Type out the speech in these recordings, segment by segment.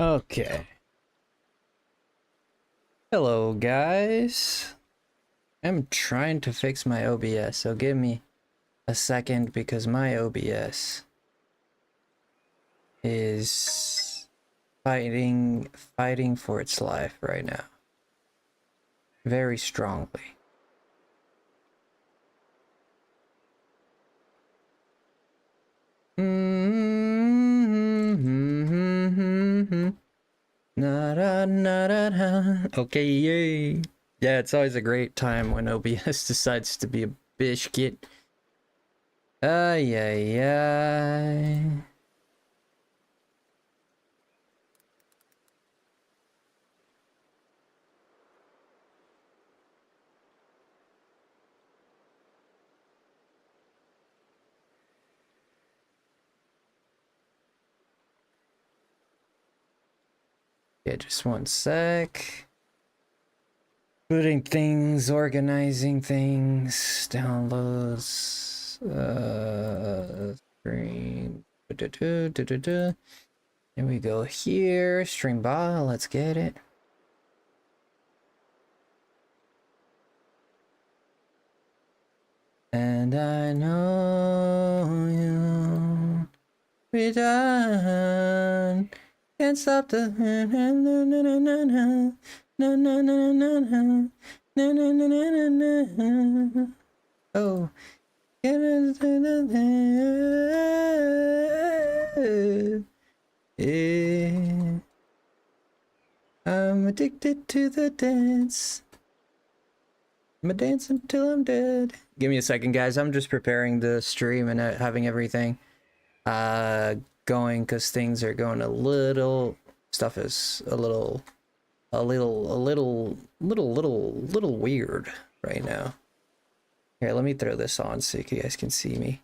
Okay. Hello, guys. I'm trying to fix my OBS, so give me a second because my OBS is fighting for its life right now. Very strongly. Okay, yay. Yeah, it's always a great time when OBS decides to be a biscuit. Ay, ay, ay. Yeah, just one sec. Putting things, organizing things, downloads, screen. Here we go here, stream bot, let's get it. And I know you be done. Can't stop the oh, get into the yeah. I'm addicted to the dance. I'm a dance until I'm dead. Give me a second, guys. I'm just preparing the stream and having everything going because things are going a little. Stuff is a little weird right now. Here, let me throw this on so you guys can see me.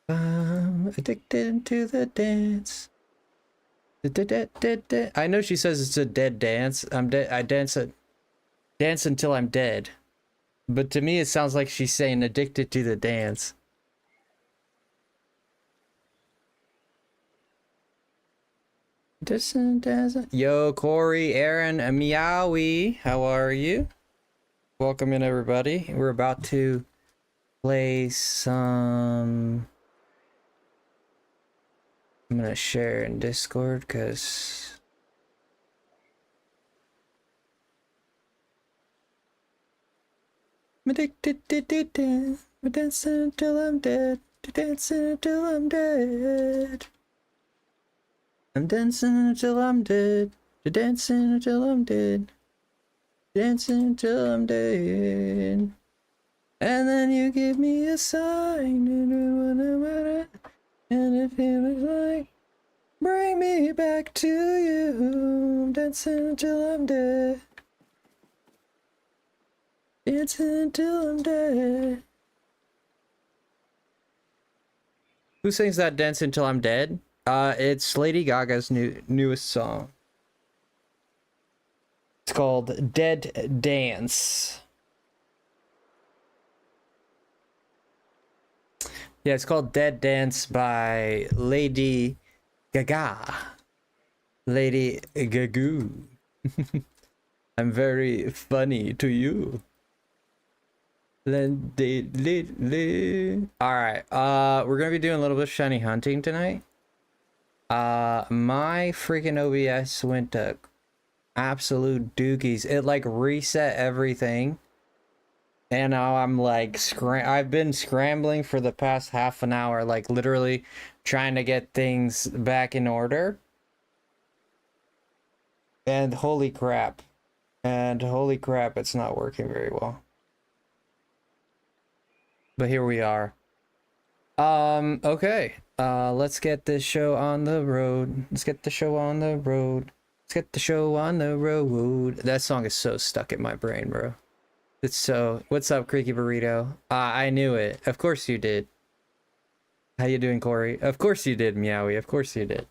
I'm addicted to the dance. I know she says it's a dead dance. I'm dead. I dance until I'm dead. But to me, it sounds like she's saying addicted to the dance. Yo, Corey, Aaron, and Meowie, how are you? Welcome in, everybody. We're about to play some... I'm gonna share in Discord because I'm addicted to dance. I'm dancing until I'm dead. Dancing until I'm dead. I'm dancing until I'm dead. Dancing until I'm dead. Dancing until I'm dead. And then you give me a sign. And it feels like bring me back to you. I'm dancing until I'm dead. Dancing until I'm dead. Who sings that dance until I'm dead? It's Lady Gaga's newest song. It's called Dead Dance. Yeah, it's called Dead Dance by Lady Gaga. Lady Gaga. I'm very funny to you. Alright, we're gonna be doing a little bit of shiny hunting tonight. My freaking OBS went to absolute dookies. It like reset everything. And now I'm like, I've been scrambling for the past half an hour, like literally trying to get things back in order. And holy crap. It's not working very well. But here we are. Okay. Let's get this show on the road. Let's get the show on the road. Let's get the show on the road. That song is so stuck in my brain, bro. It's so... What's up, Creaky Burrito? I knew it. Of course you did. How you doing, Corey? Of course you did, Meowie. Of course you did.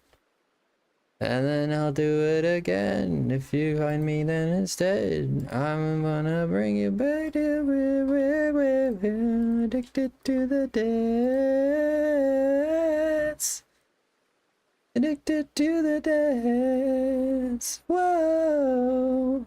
And then I'll do it again. If you find me, then instead I'm gonna bring you back to where addicted to the dance. Addicted to the dance. Whoa.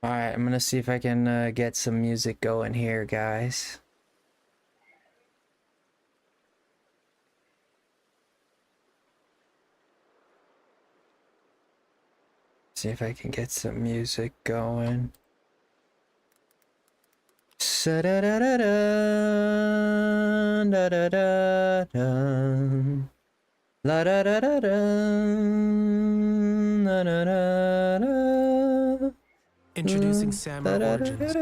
Alright, I'm gonna see if I can get some music going here, guys. See if I can get some music going. Sa da da da da da da da la da da da da da da da. Introducing Samurai Origins.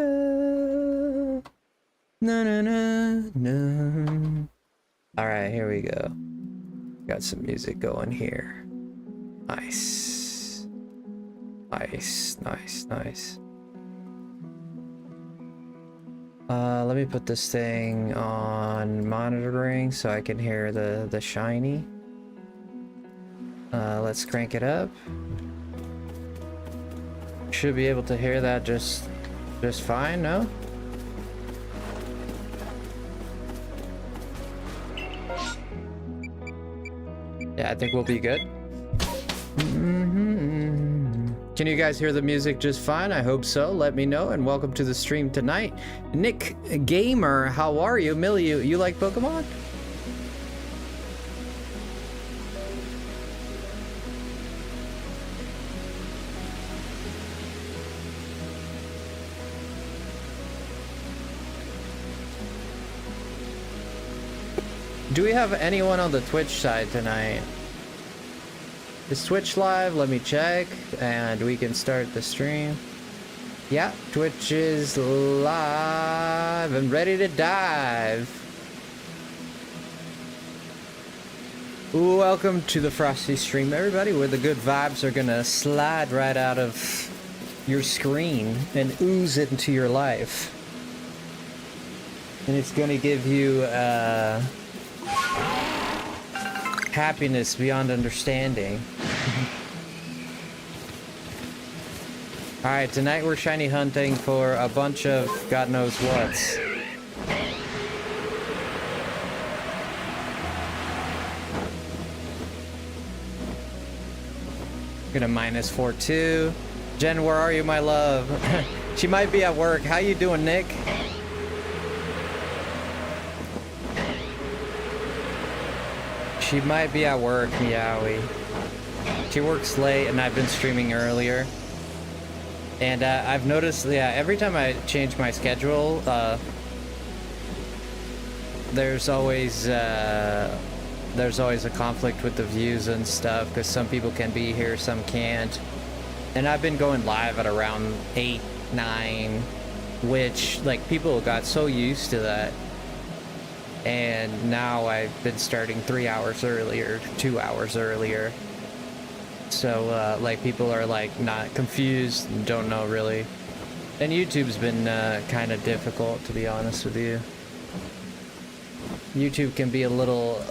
Alright, here we go. Got some music going here. Nice. Nice, nice, nice. Let me put this thing on monitoring so I can hear the shiny. Let's crank it up. Should be able to hear that just fine, no? Yeah, I think we'll be good. Can you guys hear the music just fine? I hope so. Let me know, and welcome to the stream tonight. Nick Gamer, how are you? Millie, you like Pokemon? Do we have anyone on the Twitch side tonight? Is Twitch live? Let me check, and we can start the stream. Yeah, Twitch is live and ready to dive. Welcome to the Frosty stream, everybody, where the good vibes are gonna slide right out of your screen and ooze into your life. And it's gonna give you, happiness beyond understanding. Alright, tonight we're shiny hunting for a bunch of God knows whats. Gonna minus 4-2. Jen, where are you, my love? She might be at work. How you doing, Nick? She might be at work, Meowie. She works late, and I've been streaming earlier. And I've noticed, yeah, every time I change my schedule, there's always a conflict with the views and stuff, because some people can be here, some can't. And I've been going live at around 8, 9, which, like, people got so used to that. And now I've been starting 3 hours earlier, 2 hours earlier. So, like, people are, like, not confused and don't know really. And YouTube's been kind of difficult, to be honest with you. YouTube can be a little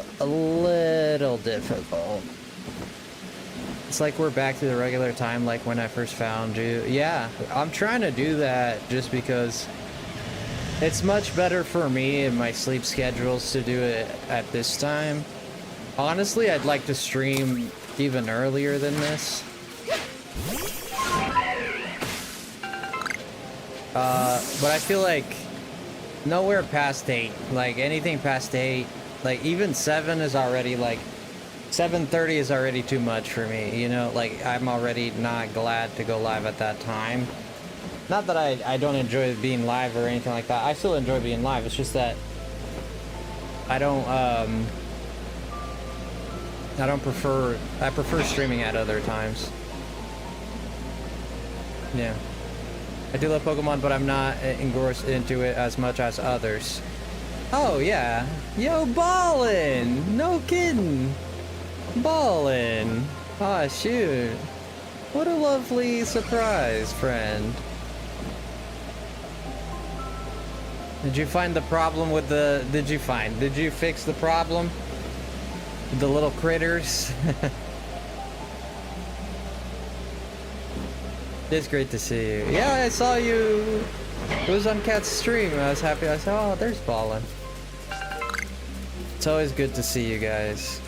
difficult. It's like we're back to the regular time, like when I first found you. Yeah, I'm trying to do that just because it's much better for me and my sleep schedules to do it at this time. Honestly, I'd like to stream even earlier than this. But I feel like nowhere past 8. Like anything past 8, like even 7 is already like 7:30 is already too much for me, you know? Like I'm already not glad to go live at that time. Not that I don't enjoy being live or anything like that. I still enjoy being live. It's just that I prefer streaming at other times. Yeah. I do love Pokemon, but I'm not engrossed into it as much as others. Oh yeah. Yo, ballin'! No kidding. Ballin'. Ah, shoot. What a lovely surprise, friend. Did you find the problem with the... Did you fix the problem? With the little critters? It's great to see you. Yeah, I saw you. It was on Cat's stream. I was happy. I said, oh, there's Ballin. It's always good to see you guys.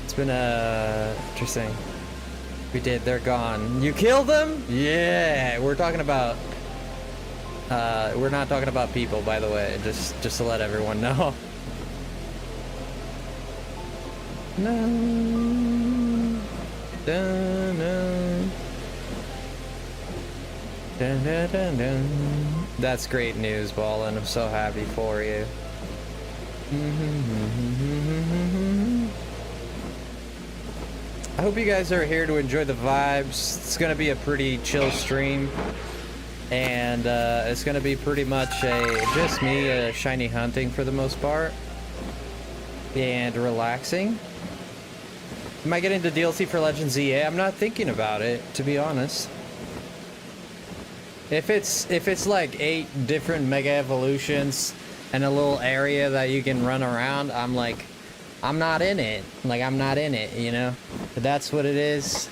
It's been interesting. We did. They're gone. You killed them? Yeah. We're talking about. We're not talking about people, by the way. Just to let everyone know. No. Dun, dun. Dun, dun, dun, dun. That's great news, Ballin. I'm so happy for you. I hope you guys are here to enjoy the vibes. It's gonna be a pretty chill stream, and it's gonna be pretty much just me shiny hunting for the most part and relaxing. Am I getting the DLC for Legends EA? I'm not thinking about it, to be honest. If it's like 8 different Mega Evolutions and a little area that you can run around, I'm like, I'm not in it. Like, I'm not in it, you know? But that's what it is.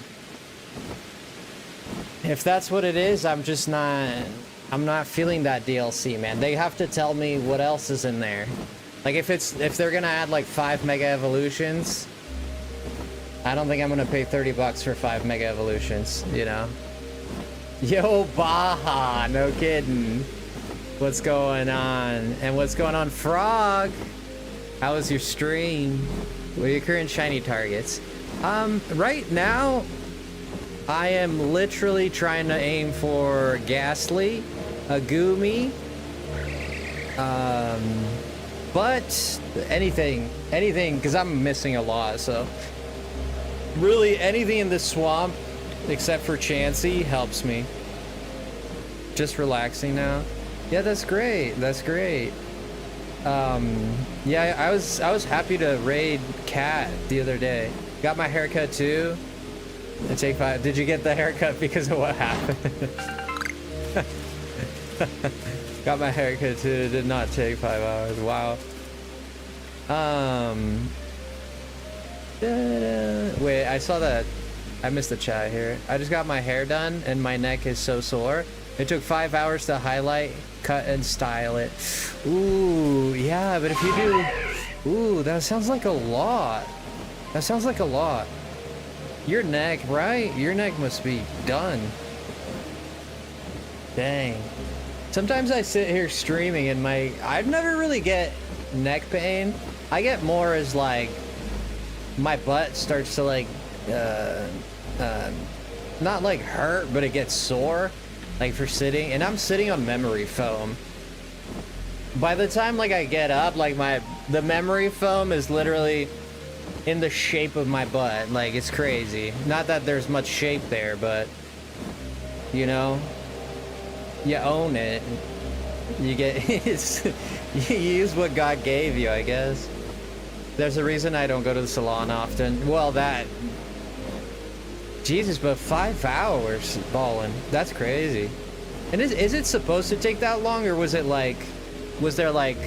If that's what it is, I'm not feeling that DLC, man. They have to tell me what else is in there. Like, if they're gonna add like 5 Mega Evolutions, I don't think I'm gonna pay $30 for 5 Mega Evolutions, you know? Yo, Baja, no kidding. What's going on? And what's going on, Frog? How was your stream? What are your current shiny targets? Right now, I am literally trying to aim for Ghastly, a Goomy, but anything, because I'm missing a lot, so. Really, anything in this swamp, except for Chansey, helps me. Just relaxing now. Yeah, that's great. That's great. Yeah, I was happy to raid Cat the other day. Got my haircut too. And take 5. Did you get the haircut because of what happened? Got my haircut too. It did not take 5 hours. Wow. Wait, I saw that. I missed the chat here. I just got my hair done and my neck is so sore. It took 5 hours to highlight, cut, and style it. Ooh, yeah, but if you do... Ooh, that sounds like a lot. That sounds like a lot. Your neck, right? Your neck must be done. Dang. Sometimes I sit here streaming and I've never really get neck pain. I get more as like... My butt starts to like... not like hurt, but it gets sore. Like for sitting, and I'm sitting on memory foam. By the time like I get up, like the memory foam is literally in the shape of my butt. Like it's crazy. Not that there's much shape there, but you know, you own it. You get you use what God gave you, I guess. There's a reason I don't go to the salon often. Well, that. Jesus, but 5 hours, Ballin'. That's crazy. And is it supposed to take that long, or was it like, was there like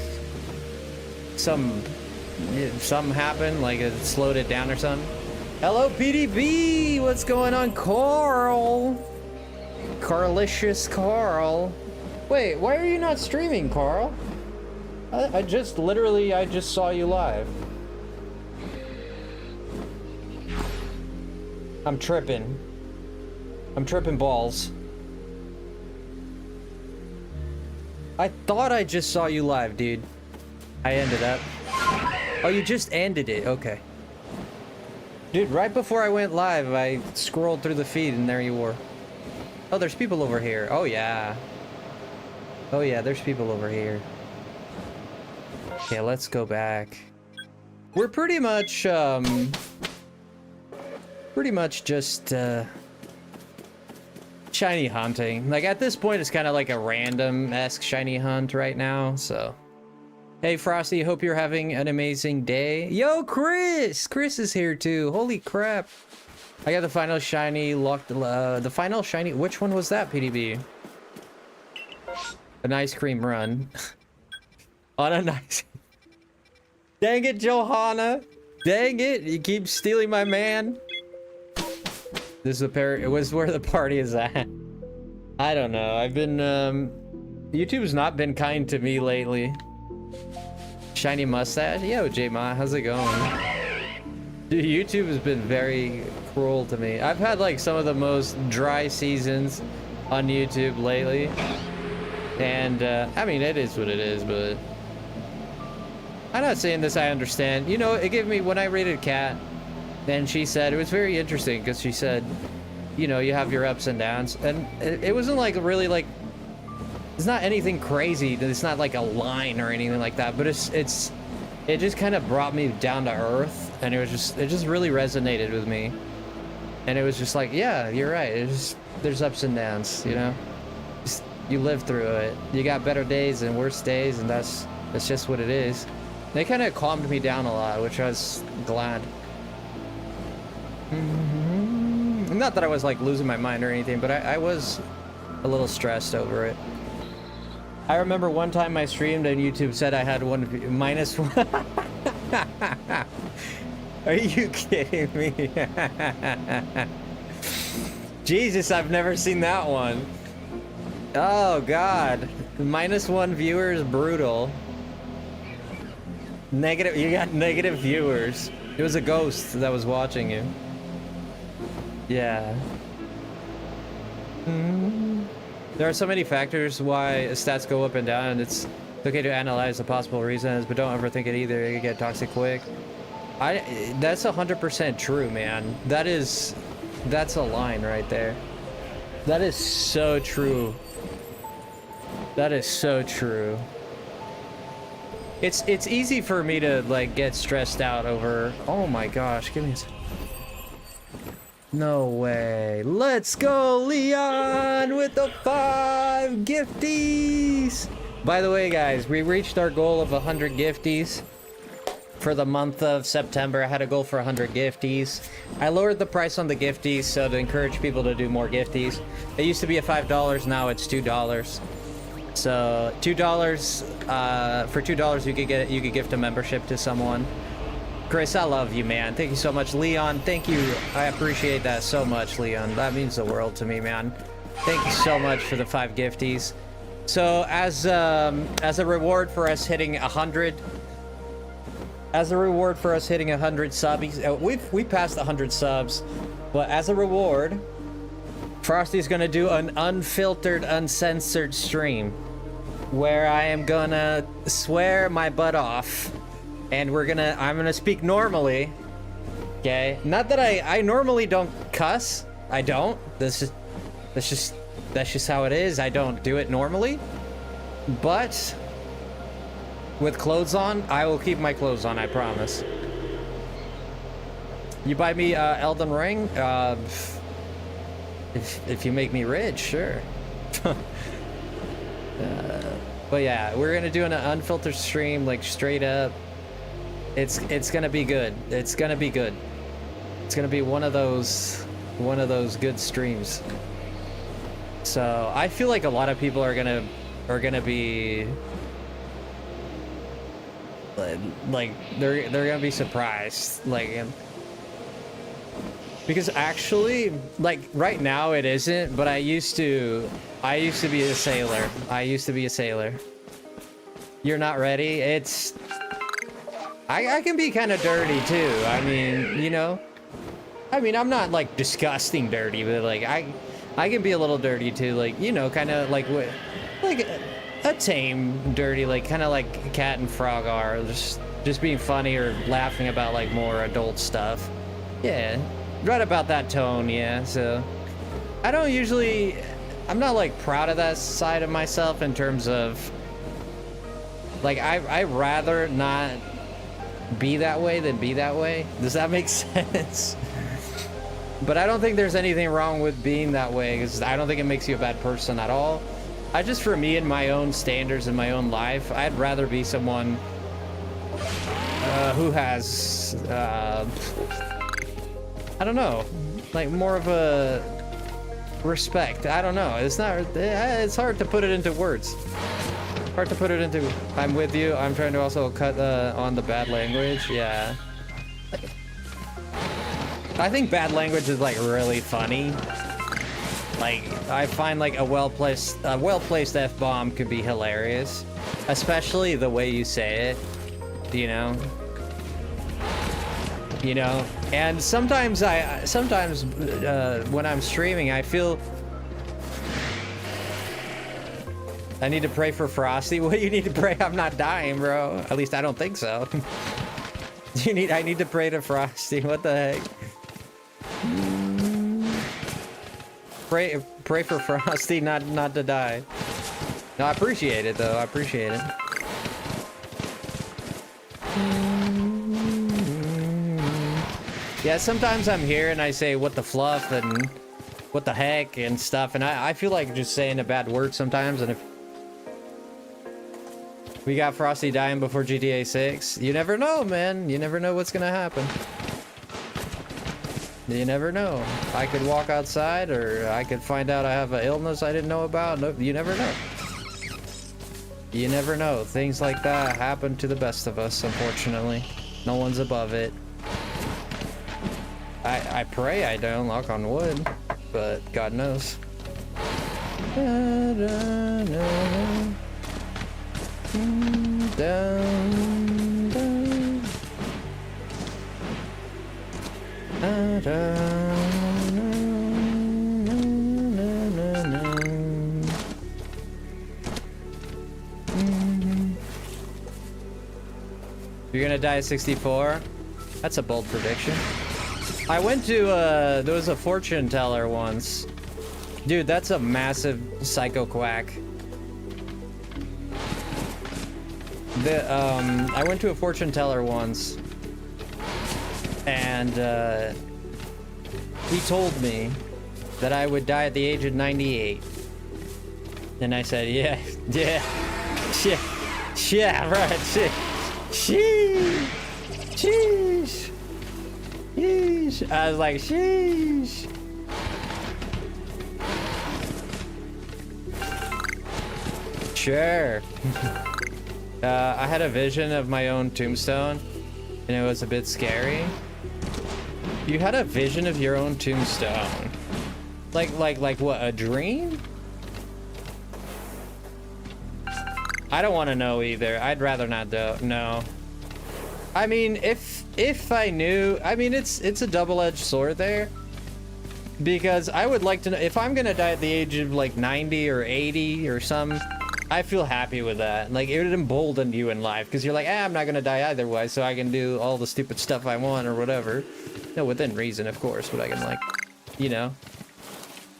something happened, like it slowed it down or something? Hello, PDB. What's going on, Carl? Carlicious Carl. Wait, why are you not streaming, Carl? I just saw you live. I'm tripping. I'm tripping balls. I thought I just saw you live, dude. I ended up. Oh, you just ended it. Okay. Dude, right before I went live, I scrolled through the feed and there you were. Oh, there's people over here. Oh, yeah. Oh, yeah, there's people over here. Okay, let's go back. We're pretty much just shiny hunting. Like at this point it's kind of like a random-esque shiny hunt right now, so. Hey Frosty, hope you're having an amazing day. Yo, Chris is here too. Holy crap. I got the final shiny locked. The final shiny, which one was that, PDB? An ice cream run. On a nice. Dang it, Johanna. Dang it, you keep stealing my man. This is the it was where the party is at. I don't know. I've been YouTube's not been kind to me lately. Shiny mustache? Yo, J-Ma, how's it going? Dude, YouTube has been very cruel to me. I've had like some of the most dry seasons on YouTube lately. And I mean, it is what it is, but I'm not saying this, I understand. You know, it gave me, when I rated Kat, and she said, it was very interesting because she said, you know, you have your ups and downs. And it wasn't like really like, it's not anything crazy. It's not like a line or anything like that, but it just kind of brought me down to earth. And it just really resonated with me. And it was just like, yeah, you're right. There's ups and downs, you know? You live through it. You got better days and worse days, and that's just what it is. They kind of calmed me down a lot, which I was glad. Not that I was like losing my mind or anything, but I was a little stressed over it. I remember one time I streamed and YouTube said I had minus one. Are you kidding me? Jesus, I've never seen that one. Oh God, -1 viewers, brutal. Negative, you got negative viewers. It was a ghost that was watching you. Yeah. There are so many factors why stats go up and down, and it's okay to analyze the possible reasons, but don't overthink it either. You get toxic quick. That's 100% true, man. That's a line right there. That is so true. That is so true. It's easy for me to like get stressed out over, oh my gosh, give me a second. No way. Let's go, Leon, with the 5 gifties. By the way, guys, we reached our goal of 100 gifties for the month of September. I had a goal for 100 gifties. I lowered the price on the gifties so to encourage people to do more gifties. It used to be at $5, now it's $2. So $2 for $2 you could gift a membership to someone. Chris, I love you, man. Thank you so much. Leon, thank you. I appreciate that so much, Leon. That means the world to me, man. Thank you so much for the 5 gifties. So as a reward for us hitting 100, subs, we passed 100 subs, but as a reward, Frosty's gonna do an unfiltered, uncensored stream where I am gonna swear my butt off, and I'm gonna speak normally. Okay, not that I normally don't cuss. I don't. That's just how it is. I don't do it normally, but with clothes on, I will keep my clothes on, I promise. You buy me Elden Ring? If you make me rich, sure. But yeah, we're gonna do an unfiltered stream, like straight up. It's gonna be good. It's gonna be good. It's gonna be one of those good streams. So I feel like a lot of people are gonna be like they're gonna be surprised, like. Because actually, like right now it isn't, but I used to be a sailor. You're not ready? I can be kind of dirty too. I mean, you know, I'm not like disgusting dirty, but like I can be a little dirty too, like, you know, kind of like a tame dirty, like kind of like Cat and Frog are, just being funny or laughing about like more adult stuff. Yeah. Right about that tone, yeah. So I'm not like proud of that side of myself in terms of like I rather not be that way than be that way. Does that make sense? But I don't think there's anything wrong with being that way, because I don't think it makes you a bad person at all. For me and my own standards in my own life, I'd rather be someone who has I don't know, like more of a respect. I don't know. It's hard to put it into words. I'm with you. I'm trying to also cut on the bad language. Yeah. I think bad language is like really funny. Like I find like a well-placed F-bomb could be hilarious, especially the way you say it. You know. You know, and sometimes when I'm streaming, I feel I need to pray for Frosty. What do you need to pray? I'm not dying, bro. At least I don't think so. I need to pray to Frosty. What the heck? Pray for Frosty not to die. No, I appreciate it though. I appreciate it. Yeah, sometimes I'm here and I say what the fluff and what the heck and stuff, and I feel like just saying a bad word sometimes. And if we got Frosty dying before GTA 6, you never know, man. You never know what's gonna happen. You never know. I could walk outside, or I could find out I have an illness I didn't know about. No, you never know. You never know. Things like that happen to the best of us, unfortunately. No one's above it. I pray I don't, knock on wood, but God knows. You're gonna die at 64? That's a bold prediction. I went to, there was a fortune teller once. Dude, that's a massive psycho quack. I went to a fortune teller once. And, he told me that I would die at the age of 98. And I said, yeah, right, sheesh. Sheesh. I was like, sheesh. Sure. I had a vision of my own tombstone, and it was a bit scary. You had a vision of your own tombstone? Like what, a dream? I don't want to know either. I'd rather not know. I mean, if I knew, I mean, it's a double-edged sword there, because I would like to know if I'm gonna die at the age of like 90 or 80 or some. I feel happy with that. Like, it would embolden you in life, because you're like, I'm not gonna die either way, so I can do all the stupid stuff I want or whatever. No, within reason, of course, but I can, like, you know.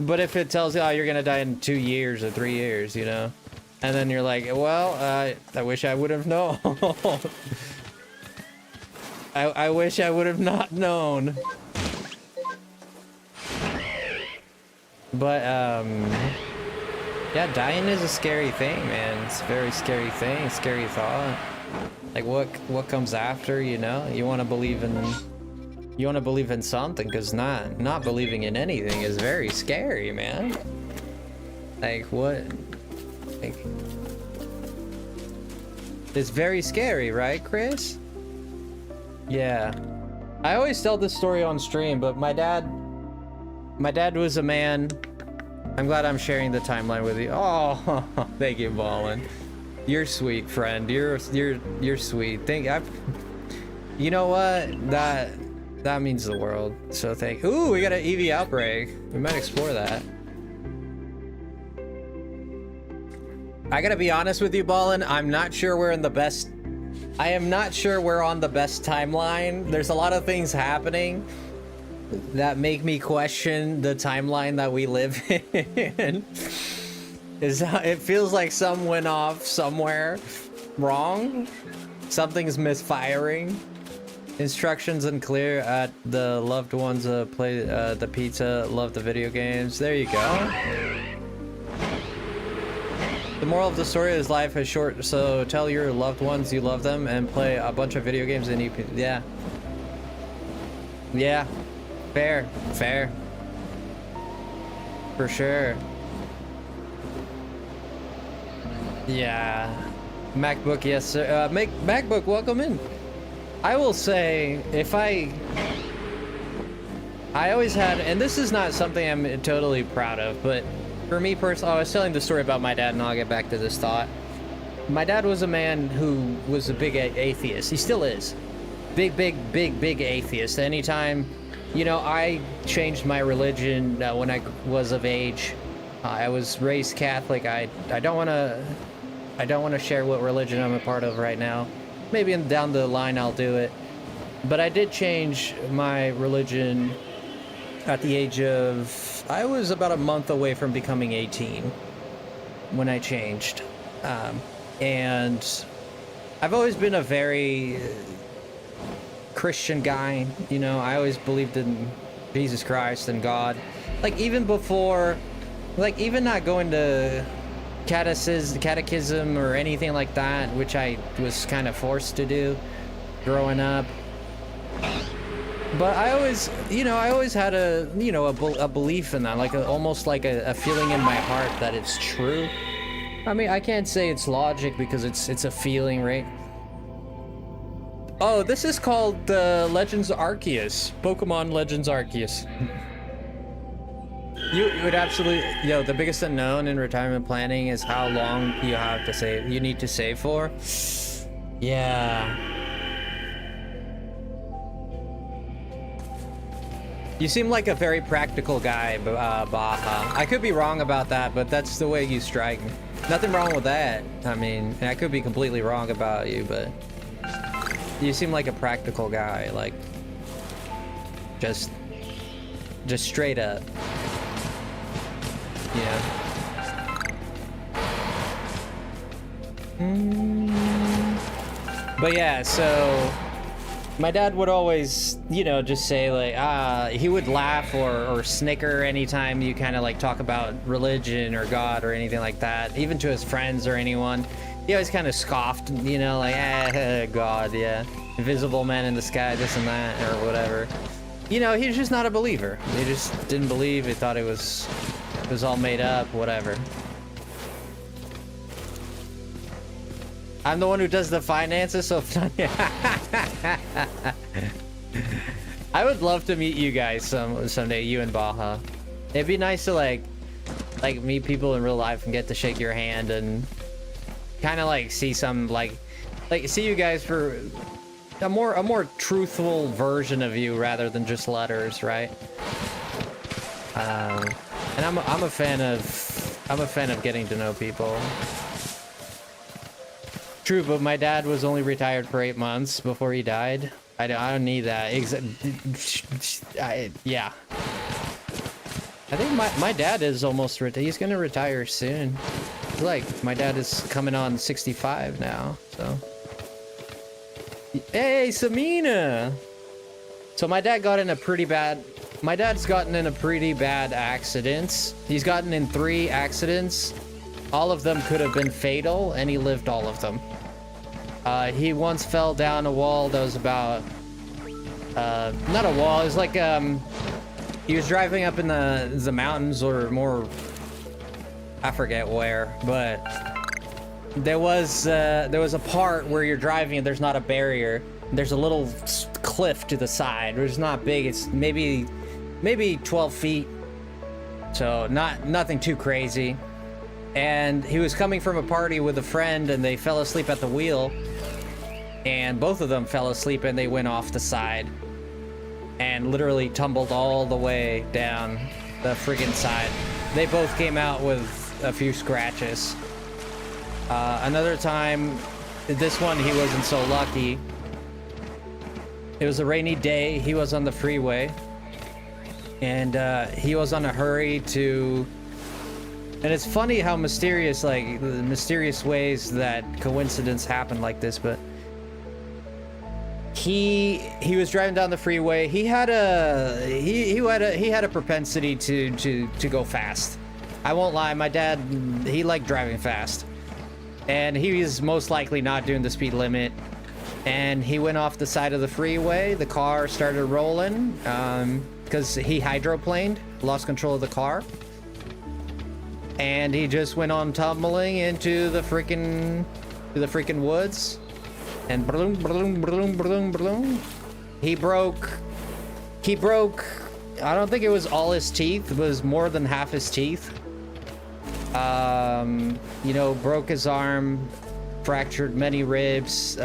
But if it tells you, oh, you're gonna die in 2 years or 3 years, you know, and then you're like, well, I wish I would have known. I wish I would have not known. But, yeah, dying is a scary thing, man. It's a very scary thing, scary thought. Like, what comes after, you know? You want to believe in something, because not believing in anything is very scary, man. Like, what? Like, it's very scary, right, Chris? Yeah. I always tell this story on stream, but my dad was a man. I'm glad I'm sharing the timeline with you. Oh, thank you, Ballin. You're sweet, friend. You're sweet. You know what? That means the world. So ooh, we got an EV outbreak. We might explore that. I gotta be honest with you, Ballin. I'm not sure we're on the best timeline. There's a lot of things happening that make me question the timeline that we live in. It feels like some went off somewhere wrong. Something's misfiring. Instructions unclear at the loved ones play the pizza, love the video games. There you go. The moral of the story is life is short, so tell your loved ones you love them and play a bunch of video games and yeah. Yeah. Fair. For sure. Yeah. MacBook, yes sir. MacBook, welcome in. I will say, if I I always had, and this is not something I'm totally proud of, but for me personally, I was telling the story about my dad, and I'll get back to this thought. My dad was a man who was a big atheist. He still is. Big atheist. Anytime, you know, I changed my religion when I was of age. I was raised Catholic. I don't want to share what religion I'm a part of right now. Maybe down the line I'll do it. But I did change my religion at the age of, I was about a month away from becoming 18 when I changed. And I've always been a very Christian guy, you know. I always believed in Jesus Christ and God. Like even before, like even not going to catechism or anything like that, which I was kind of forced to do growing up. But I always, you know, I always had a, you know, a belief in that, like almost like a feeling in my heart that it's true. I mean, I can't say it's logic because it's a feeling, right? Oh, this is called Legends Arceus. Pokemon Legends Arceus. You would absolutely, yo, the biggest unknown in retirement planning is how long you have to save, you need to save for. Yeah. You seem like a very practical guy, Baja. I could be wrong about that, but that's the way you strike me. Nothing wrong with that. I mean, I could be completely wrong about you, but you seem like a practical guy, like just straight up. Yeah. But yeah, so my dad would always, you know, just say like, he would laugh or snicker anytime you kind of like talk about religion or God or anything like that, even to his friends or anyone. He always kind of scoffed, you know, like, God, yeah, invisible man in the sky, this and that, or whatever. You know, he's just not a believer. He just didn't believe. He thought it was all made up, whatever. I'm the one who does the finances, so I would love to meet you guys someday, you and Baja. It'd be nice to like meet people in real life and get to shake your hand and kind of like see some like see you guys for a more truthful version of you rather than just letters, right? And I'm a fan of getting to know people. True, but my dad was only retired for 8 months before he died. I don't need that. Yeah. I think my dad is almost retired. He's gonna retire soon. Like, my dad is coming on 65 now, so. Hey, Samina! So my dad's gotten in a pretty bad accidents. He's gotten in 3 accidents. All of them could have been fatal, and he lived all of them. He once fell down a wall that was about, not a wall, it was like, he was driving up in the mountains or more, I forget where, but there was a part where you're driving and there's not a barrier. There's a little cliff to the side. It's not big, it's maybe 12 feet. So nothing too crazy. And he was coming from a party with a friend and they fell asleep at the wheel. And both of them fell asleep and they went off the side. And literally tumbled all the way down the friggin' side. They both came out with a few scratches. Another time, this one he wasn't so lucky. It was a rainy day, he was on the freeway. And he was on a hurry to... And it's funny how mysterious, like, the mysterious ways that coincidence happen like this, but he was driving down the freeway. He had a propensity to go fast. I won't lie, my dad, he liked driving fast. And he was most likely not doing the speed limit. And he went off the side of the freeway. The car started rolling because he hydroplaned, lost control of the car. And he just went on tumbling into the freaking woods. And bloom, bloom, bloom, bloom, bloom. He broke I don't think it was all his teeth. It was more than half his teeth. You know, broke his arm, fractured many ribs.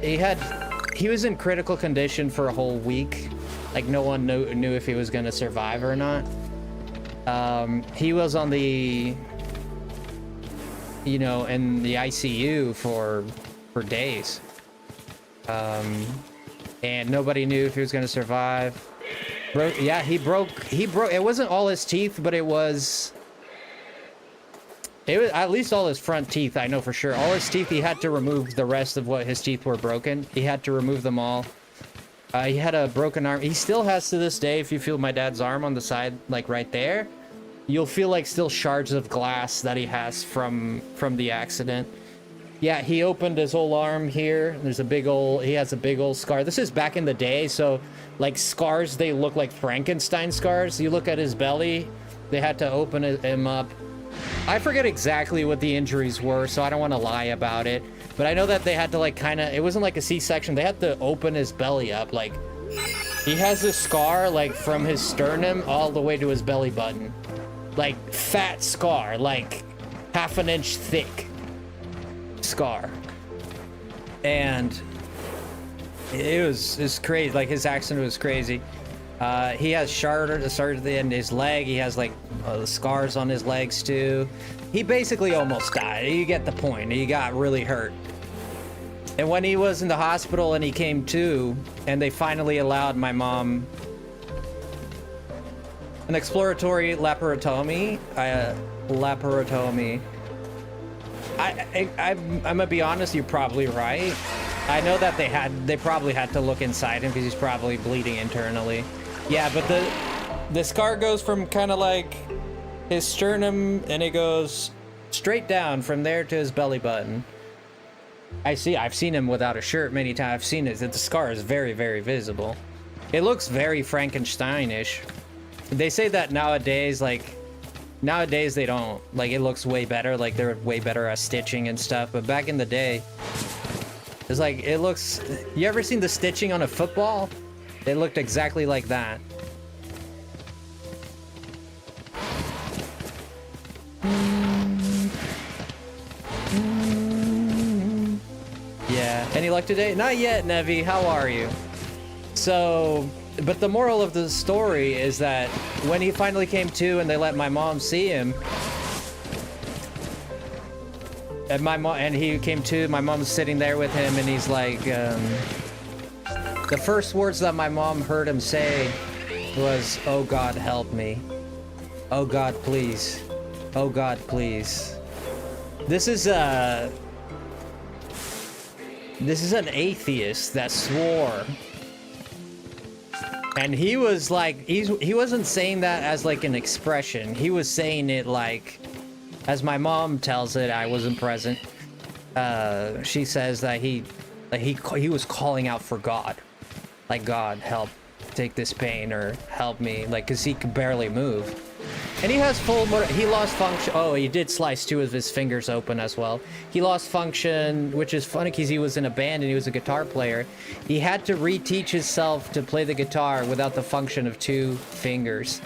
He was in critical condition for a whole week. Like, no one knew if he was gonna survive or not. He was on the, you know, in the ICU for days. And nobody knew if he was gonna survive. He broke, it wasn't all his teeth, but it was at least all his front teeth, I know for sure. All his teeth, he had to remove the rest of what his teeth were broken. He had to remove them all. He had a broken arm. He still has to this day. If you feel my dad's arm on the side, like right there, you'll feel like still shards of glass that he has from the accident. Yeah, he opened his whole arm here. There's a big old, he has a big old scar. This is back in the day, so like scars, they look like Frankenstein scars. You look at his belly, they had to open him up. I forget exactly what the injuries were, so I don't want to lie about it. But I know that they had to like kind of, it wasn't like a C-section. They had to open his belly up. Like, he has this scar like from his sternum all the way to his belly button. Like, fat scar, like half an inch thick scar. And it's crazy. Like, his accident was crazy. He has shards in his leg. He has like scars on his legs too. He basically almost died. You get the point. He got really hurt. And when he was in the hospital and he came to, and they finally allowed my mom an exploratory laparotomy. I'm gonna be honest, you're probably right. I know that they probably had to look inside him because he's probably bleeding internally. Yeah, but the scar goes from kind of like his sternum, and it goes straight down from there to his belly button. I've seen him without a shirt many times. I've seen it. The scar is very, very visible. It looks very Frankenstein-ish. They say that nowadays, nowadays they don't. Like, it looks way better. Like, they're way better at stitching and stuff. But back in the day, it's like, it looks... You ever seen the stitching on a football? It looked exactly like that. Yeah. Any luck today? Not yet, Nevi. How are you? So, but the moral of the story is that when he finally came to and they let my mom see him, and he came to, my mom's sitting there with him, and he's like, the first words that my mom heard him say was, "Oh God, help me. Oh God, please. Oh God, please." This is an atheist that swore. And he was like, he wasn't saying that as like an expression. He was saying it like, as my mom tells it, I wasn't present. She says that he was calling out for God. Like, God, help, take this pain, or help me, like, because he could barely move. And he has he lost function. Oh, he did slice two of his fingers open as well. He lost function, which is funny because he was in a band and he was a guitar player. He had to reteach himself to play the guitar without the function of two fingers.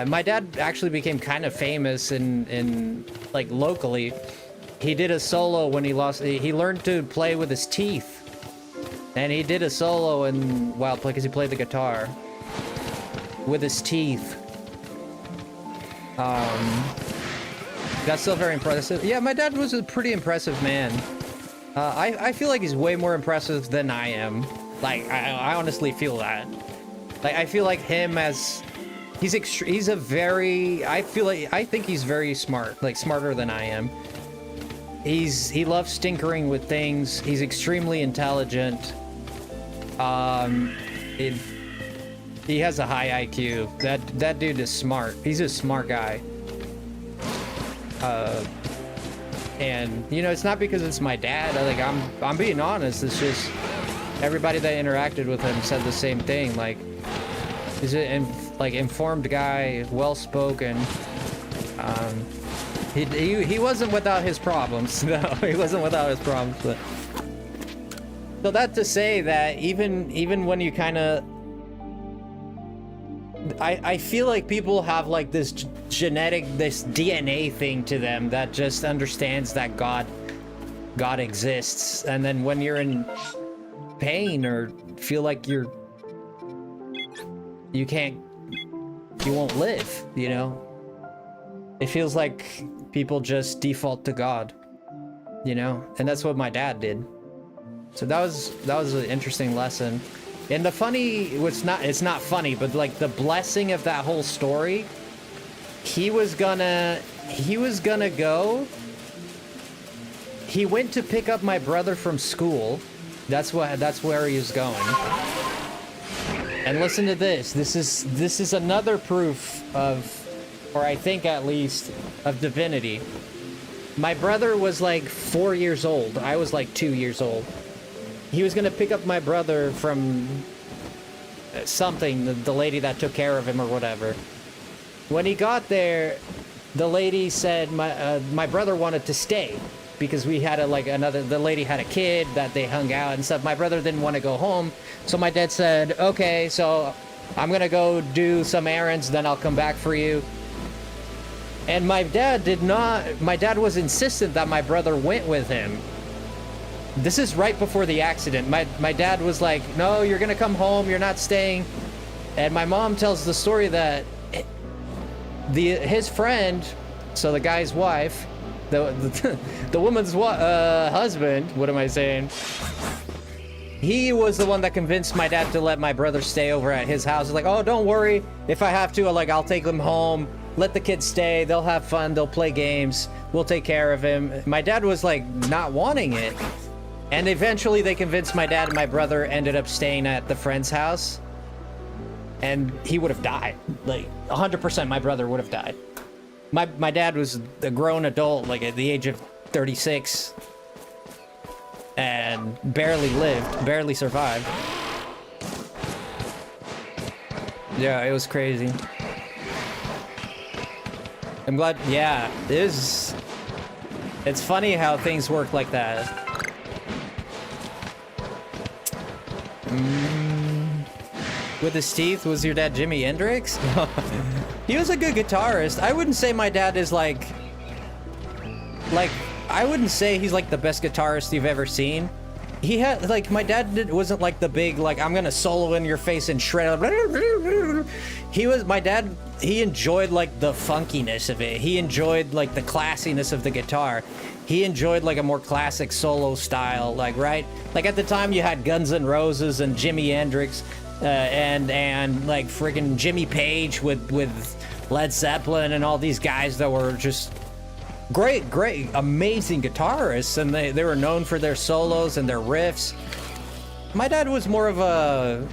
My dad actually became kind of famous in like, locally. He did a solo when he learned to play with his teeth. And he did a solo because he played the guitar with his teeth. That's still very impressive. Yeah, my dad was a pretty impressive man. I feel like he's way more impressive than I am. Like, I honestly feel that. Like, I feel like him as... I think he's very smart. Like, smarter than I am. He loves tinkering with things. He's extremely intelligent. He has a high IQ. That dude is smart. He's a smart guy. And you know, it's not because it's my dad. Like, I'm being honest. It's just everybody that interacted with him said the same thing. Like, he's an informed guy, well spoken. He wasn't without his problems. No, he wasn't without his problems. But so that to say that even when you kind of I feel like people have like this genetic, this DNA thing to them that just understands that God exists, and then when you're in pain or feel like you won't live, you know? It feels like people just default to God, you know? And that's what my dad did. So that was an interesting lesson. And the funny, it's not funny, but like the blessing of that whole story, he was gonna go. He went to pick up my brother from school. That's where he was going. And listen to this. This is another proof of, or I think at least, of divinity. My brother was like 4 years old. I was like 2 years old. He was gonna pick up my brother from something, the lady that took care of him or whatever. When he got there, the lady said my brother wanted to stay because we had the lady had a kid that they hung out and stuff. My brother didn't want to go home, so my dad said, okay, so I'm gonna go do some errands, then I'll come back for you. And my dad was insistent that my brother went with him. This is right before the accident. My dad was like, no, you're gonna come home, you're not staying. And my mom tells the story that his friend, so the guy's wife, the woman's husband, what am I saying? He was the one that convinced my dad to let my brother stay over at his house. He's like, oh, don't worry, if I have to, I'll take them home, let the kids stay, they'll have fun, they'll play games, we'll take care of him. My dad was like not wanting it. And eventually they convinced my dad, and my brother ended up staying at the friend's house. And he would have died. Like 100% my brother would have died. My dad was a grown adult, like at the age of 36. And barely survived. Yeah, it was crazy. I'm glad, yeah, it's funny how things work like that. With his teeth, was your dad Jimi Hendrix? He was a good guitarist. I wouldn't say my dad is like I wouldn't say he's like the best guitarist you've ever seen. He had my dad wasn't like the big I'm gonna solo in your face and shred. My dad, he enjoyed like the funkiness of it. He enjoyed like the classiness of the guitar. He enjoyed like a more classic solo style, right? Like at the time you had Guns N' Roses and Jimi Hendrix, and like friggin' Jimmy Page with Led Zeppelin and all these guys that were just great, amazing guitarists, and they were known for their solos and their riffs. My dad was more of a...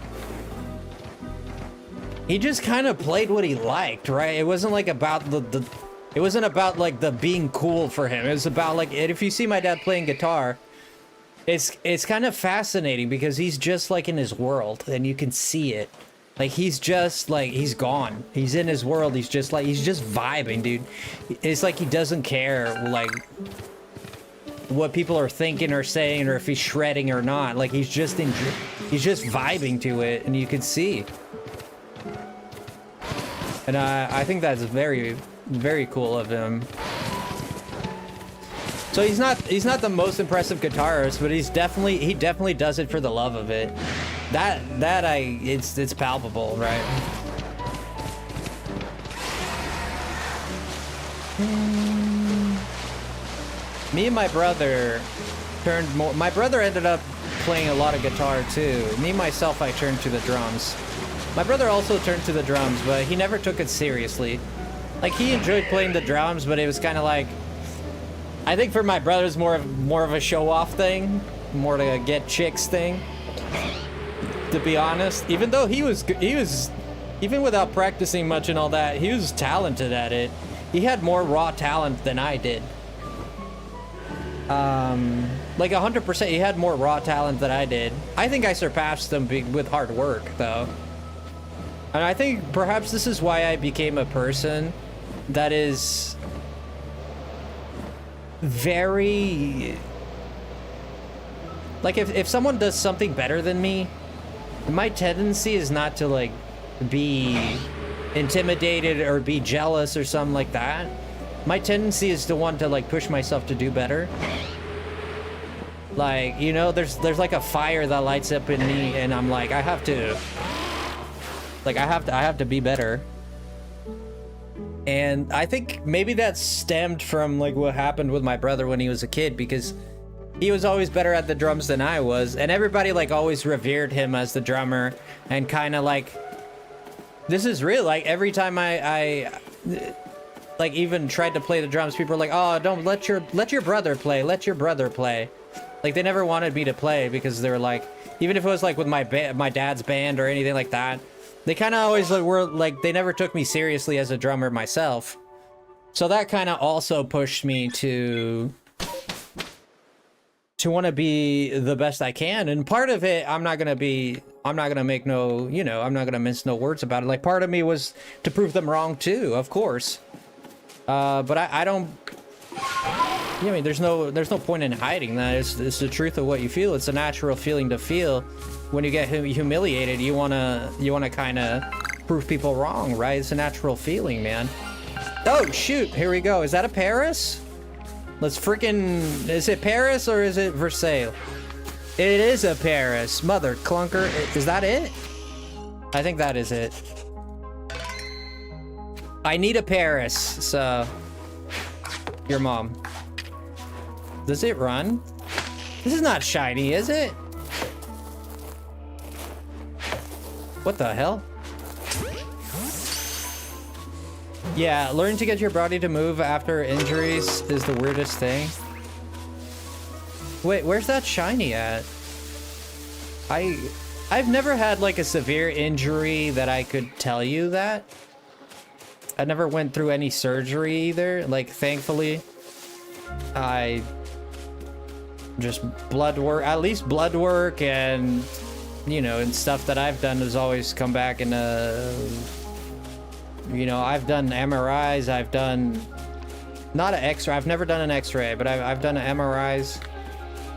He just kind of played what he liked, right? It wasn't like about it wasn't about like the being cool for him. It was about like, if you see my dad playing guitar, it's kind of fascinating because he's just like in his world and you can see it. Like he's just like, he's gone. He's in his world. He's just vibing, dude. It's like he doesn't care like what people are thinking or saying or if he's shredding or not. Like he's just vibing to it, and you can see. And I think that's very, very cool of him. So he's not the most impressive guitarist, but he definitely does it for the love of it. It's palpable, right? Me and my brother turned more. My brother ended up playing a lot of guitar too. Me myself, I turned to the drums. My brother also turned to the drums, but he never took it seriously. Like he enjoyed playing the drums, but it was kind of like, I think for my brother it's more of a show-off thing, more to get chicks thing. To be honest, even though he was even without practicing much and all that, he was talented at it. He had more raw talent than I did. Like 100%, he had more raw talent than I did. I think I surpassed him with hard work, though. And I think perhaps this is why I became a person that is very... Like, if someone does something better than me, my tendency is not to, like, be intimidated or be jealous or something like that, my tendency is to want to like push myself to do better. Like, you know, there's like a fire that lights up in me, and I'm like, I have to be better. And I think maybe that stemmed from like what happened with my brother when he was a kid, because he was always better at the drums than I was, and everybody like always revered him as the drummer, and kind of like, this is real, like every time I like even tried to play the drums, people were like, oh, don't let your brother play, let your brother play. Like they never wanted me to play, because they were like, even if it was like with my dad's band or anything like that, they kind of always like were like, they never took me seriously as a drummer myself. So that kind of also pushed me to want to be the best I can. And part of it, I'm not gonna make no, you know, I'm not gonna mince no words about it. Like part of me was to prove them wrong too, of course. But I don't, I mean, there's no point in hiding that. It's the truth of what you feel. It's a natural feeling to feel. When you get humiliated, you wanna kind of prove people wrong, right? It's a natural feeling, man. Oh shoot, here we go. Is that a Paris? Let's freaking, is it Paris or is it Versailles? It is a Paris, mother clunker. Is that it? I think that is it. I need a Paris, so your mom. Does it run? This is not shiny, is it? What the hell? Yeah, learning to get your body to move after injuries is the weirdest thing. Wait, where's that shiny at? I've never had like a severe injury that I could tell you that. I never went through any surgery either. Like, thankfully, I just blood work, at least blood work, and you know, and stuff that I've done has always come back in you know, I've done MRIs, I've done not an X-ray, I've never done an X-ray, but I've done MRIs,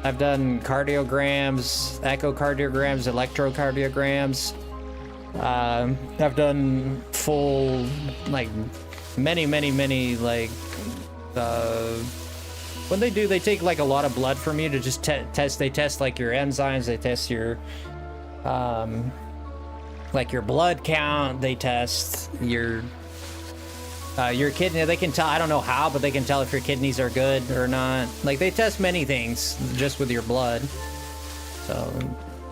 I've done cardiograms, echocardiograms, electrocardiograms. I've done full, like, many, like, when they take like a lot of blood from you to just test, they test like your enzymes, they test your, like your blood count, they test your kidney, they can tell, I don't know how, but they can tell if your kidneys are good or not. Like, they test many things just with your blood. So,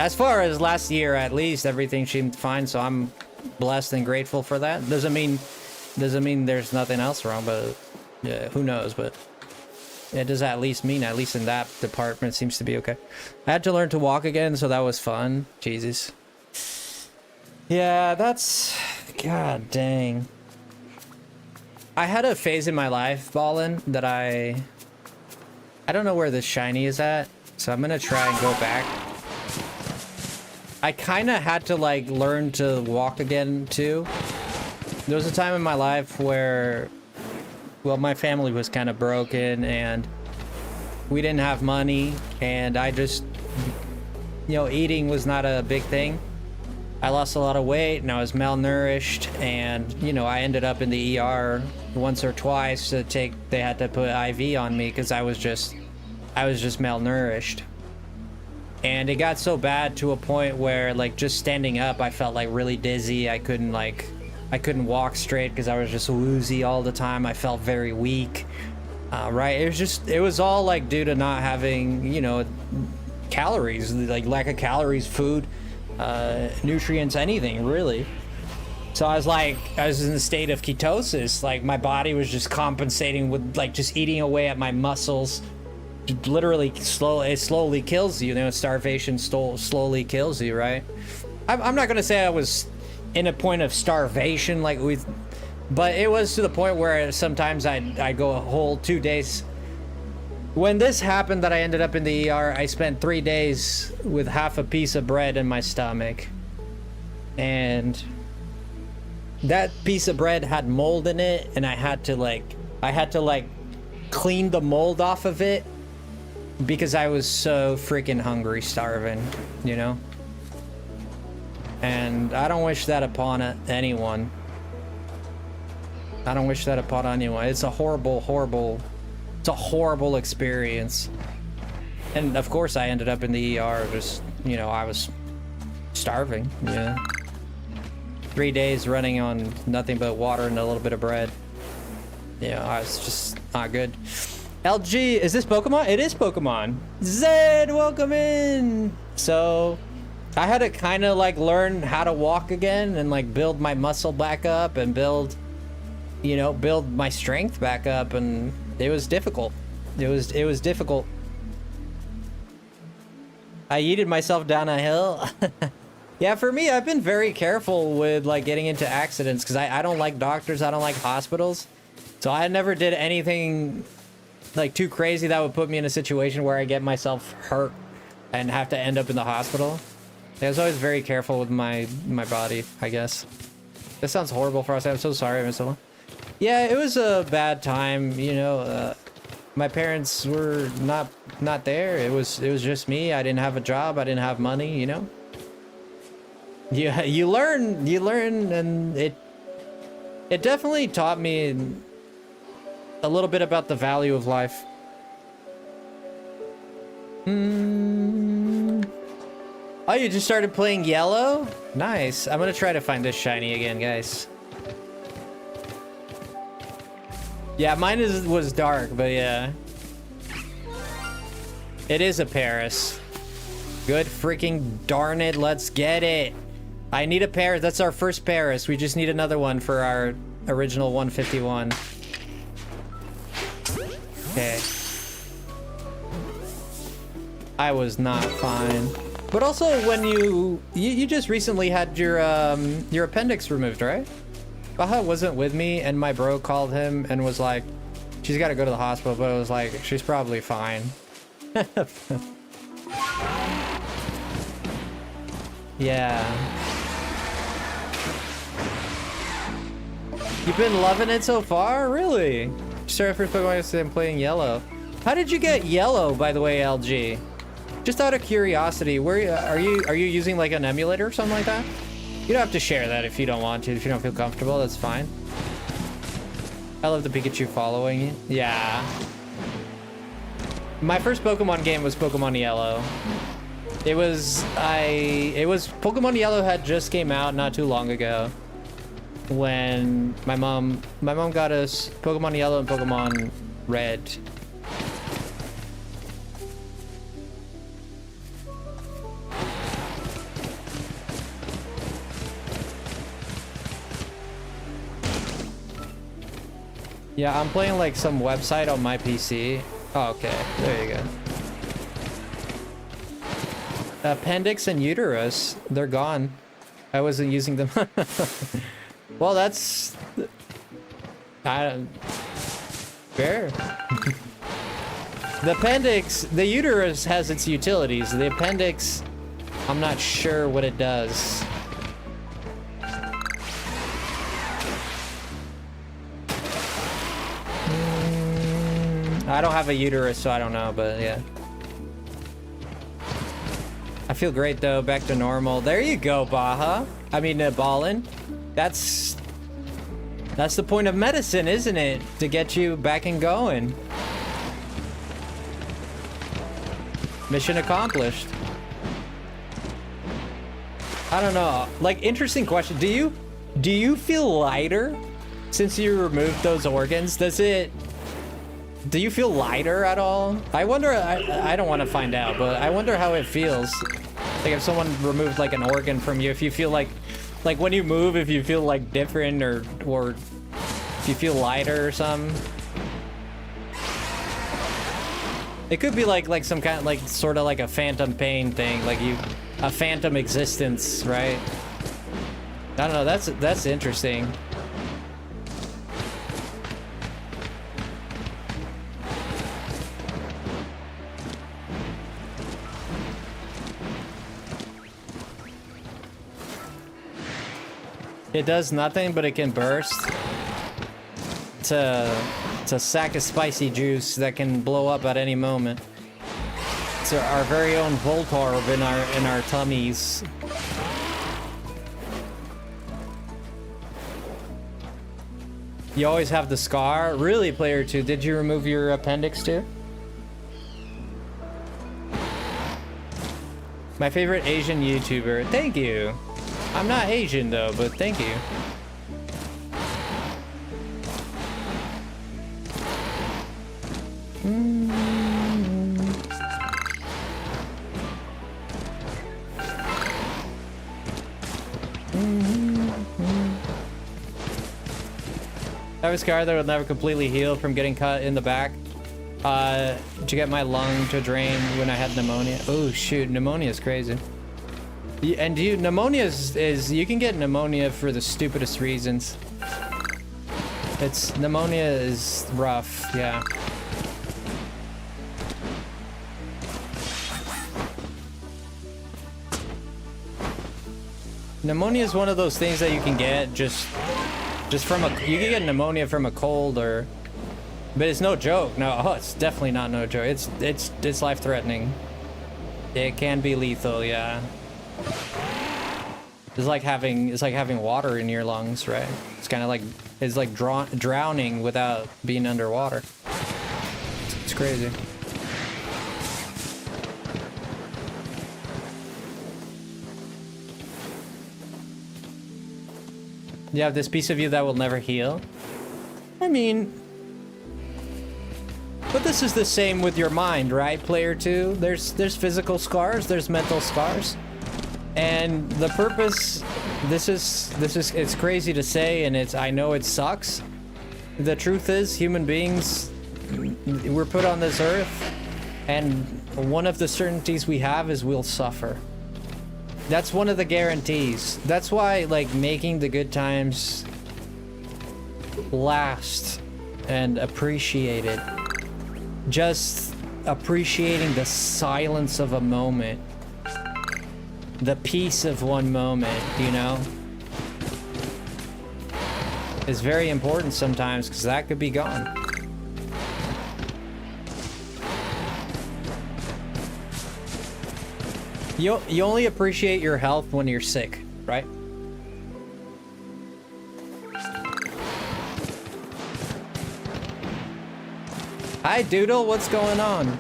as far as last year, at least, everything seemed fine, so I'm blessed and grateful for that. Doesn't mean there's nothing else wrong, but yeah, who knows, but it does at least mean, at least in that department, seems to be okay. I had to learn to walk again, so that was fun. Jesus. Yeah, that's, god dang. I had a phase in my life, Ballin, that I don't know where this shiny is at, so I'm gonna try and go back. I kind of had to like learn to walk again too. There was a time in my life where, well, my family was kind of broken and we didn't have money, and I just, you know, eating was not a big thing. I lost a lot of weight and I was malnourished, and you know, I ended up in the ER once or twice to they had to put IV on me because I was just malnourished. And it got so bad to a point where like just standing up I felt like really dizzy. I couldn't walk straight because I was just woozy all the time. I felt very weak. Right, it was all like due to not having, you know, calories, like lack of calories, food, nutrients, anything really. So I was in a state of ketosis. Like my body was just compensating with like just eating away at my muscles. Literally it slowly kills you. You know, starvation slowly kills you, right? I'm not gonna say I was in a point of starvation like but it was to the point where sometimes I'd go a whole 2 days. When this happened that I ended up in the ER, I spent 3 days with half a piece of bread in my stomach. And that piece of bread had mold in it, and I had to clean the mold off of it because I was so freaking hungry, starving, you know? And I don't wish that upon anyone. I don't wish that upon anyone. It's a horrible experience. And of course I ended up in the ER, just, you know, I was starving, yeah. 3 days running on nothing but water and a little bit of bread. Yeah, I was just not good. LG, is this Pokemon? It is Pokemon. Zed, welcome in. So I had to kind of like learn how to walk again and like build my muscle back up and build, you know, build my strength back up, and it was difficult. It was difficult. I yeeted myself down a hill. Yeah, for me, I've been very careful with like getting into accidents because I don't like doctors, I don't like hospitals. So I never did anything like too crazy that would put me in a situation where I get myself hurt and have to end up in the hospital. I was always very careful with my body, I guess. This sounds horrible for us. I'm so sorry, Miss Ola. Yeah, it was a bad time, you know. My parents were not there. It was just me. I didn't have a job. I didn't have money, you know. Yeah, you learn, and it definitely taught me a little bit about the value of life. Oh, you just started playing yellow? Nice. I'm gonna try to find this shiny again, guys. Yeah, mine was dark, but yeah. It is a Paris. Good freaking darn it, let's get it. I need a Paris. That's our first Paris. We just need another one for our original 151. Okay. I was not fine. But also, when you just recently had your appendix removed, right? Baha wasn't with me, and my bro called him and was like, she's got to go to the hospital, but it was like, she's probably fine. Yeah. You've been loving it so far? Really? Started first Pokemon yesterday, I'm playing yellow. How did you get yellow, by the way, LG? Just out of curiosity, where are you using like an emulator or something like that? You don't have to share that if you don't want to. If you don't feel comfortable, that's fine. I love the Pikachu following you. Yeah. My first Pokemon game was Pokemon Yellow. It was Pokemon Yellow had just came out not too long ago. When my mom got us Pokemon Yellow and Pokemon Red. Yeah, I'm playing like some website on my PC. Oh, okay. There you go. Appendix and uterus, they're gone. I wasn't using them. Well, that's... fair. The appendix, the uterus has its utilities. The appendix, I'm not sure what it does. I don't have a uterus, so I don't know, but yeah. I feel great though, back to normal. There you go, Baha. I mean, Ballin. That's the point of medicine, isn't it? To get you back and going. Mission accomplished. I don't know. Like, interesting question. Do you feel lighter since you removed those organs? Do you feel lighter at all? I wonder, I don't want to find out, but I wonder how it feels. Like if someone removed like an organ from you, if you feel like when you move, if you feel like different or if you feel lighter or something. It could be like some kind of like sort of like a phantom pain thing, like a phantom existence, right? I don't know, that's interesting. It does nothing, but it can burst. It's a sack of spicy juice that can blow up at any moment. It's our very own Voltorb in our tummies. You always have the scar? Really, player 2? Did you remove your appendix too? My favorite Asian YouTuber. Thank you. I'm not Asian though, but thank you. I have a scar that will never completely heal from getting cut in the back. To get my lung to drain when I had pneumonia. Oh shoot, pneumonia is crazy. And pneumonia is you can get pneumonia for the stupidest reasons. Pneumonia is rough, yeah. Pneumonia is one of those things that you can get just from you can get pneumonia from a cold or, but it's no joke. No, oh, it's definitely not no joke. It's life-threatening. It can be lethal, yeah. It's like having water in your lungs, right? It's kind of like drowning without being underwater. It's crazy. You have this piece of you that will never heal. I mean, but this is the same with your mind, right, player 2? There's physical scars, there's mental scars. And the purpose, this is it's crazy to say, and I know it sucks. The truth is, human beings, we're put on this earth, and one of the certainties we have is we'll suffer. That's one of the guarantees. That's why, like, making the good times last and appreciate it. Just appreciating the silence of a moment. The peace of one moment, you know? Is very important sometimes, because that could be gone. You only appreciate your health when you're sick, right? Hi, Doodle, what's going on?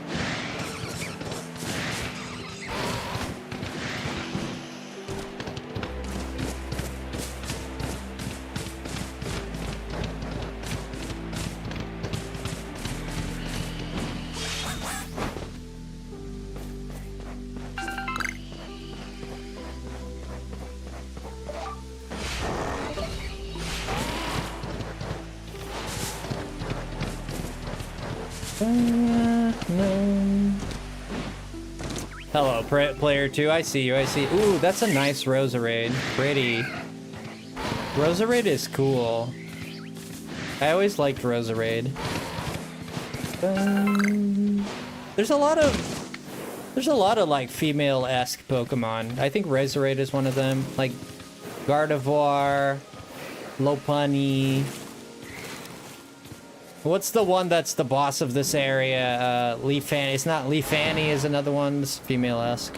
Hello, player 2. I see you. I see. Ooh, that's a nice Roserade. Pretty. Roserade is cool. I always liked Roserade. There's a lot of like female-esque Pokemon. I think Roserade is one of them. Like Gardevoir, Lopunny. What's the one that's the boss of this area? Leafani. It's not Leafani is another one. This is female-esque.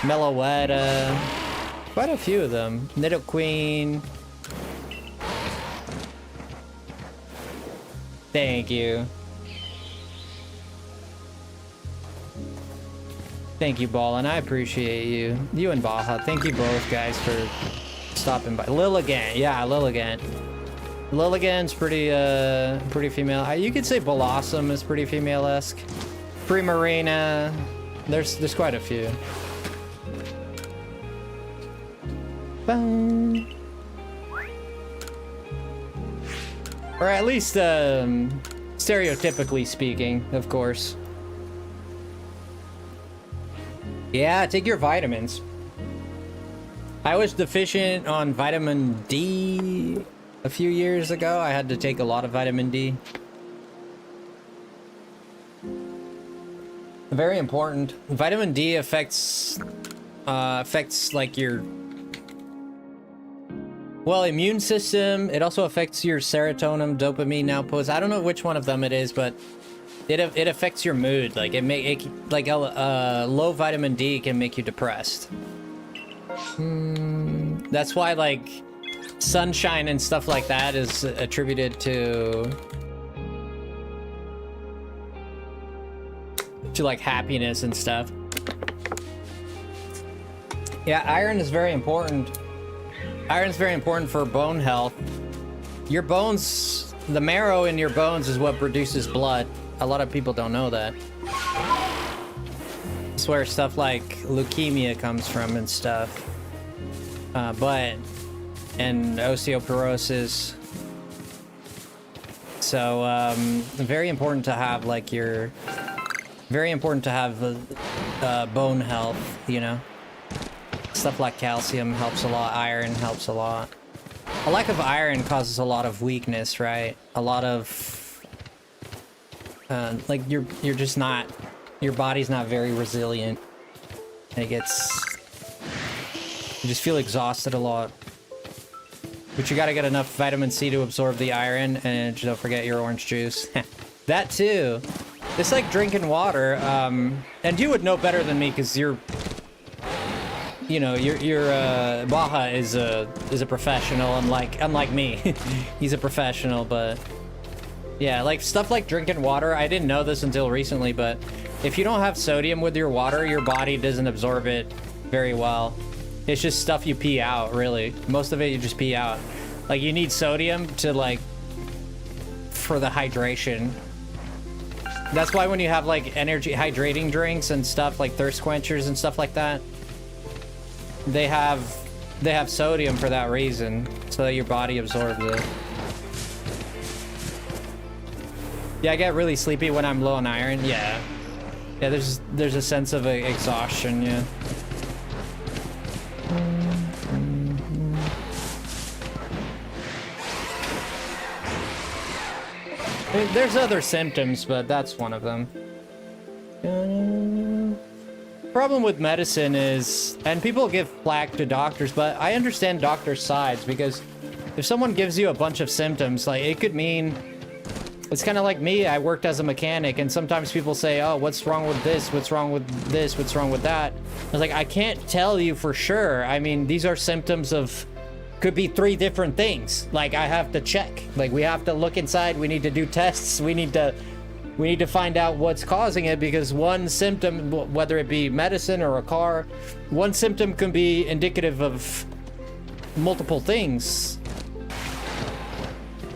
Meloetta. Quite a few of them. Nidoqueen. Thank you. Thank you, Ballin. I appreciate you. You and Baja. Thank you both, guys, for stopping by. Lilligant. Yeah, Lilligant. Lilligant's pretty female. You could say Blossom is pretty female-esque. Primarina. There's quite a few. Boom. Or at least stereotypically speaking, of course. Yeah, take your vitamins. I was deficient on vitamin D a few years ago. I had to take a lot of vitamin D. Very important. Vitamin D affects like your immune system. It also affects your serotonin, dopamine outputs. I don't know which one of them it is, but it affects your mood. Like low vitamin D can make you depressed. That's why, like, sunshine and stuff like that is attributed to like happiness and stuff. Yeah, iron is very important. Iron is very important for bone health. Your bones, the marrow in your bones is what produces blood. A lot of people don't know that. It's where stuff like leukemia comes from and stuff. And osteoporosis. So, very important to have like your, very important to have bone health, you know? Stuff like calcium helps a lot, iron helps a lot. A lack of iron causes a lot of weakness, right? A lot of, like you're just not, your body's not very resilient. And you just feel exhausted a lot. But you gotta get enough vitamin C to absorb the iron, and don't forget your orange juice. That too. It's like drinking water, and you would know better than me because you're, you know, your Baja is a professional, unlike me. He's a professional, but yeah, like stuff like drinking water. I didn't know this until recently, but if you don't have sodium with your water, your body doesn't absorb it very well. It's just stuff you pee out, really. Most of it you just pee out. Like you need sodium to like for the hydration. That's why when you have like energy hydrating drinks and stuff like thirst quenchers and stuff like that, they have sodium for that reason, so that your body absorbs it. Yeah, I get really sleepy when I'm low on iron. Yeah, there's a sense of exhaustion. Yeah. There's other symptoms, but that's one of them. Problem with medicine is, and people give flack to doctors, but I understand doctors' sides, because if someone gives you a bunch of symptoms, like it could mean, it's kind of like me, I worked as a mechanic, and sometimes people say, oh, what's wrong with this? What's wrong with this? What's wrong with that? I was like, I can't tell you for sure. I mean, these are symptoms of, could be 3 different things. Like I have to check, like we have to look inside, we need to do tests, we need to find out what's causing it, because one symptom, whether it be medicine or a car, one symptom can be indicative of multiple things.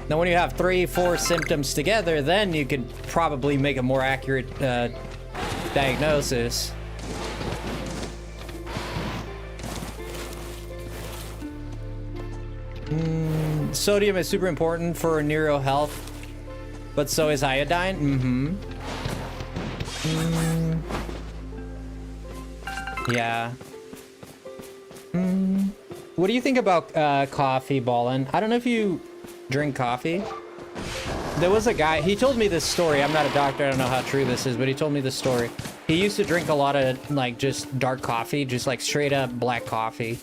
Now when you have 3, 4 symptoms together, then you could probably make a more accurate diagnosis. Sodium is super important for neuro health, but so is iodine. Yeah. What do you think about coffee, Ballin? I don't know if you drink coffee. There was a guy, he told me this story. I'm not a doctor, I don't know how true this is, but he told me this story. He used to drink a lot of like just dark coffee, just like straight up black coffee.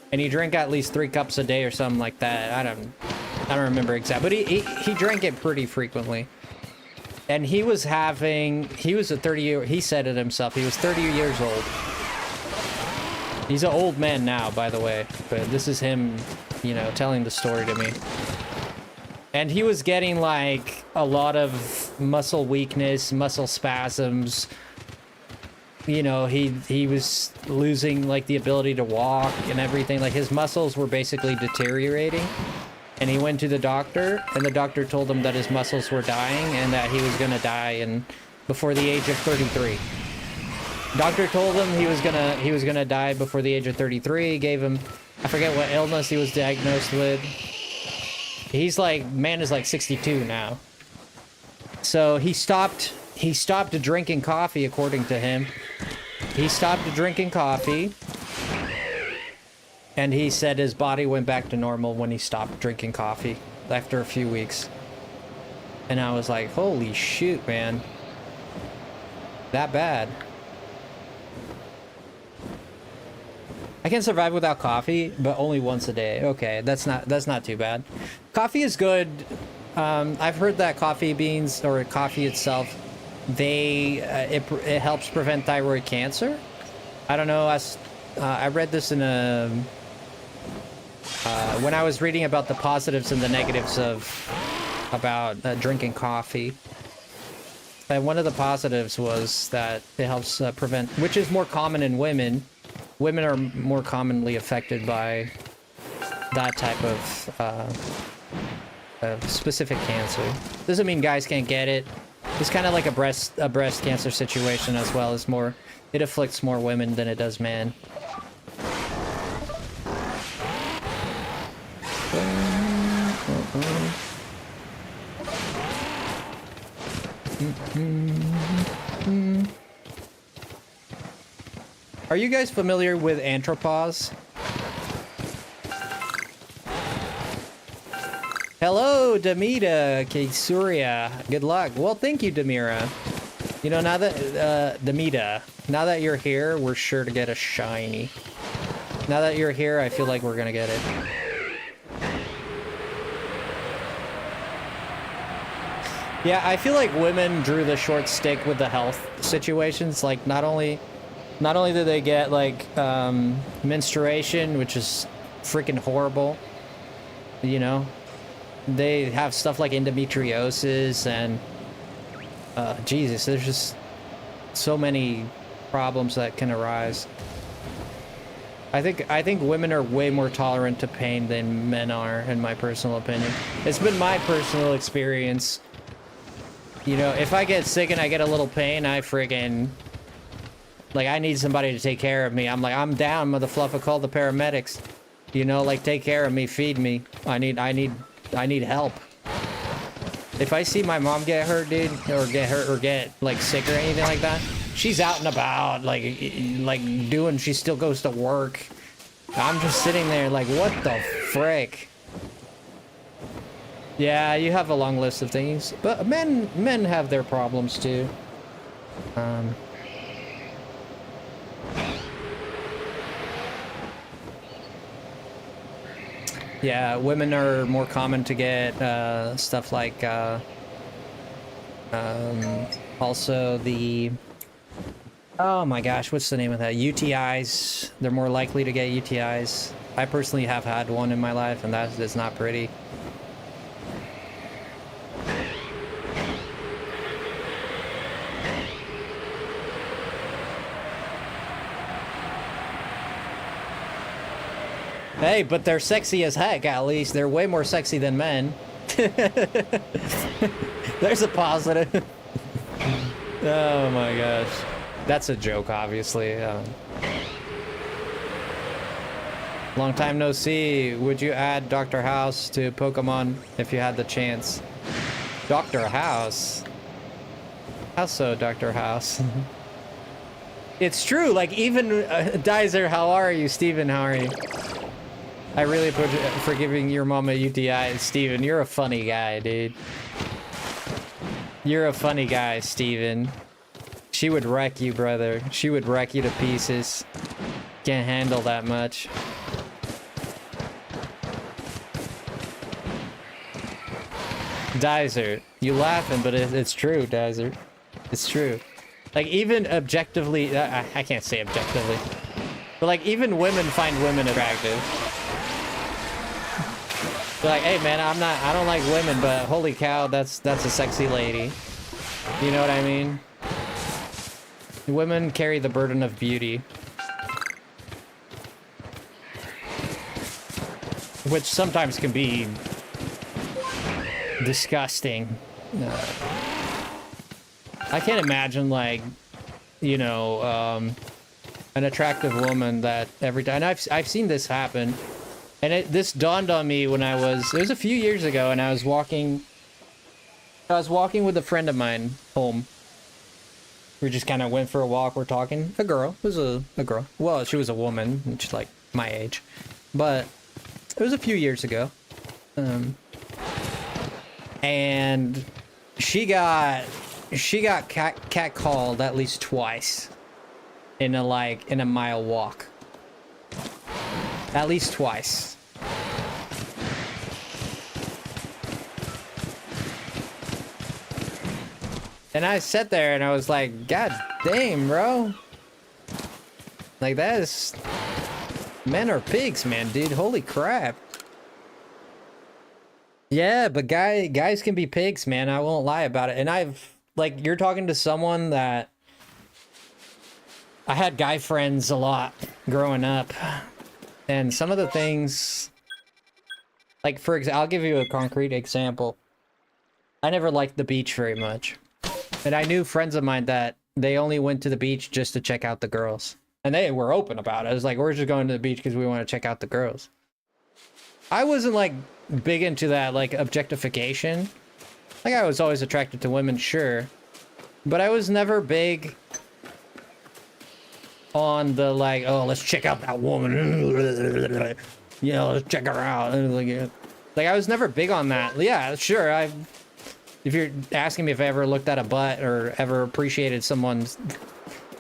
And he drank at least 3 cups a day or something like that. I don't remember exactly, but he drank it pretty frequently. And he was a 30-year, he said it himself, he was 30 years old. He's an old man now, by the way, but this is him, you know, telling the story to me. And he was getting like a lot of muscle weakness, muscle spasms. You know, he was losing like the ability to walk and everything. Like his muscles were basically deteriorating. And he went to the doctor, and the doctor told him that his muscles were dying and that he was gonna die before the age of 33. Doctor told him he was gonna die before the age of 33. Gave him, I forget what illness he was diagnosed with. He's like, man is like 62 now. So he stopped drinking coffee, according to him. He stopped drinking coffee. And he said his body went back to normal when he stopped drinking coffee after a few weeks. And I was like, holy shoot, man. That bad. I can survive without coffee, but only once a day. Okay, that's not too bad. Coffee is good. I've heard that coffee beans, or coffee itself, it helps prevent thyroid cancer. I don't know. I read this in a when I was reading about the positives and the negatives of about drinking coffee. And one of the positives was that it helps prevent, which is more common in women. Women are more commonly affected by that type of specific cancer. Doesn't mean guys can't get it. It's kind of like a breast cancer situation as well. It's more, it afflicts more women than it does men. Are you guys familiar with anthropause? Hello, Demita Surya. Good luck. Well, thank you, Demira. You know, now that Demita, now that you're here, we're sure to get a shiny. Now that you're here, I feel like we're gonna get it. Yeah, I feel like women drew the short stick with the health situations. Like, not only do they get like menstruation, which is freaking horrible, you know, they have stuff like endometriosis and Jesus, there's just so many problems that can arise. I think women are way more tolerant to pain than men are, in my personal opinion. It's been my personal experience. You know, if I get sick and I get a little pain, I friggin', like, I need somebody to take care of me. I'm like, I'm down, motherfluffer, call the paramedics. You know, like, take care of me, feed me. I need help. If I see my mom get hurt, dude, or get hurt or get, like, sick or anything like that, she's out and about, like doing, she still goes to work. I'm just sitting there like, what the frick? Yeah, you have a long list of things, but men have their problems too. Yeah, women are more common to get stuff like also the, oh my gosh, what's the name of that? UTIs. They're more likely to get UTIs. I personally have had one in my life, and that is not pretty. Hey, but they're sexy as heck, at least. They're way more sexy than men. There's a positive. Oh my gosh. That's a joke, obviously. Long time no see. Would you add Dr. House to Pokemon if you had the chance? Dr. House? How so, Dr. House? It's true, like, even Dizer, how are you? Steven, how are you? I really appreciate for giving your mom a UTI. Steven, you're a funny guy, dude. You're a funny guy, Steven. She would wreck you, brother. She would wreck you to pieces. Can't handle that much. Dizer, you laughing, but it's true, Dizer. It's true. Like, even objectively, I can't say objectively, but like, even women find women attractive. They're like, hey man, I don't like women, but holy cow, that's a sexy lady. You know what I mean? Women carry the burden of beauty. Which sometimes can be disgusting. I can't imagine, like, you know, an attractive woman that every time, and I've seen this happen. And this dawned on me when it was a few years ago, and I was walking with a friend of mine home. We just kind of went for a walk, we're talking. A girl, it was a girl. Well, she was a woman, she's like my age. But it was a few years ago. And she got catcalled at least twice in a mile walk. At least twice. And I sat there and I was like, God damn, bro. Like, that is Men are pigs, man, dude. Holy crap. Yeah, but guys can be pigs, man. I won't lie about it. And like, you're talking to someone that I had guy friends a lot growing up. And some of the things, like, for example, I'll give you a concrete example. I never liked the beach very much. And I knew friends of mine that they only went to the beach just to check out the girls. And they were open about it. I was like, we're just going to the beach because we want to check out the girls. I wasn't, like, big into that, like, objectification. Like, I was always attracted to women, sure. But I was never big on the, like, oh, let's check out that woman. You know, let's check her out. Like, I was never big on that. Yeah, sure, if you're asking me if I ever looked at a butt or ever appreciated someone's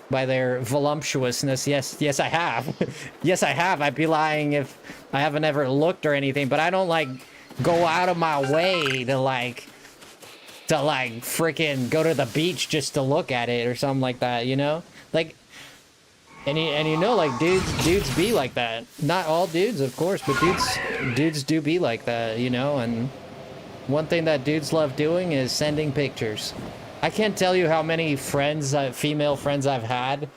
by their voluptuousness, yes I have. Yes I have. I'd be lying if I haven't ever looked or anything, but I don't like go out of my way to like freaking go to the beach just to look at it or something like that, you know? Like, and you know, like, dudes be like that. Not all dudes, of course, but dudes do be like that, you know? And one thing that dudes love doing is sending pictures. I can't tell you how many friends, female friends I've had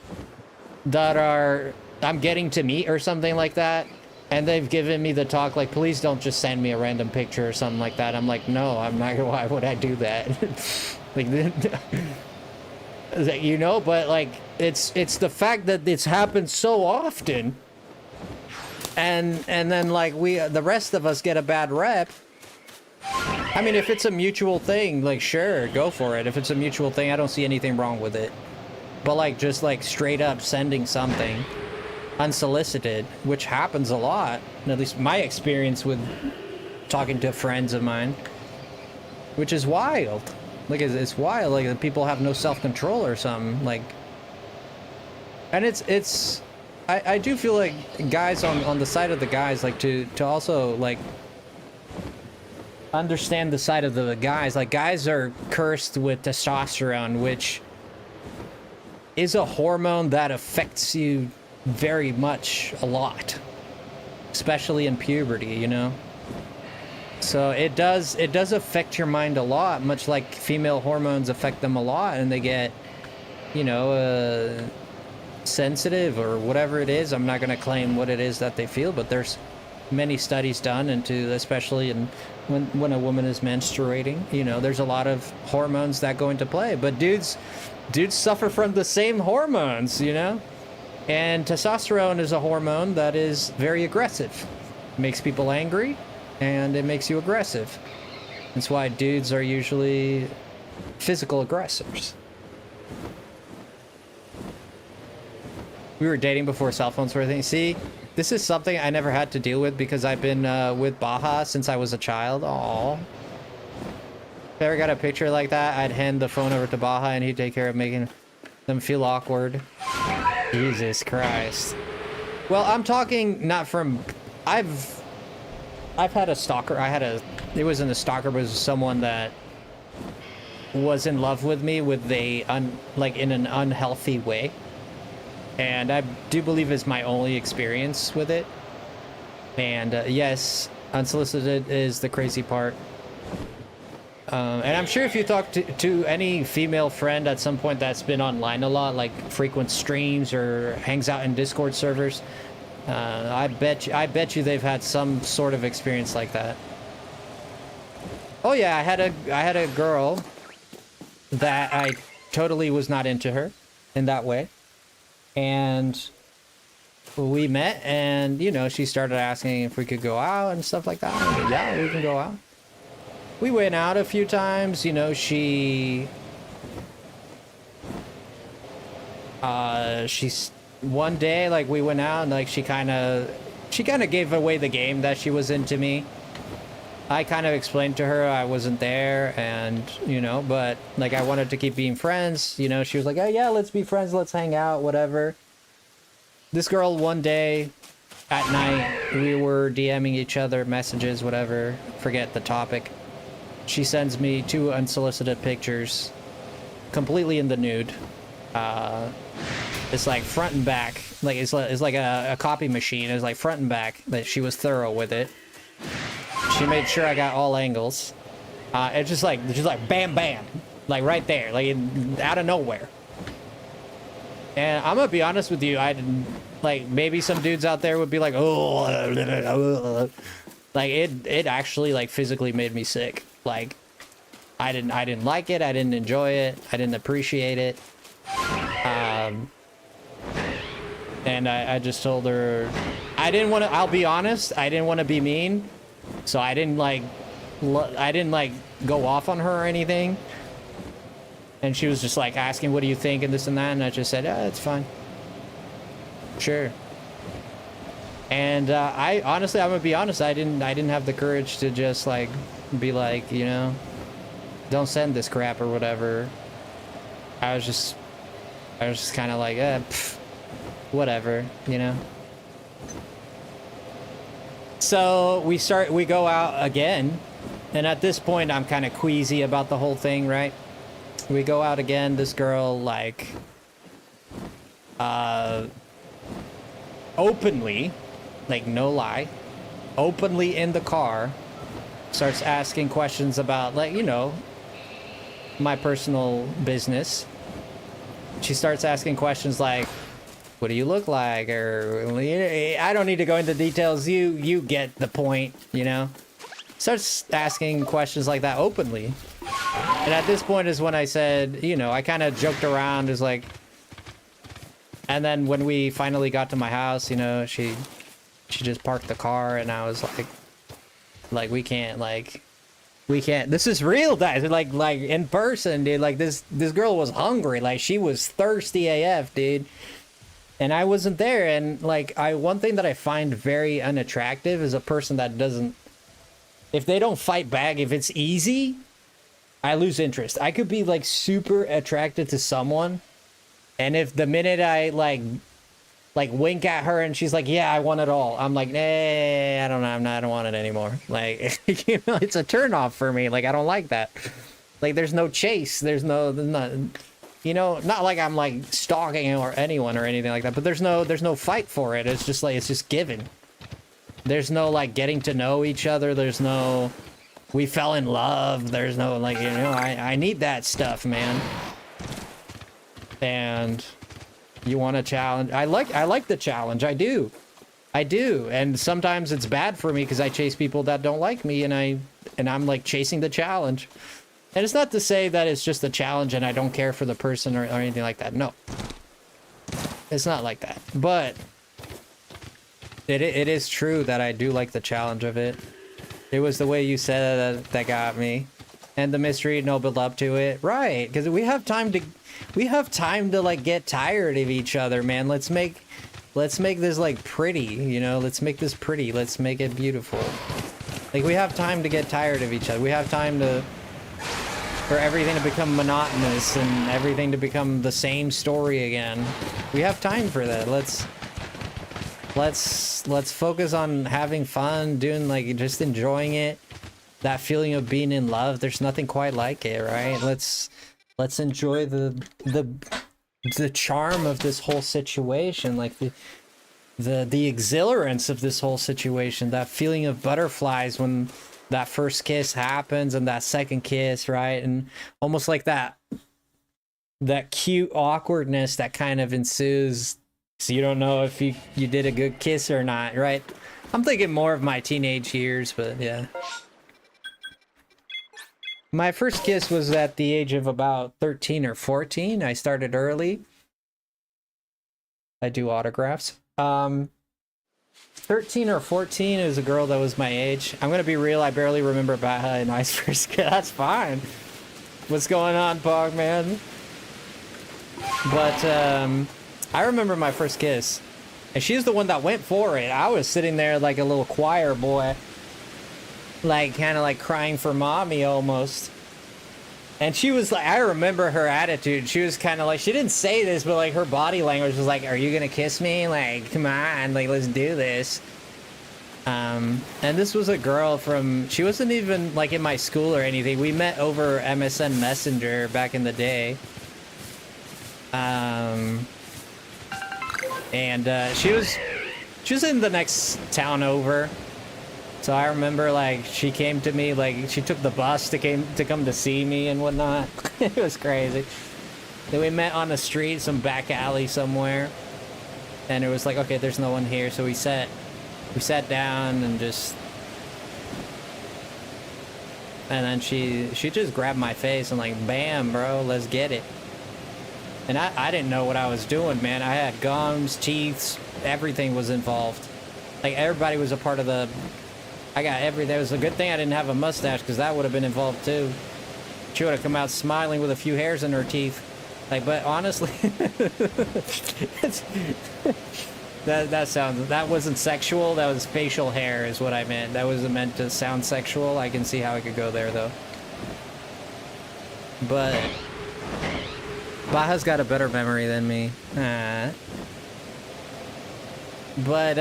that I'm getting to meet or something like that, and they've given me the talk like, please don't just send me a random picture or something like that. I'm like, no, I'm not. Why would I do that? Like, you know, but like, it's the fact that it's happened so often, and then like the rest of us get a bad rep. I mean, if it's a mutual thing, like, sure, go for it. If it's a mutual thing, I don't see anything wrong with it. But, like, just, like, straight up sending something unsolicited, which happens a lot, at least my experience with talking to friends of mine, which is wild. Like, it's wild. Like, people have no self-control or something. Like, and I do feel like guys on the side of the guys, like, to also, like, understand the side of the guys. Like, guys are cursed with testosterone, which is a hormone that affects you very much a lot, especially in puberty, you know? So it does affect your mind a lot, much like female hormones affect them a lot, and they get, you know, sensitive or whatever it is. I'm not going to claim what it is that they feel, but there's many studies done into, especially in when a woman is menstruating, you know, there's a lot of hormones that go into play. But dudes suffer from the same hormones, you know? And testosterone is a hormone that is very aggressive. It makes people angry, and it makes you aggressive. That's why dudes are usually physical aggressors. We were dating before cell phones were a thing. See? This is something I never had to deal with because I've been with Baja since I was a child. Aww. If I ever got a picture like that, I'd hand the phone over to Baja and he'd take care of making them feel awkward. Jesus Christ. Well, I'm talking not from... I've had a stalker. It wasn't a stalker, but it was someone that was in love with me with like in an unhealthy way. And I do believe it's my only experience with it. And yes, unsolicited is the crazy part. And I'm sure if you talk to any female friend at some point that's been online a lot, like frequent streams or hangs out in Discord servers, I bet you they've had some sort of experience like that. Oh yeah, I had a girl that I totally was not into her in that way. And we met, and, you know, she started asking if we could go out and stuff like that. And, yeah, we can go out. We went out a few times, you know, she's one day, like, we went out, and, like, she kind of gave away the game that she was into me. I kind of explained to her I wasn't there, and, you know, but, like, I wanted to keep being friends, you know. She was like, oh, yeah, let's be friends, let's hang out, whatever. This girl, one day, at night, we were DMing each other, messages, whatever, forget the topic. She sends me 2 unsolicited pictures, completely in the nude. It's like front and back. Like it's like a copy machine. It's like front and back. That she was thorough with it. She made sure I got all angles. It's just like bam bam, like right there, like out of nowhere. And I'm gonna be honest with you, I didn't like, maybe some dudes out there would be like, oh, like it actually like physically made me sick. Like I didn't like it, I didn't enjoy it, I didn't appreciate it. And I just told her I didn't want to, I'll be honest, I didn't want to be mean, so I didn't like go off on her or anything. And she was just like asking, what do you think, and this and that, and I just said, it's fine. Sure. And I honestly, I'm gonna be honest, I didn't have the courage to just like be like, you know, don't send this crap or whatever. I was just kind of like, whatever, you know. So we go out again, and at this point I'm kind of queasy about the whole thing, right? We go out again. This girl, like, openly, like, no lie, openly in the car, starts asking questions about, like, you know, my personal business. She starts asking questions like, what do you look like? Or, I don't need to go into details. You get the point, you know? Starts asking questions like that openly. And at this point is when I said, you know, I kind of joked around, is like, and then when we finally got to my house, you know, she just parked the car, and I was like, we can't, this is real, guys, like in person, dude, like this girl was hungry, like she was thirsty AF, dude, and I wasn't there. And like, one thing that I find very unattractive is a person that doesn't, if they don't fight back, if it's easy, I lose interest. I could be like super attracted to someone, and if the minute I like wink at her and she's like, yeah, I want it all, I'm like, nah, I don't know, I don't want it anymore. Like, you know, it's a turn off for me. Like, I don't like that. Like, there's no chase, there's not, you know, not like I'm like stalking or anyone or anything like that, but there's no fight for it. It's just like, it's just given. There's no like getting to know each other. There's no, we fell in love. There's no like, you know, I need that stuff, man. And you want a challenge? I like the challenge. I do. And sometimes it's bad for me because I chase people that don't like me, and I'm like chasing the challenge. And it's not to say that it's just a challenge and I don't care for the person or anything like that. No, it's not like that. But it is true that I do like the challenge of it. It was the way you said that got me, and the mystery, no build up to it, right? Because we have time to like get tired of each other, man. Let's make this like pretty, you know. Let's make this pretty. Let's make it beautiful. Like, we have time to get tired of each other. We have time for everything to become monotonous and everything to become the same story again. We have time for that. Let's focus on having fun, doing, like, just enjoying it. That feeling of being in love, there's nothing quite like it, right? Let's enjoy the charm of this whole situation, like the exhilarance of this whole situation, that feeling of butterflies when that first kiss happens, and that second kiss, right? And almost like that cute awkwardness that kind of ensues. So you don't know if you did a good kiss or not, right? I'm thinking more of my teenage years, but yeah. My first kiss was at the age of about 13 or 14. I started early. I do autographs. 13 or 14 is a girl that was my age. I'm gonna be real, I barely remember about how nice first kiss. That's fine. What's going on, Pog, man? But I remember my first kiss, and she's the one that went for it. I was sitting there like a little choir boy, like kind of like crying for mommy almost. And she was like, I remember her attitude. She was kind of like, she didn't say this, but like her body language was like, are you gonna kiss me? Like, come on, like, let's do this. And this was a girl from, she wasn't even like in my school or anything. We met over MSN Messenger back in the day. and she was in the next town over. So I remember, like, she came to me, like, she took the bus to come to see me and whatnot. It was crazy. Then we met on the street, some back alley somewhere, and it was like, okay, there's no one here, so we sat down and just, and then she just grabbed my face and like, bam, bro, let's get it. And I didn't know what I was doing, man. I had gums, teeth, everything was involved. Like, everybody was a part of the. I got everything. It was a good thing I didn't have a mustache, because that would have been involved too. She would have come out smiling with a few hairs in her teeth. Like, but honestly, that wasn't sexual. That was facial hair, is what I meant. That wasn't meant to sound sexual. I can see how it could go there, though. But Baja's got a better memory than me. But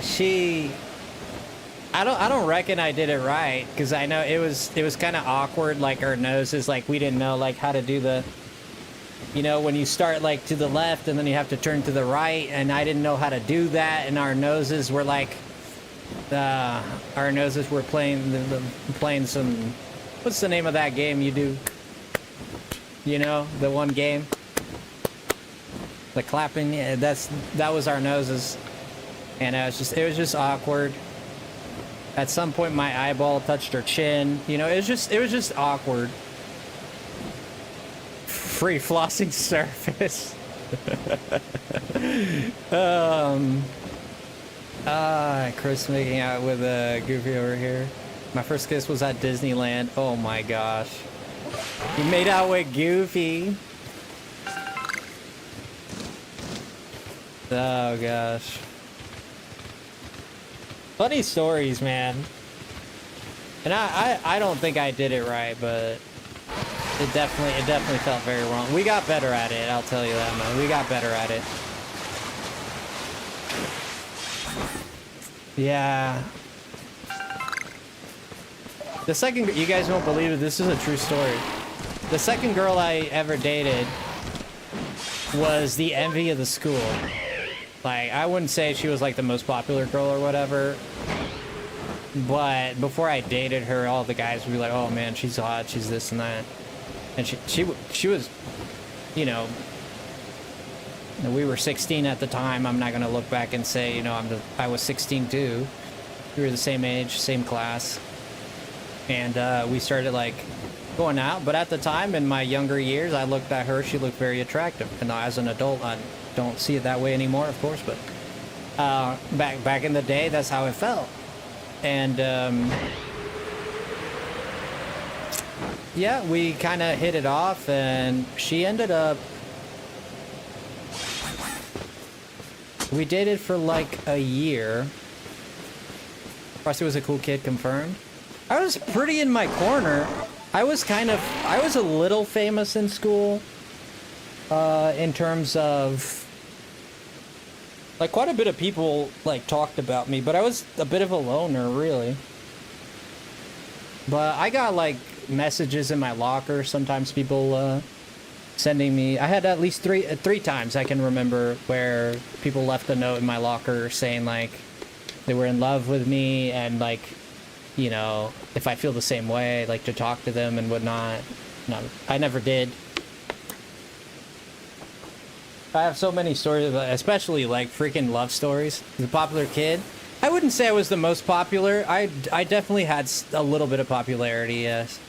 she, I don't reckon I did it right, because I know it was kind of awkward. Like, our noses, like, we didn't know like how to do the, you know, when you start like to the left and then you have to turn to the right, and I didn't know how to do that, and our noses were like, playing some, what's the name of that game you do? You know, the one game, the clapping. Yeah, that was our noses. And it was just awkward. At some point, my eyeball touched her chin. You know, it was just awkward. Free flossing surface. Chris making out with Goofy over here. My first kiss was at Disneyland. Oh my gosh. You made out with Goofy. Oh gosh. Funny stories, man. And I don't think I did it right, but it definitely felt very wrong. We got better at it, I'll tell you that, man. We got better at it. Yeah. The second, you guys won't believe it, this is a true story. The second girl I ever dated was the envy of the school. Like, I wouldn't say she was like the most popular girl or whatever, but before I dated her, all the guys would be like, oh man, she's hot, she's this and that. And she was, you know, we were 16 at the time. I'm not gonna look back and say, you know, I was 16 too. We were the same age, same class, and we started like going out. But at the time, in my younger years, I looked at her, she looked very attractive, and as an adult, I don't see it that way anymore, of course, but back in the day, that's how it felt. And yeah, we kind of hit it off, and she ended up, we dated for like a year. Frosty was a cool kid, confirmed. I was pretty in my corner. I was a little famous in school, in terms of, like, quite a bit of people, like, talked about me, but I was a bit of a loner, really. But I got, like, messages in my locker, sometimes people, sending me, I had at least three times I can remember where people left a note in my locker saying, like, they were in love with me, and, like, you know, if I feel the same way, like, to talk to them and whatnot. No, I never did. I have so many stories, especially like freaking love stories. The popular kid. I wouldn't say I was the most popular. I definitely had a little bit of popularity, yes.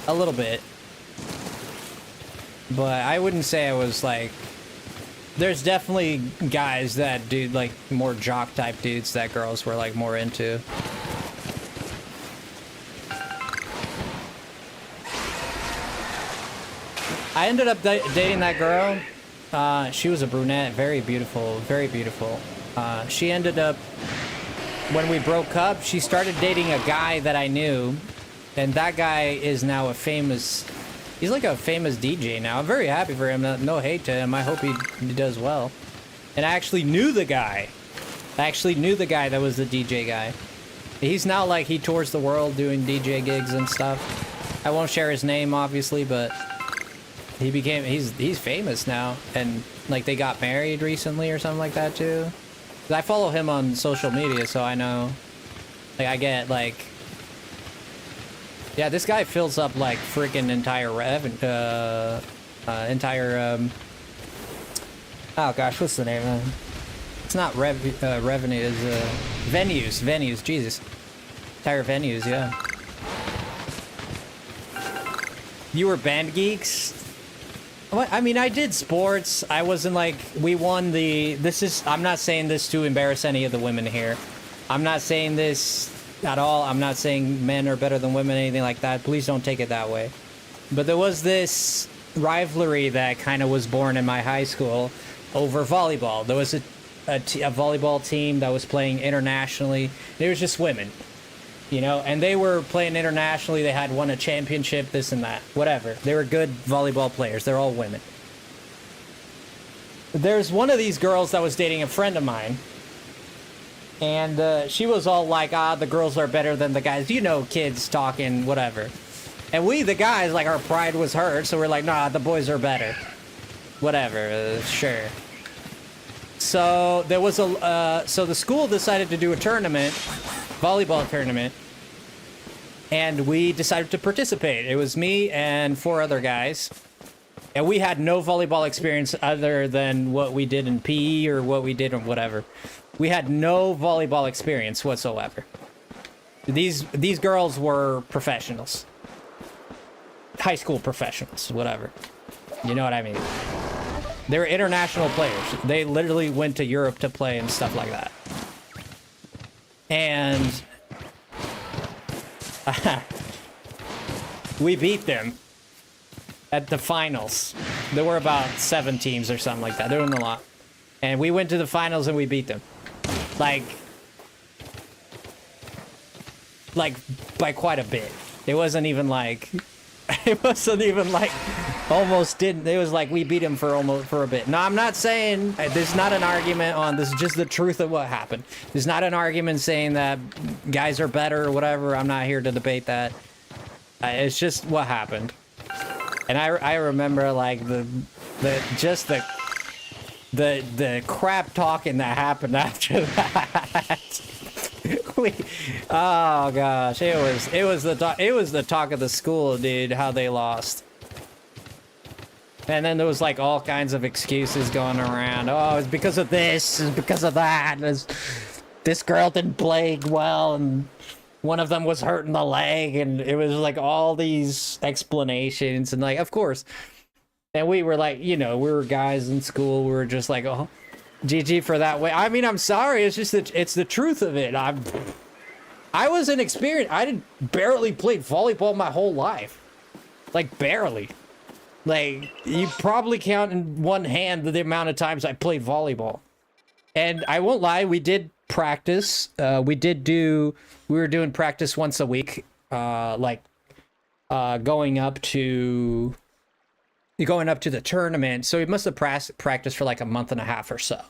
A little bit. But I wouldn't say I was like... There's definitely guys that do like more jock type dudes that girls were like more into. I ended up dating that girl. She was a brunette, very beautiful, very beautiful. She ended up, when we broke up, she started dating a guy that I knew, and that guy is now a famous, he's like a famous DJ now. I'm very happy for him, no hate to him. I hope he does well. And I actually knew the guy. That was the DJ guy. He's now like, he tours the world doing DJ gigs and stuff. I won't share his name, obviously, but he's famous now, and like they got married recently or something like that too. 'Cause I follow him on social media, so I know, like I get like, yeah, this guy fills up like freaking entire oh gosh, what's the name? It's not revenue, it's venues, Jesus, entire venues, yeah. You were band geeks? I mean, I did sports. I wasn't like, we won the, I'm not saying this to embarrass any of the women here. I'm not saying this at all. I'm not saying men are better than women, anything like that. Please don't take it that way. But there was this rivalry that kind of was born in my high school over volleyball. There was a volleyball team that was playing internationally. It was just women. You know, and they were playing internationally. They had won a championship, this and that, whatever. They were good volleyball players. They're all women. There's one of these girls that was dating a friend of mine. And she was all like, the girls are better than the guys. You know, kids talking, whatever. And we, the guys, like, our pride was hurt. So we're like, nah, the boys are better. Whatever, sure. So there was so the school decided to do a tournament, volleyball tournament, and we decided to participate. It was me and 4 other guys, and we had no volleyball experience other than what we did in PE or what we did in whatever. We had no volleyball experience whatsoever. These girls were professionals, high school professionals, whatever. You know what I mean? They were international players. They literally went to Europe to play and stuff like that. And we beat them at the finals. There were about 7 teams or something like that. There wasn't a lot. And we went to the finals and we beat them. Like by quite a bit. It wasn't even like almost didn't. It was like we beat him for a bit. Now, I'm not saying there's not an argument on this, is just the truth of what happened. There's not an argument saying that guys are better or whatever. I'm not here to debate that. It's just what happened. And I remember like the crap talking that happened after that. Oh gosh, it was the talk of the school, dude, how they lost. And then there was like all kinds of excuses going around. Oh, it's because of this, it's because of that. This girl didn't play well, and one of them was hurting the leg, and it was like all these explanations, and like, of course. And we were like, you know, we were guys in school. We were just like, oh, GG for that way. I mean, I'm sorry. It's just that it's the truth of it. I was inexperienced. I barely played volleyball my whole life. Like, barely. Like, you probably count in one hand the amount of times I played volleyball. And I won't lie, we did practice. We were doing practice once a week. Going up to the tournament. So we must have practiced for like a month and a half or so.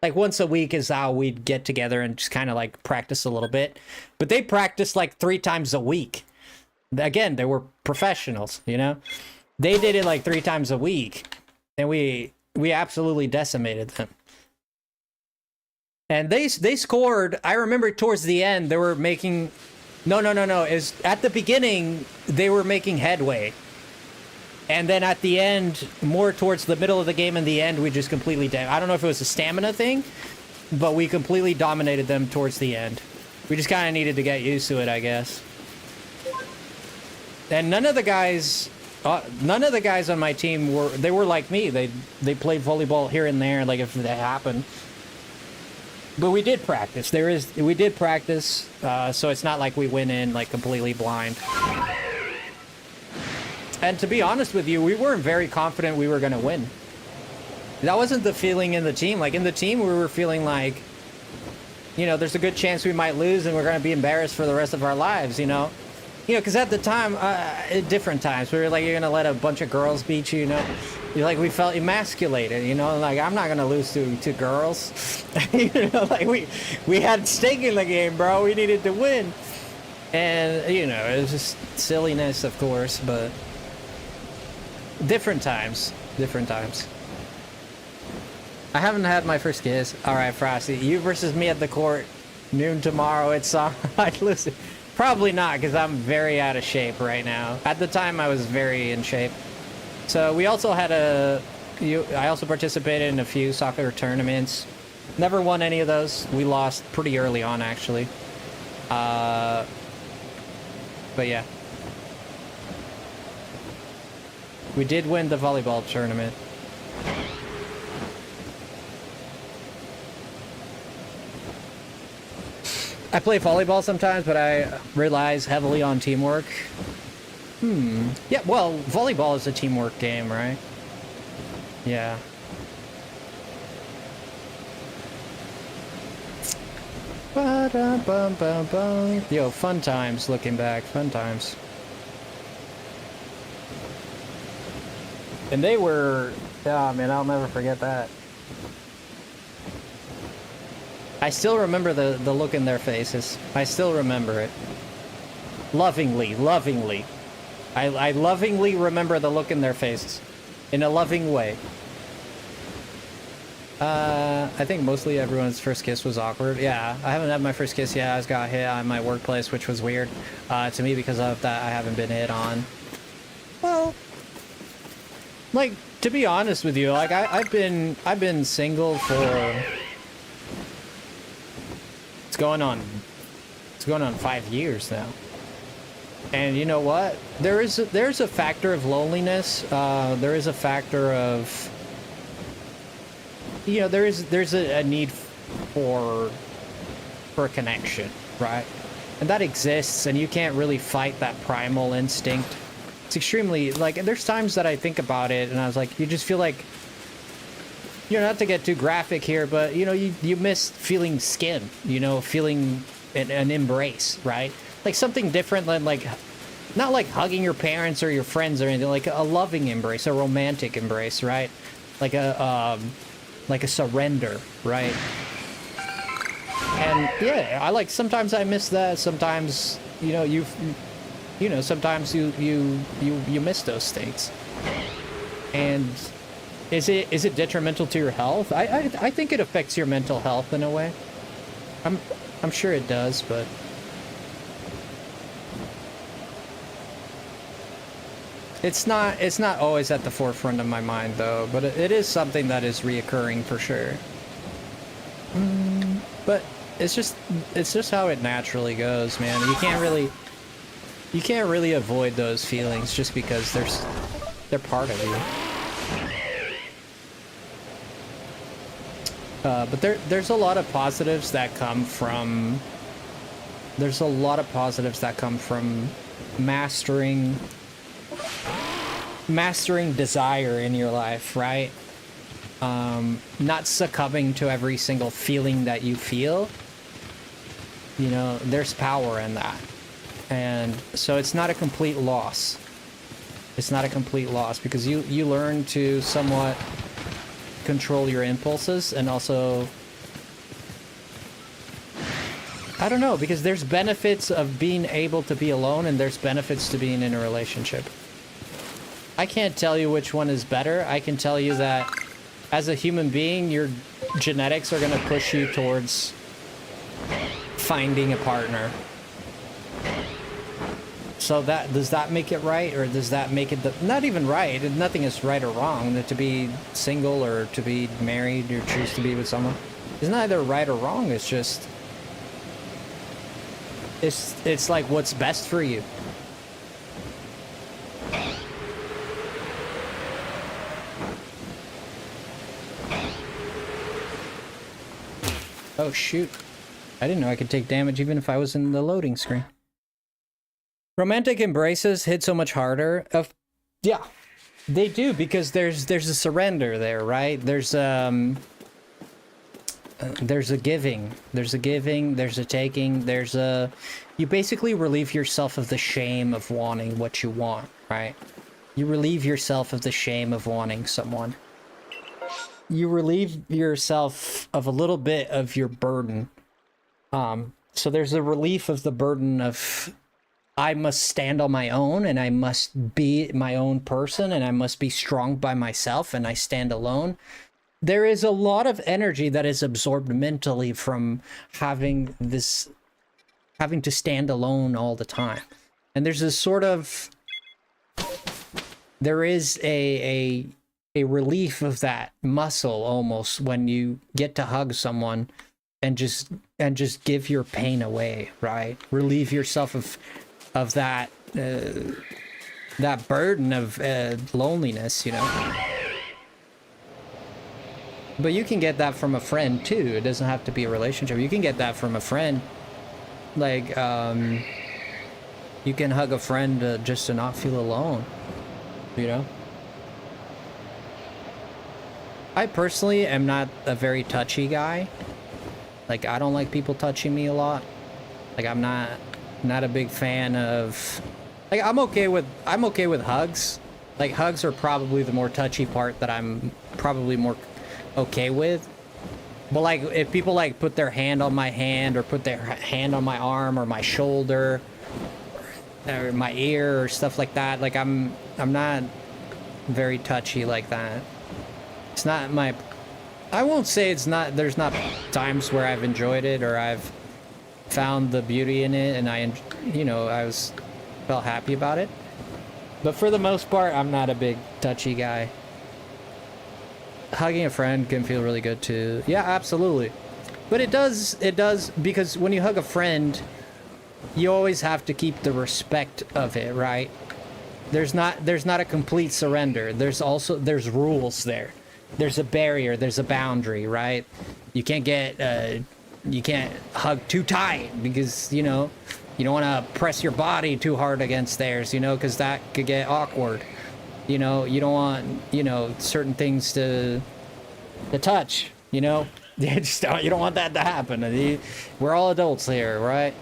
Like once a week is how we'd get together and just kind of like practice a little bit. But they practiced like 3 times a week. Again, they were professionals, you know? They did it like 3 times a week. And we absolutely decimated them. And they scored. I remember towards the end, they were making... No. Is at the beginning, they were making headway. And then at the end, more towards the middle of the game and the end, we just completely... I don't know if it was a stamina thing, but we completely dominated them towards the end. We just kind of needed to get used to it, I guess. And none of the guys on my team were like me. They played volleyball here and there, like if that happened. But we did practice. We did practice, so it's not like we went in like completely blind. And to be honest with you, we weren't very confident we were going to win. That wasn't the feeling in the team. Like in the team, we were feeling like, you know, there's a good chance we might lose and we're going to be embarrassed for the rest of our lives, you know? You know, because at the time, at different times, we were like, you're going to let a bunch of girls beat you, you know? Like, we felt emasculated, you know? Like, I'm not going to lose to girls. You know, like, we had stake in the game, bro. We needed to win. And, you know, it was just silliness, of course, but different times. Different times. I haven't had my first kiss. All right, Frosty, you versus me at the court. Noon tomorrow. It's I'd listen. Probably not, because I'm very out of shape right now. At the time, I was very in shape. So we also had I also participated in a few soccer tournaments. Never won any of those. We lost pretty early on, actually. But yeah. We did win the volleyball tournament. I play volleyball sometimes, but I relies heavily on teamwork. Yeah, well, volleyball is a teamwork game, right? Yeah. Ba-da-bum-bum-bum. Yo, fun times looking back. Fun times. And they were... Oh, man, I'll never forget that. I still remember the look in their faces. I still remember it. Lovingly, lovingly. I lovingly remember the look in their faces. In a loving way. I think mostly everyone's first kiss was awkward. Yeah, I haven't had my first kiss yet. I just got hit on my workplace, which was weird. To me, because of that, I haven't been hit on. Well... Like, to be honest with you, like, I've been single for... It's going on 5 years now. And you know what? There's a factor of loneliness. There is a factor of, you know, there's a need for a connection, right? And that exists, and you can't really fight that primal instinct. It's extremely, like, there's times that I think about it, and I was like, you just feel like, you know, not to get too graphic here, but, you know, you miss feeling skin, you know, feeling an embrace, right? Like something different than, like, not like hugging your parents or your friends or anything, like a loving embrace, a romantic embrace, right? Like a surrender, right? And yeah, I like, sometimes I miss that. Sometimes, you know, sometimes you miss those things. And is it detrimental to your health? I think it affects your mental health in a way. I'm sure it does, but it's not always at the forefront of my mind though, but it is something that is reoccurring for sure. But it's just how it naturally goes, man. You can't really avoid those feelings just because they're part of you. But there's a lot of positives that come from mastering desire in your life, right? Not succumbing to every single feeling that you feel. You know, there's power in that. And so it's not a complete loss. It's not a complete loss because you learn to somewhat control your impulses, and also, I don't know, because there's benefits of being able to be alone and there's benefits to being in a relationship. I can't tell you which one is better. I can tell you that as a human being, your genetics are going to push you towards finding a partner. So does that make it right, or does that make it not even right? Nothing is right or wrong. To be single or to be married or choose to be with someone is neither right or wrong. It's just it's like what's best for you. Oh shoot! I didn't know I could take damage even if I was in the loading screen. Romantic embraces hit so much harder. Yeah, they do, because there's a surrender there, right? There's a giving, there's a taking, you basically relieve yourself of the shame of wanting what you want, right? You relieve yourself of the shame of wanting someone. You relieve yourself of a little bit of your burden. So there's a relief of the burden of I must stand on my own and I must be my own person and I must be strong by myself and I stand alone. There is a lot of energy that is absorbed mentally from having to stand alone all the time. And there's this sort of, there is a relief of that muscle almost when you get to hug someone and just give your pain away, right? Relieve yourself of that that burden of loneliness, you know. But you can get that from a friend too. It doesn't have to be a relationship. You can get that from a friend. Like, you can hug a friend just to not feel alone, you know? I personally am not a very touchy guy. Like, I don't like people touching me a lot. Like, I'm not a big fan of... Like, I'm okay with hugs. Like, hugs are probably the more touchy part that I'm probably more okay with. But like, if people like put their hand on my hand or put their hand on my arm or my shoulder or my ear or stuff like that, like I'm not very touchy like that. It's not my... I won't say it's not... There's not times where I've enjoyed it or I've found the beauty in it and I felt happy about it. But for the most part, I'm not a big touchy guy. Hugging a friend can feel really good too. Yeah, absolutely. But it does, because when you hug a friend, you always have to keep the respect of it, right? There's not a complete surrender. There's rules there. There's a barrier, there's a boundary, right? You can't hug too tight because, you know, you don't want to press your body too hard against theirs, you know, because that could get awkward. You know, you don't want, you know, certain things to touch, you know? You don't want that to happen. We're all adults here, right?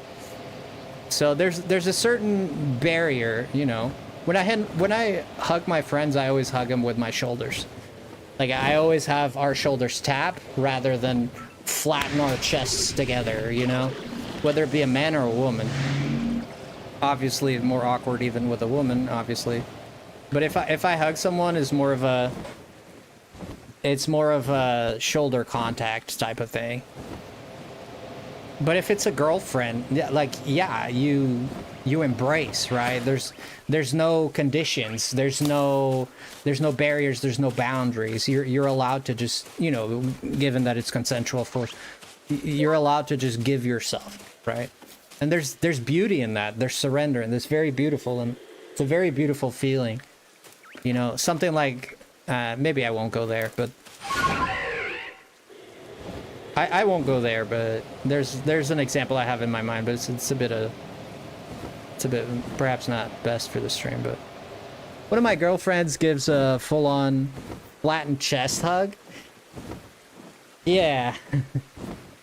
So there's a certain barrier, you know. When I hug my friends, I always hug them with my shoulders. Like, I always have our shoulders tap rather than flatten our chests together, you know? Whether it be a man or a woman. Obviously, more awkward even with a woman, obviously. But if I hug someone, it's more of a shoulder contact type of thing. But if it's a girlfriend, yeah, you embrace, right? There's no conditions, there's no barriers, there's no boundaries. You're allowed to just, you know, given that it's consensual, of course, you're allowed to just give yourself, right? And there's beauty in that. There's surrender, and it's very beautiful, and it's a very beautiful feeling. You know, something like, maybe I won't go there, but I won't go there, but there's an example I have in my mind, but it's a bit perhaps not best for the stream. But one of my girlfriends gives a full-on flattened chest hug. Yeah.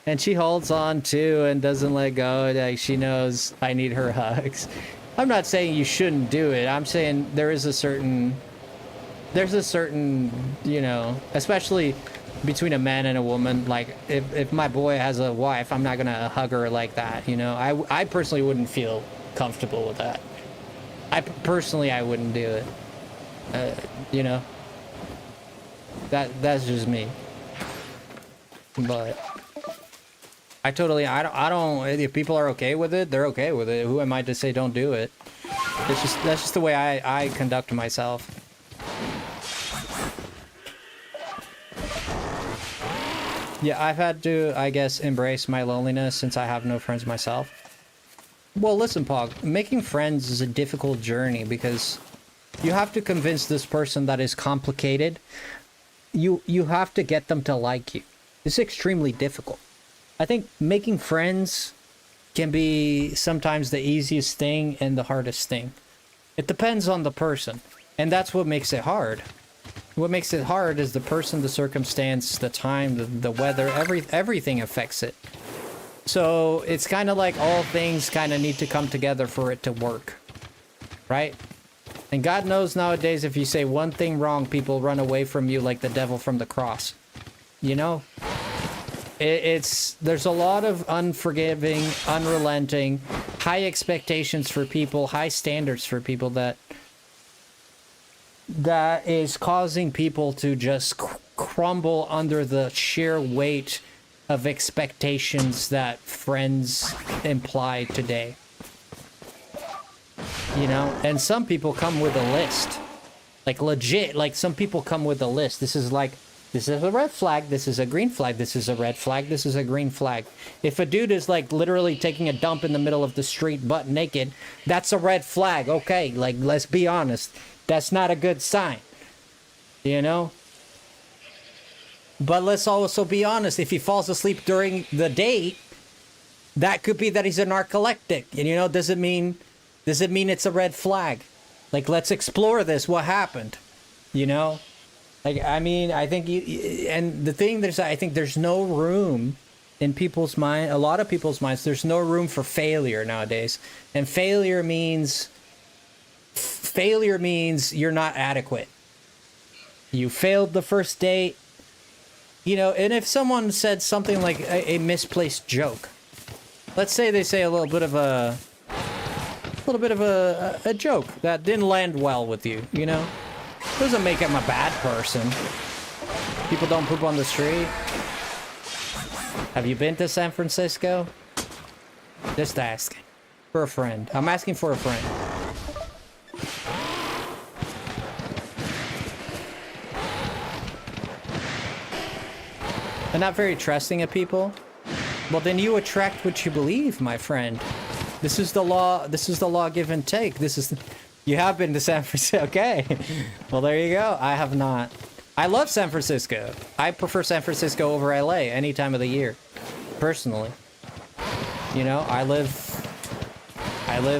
And she holds on too and doesn't let go. Like, she knows I need her hugs. I'm not saying you shouldn't do it. I'm saying there's a certain, you know, especially between a man and a woman. Like, if my boy has a wife, I'm not gonna hug her like that, you know. I personally wouldn't feel comfortable with that. I wouldn't do it. You know, that's just me. But I don't, if people are okay with it, they're okay with it. Who am I to say don't do it? That's just the way I conduct myself. Yeah, I've had to, I guess, embrace my loneliness since I have no friends myself. Well, listen, Pog, making friends is a difficult journey because you have to convince this person that is complicated. You have to get them to like you. It's extremely difficult. I think making friends can be sometimes the easiest thing and the hardest thing. It depends on the person, and that's what makes it hard. What makes it hard is the person, the circumstance, the time, the weather, everything affects it. So it's kind of like all things kind of need to come together for it to work, right? And God knows nowadays if you say one thing wrong, people run away from you like the devil from the cross, you know? there's a lot of unforgiving, unrelenting, high expectations for people, high standards for people that is causing people to just crumble under the sheer weight of expectations that friends imply today. You know, and some people come with a list. Like legit, like some people come with a list. This is a red flag, this is a green flag, this is a red flag, this is a green flag. If a dude is like literally taking a dump in the middle of the street butt naked, that's a red flag. Okay, like let's be honest. That's not a good sign. You know? But let's also be honest, if he falls asleep during the date, that could be that he's a narcoleptic. And you know, does it mean it's a red flag? Like, let's explore this. What happened? You know? Like, I mean, I think and the thing is, I think there's no room in people's mind, a lot of people's minds, there's no room for failure nowadays. And failure means you're not adequate. You failed the first date, you know, and if someone said something like a misplaced joke, let's say they say a little bit of a joke that didn't land well with you, you know? Doesn't make him a bad person. People don't poop on the street. Have you been to San Francisco? Just asking. For a friend. I'm asking for a friend. And not very trusting of people? Well, then you attract what you believe, my friend. This is the law. This is the law give and take. You have been to San Francisco. Okay. Well, there you go. I have not. I love San Francisco. I prefer San Francisco over LA any time of the year. Personally. You know, I live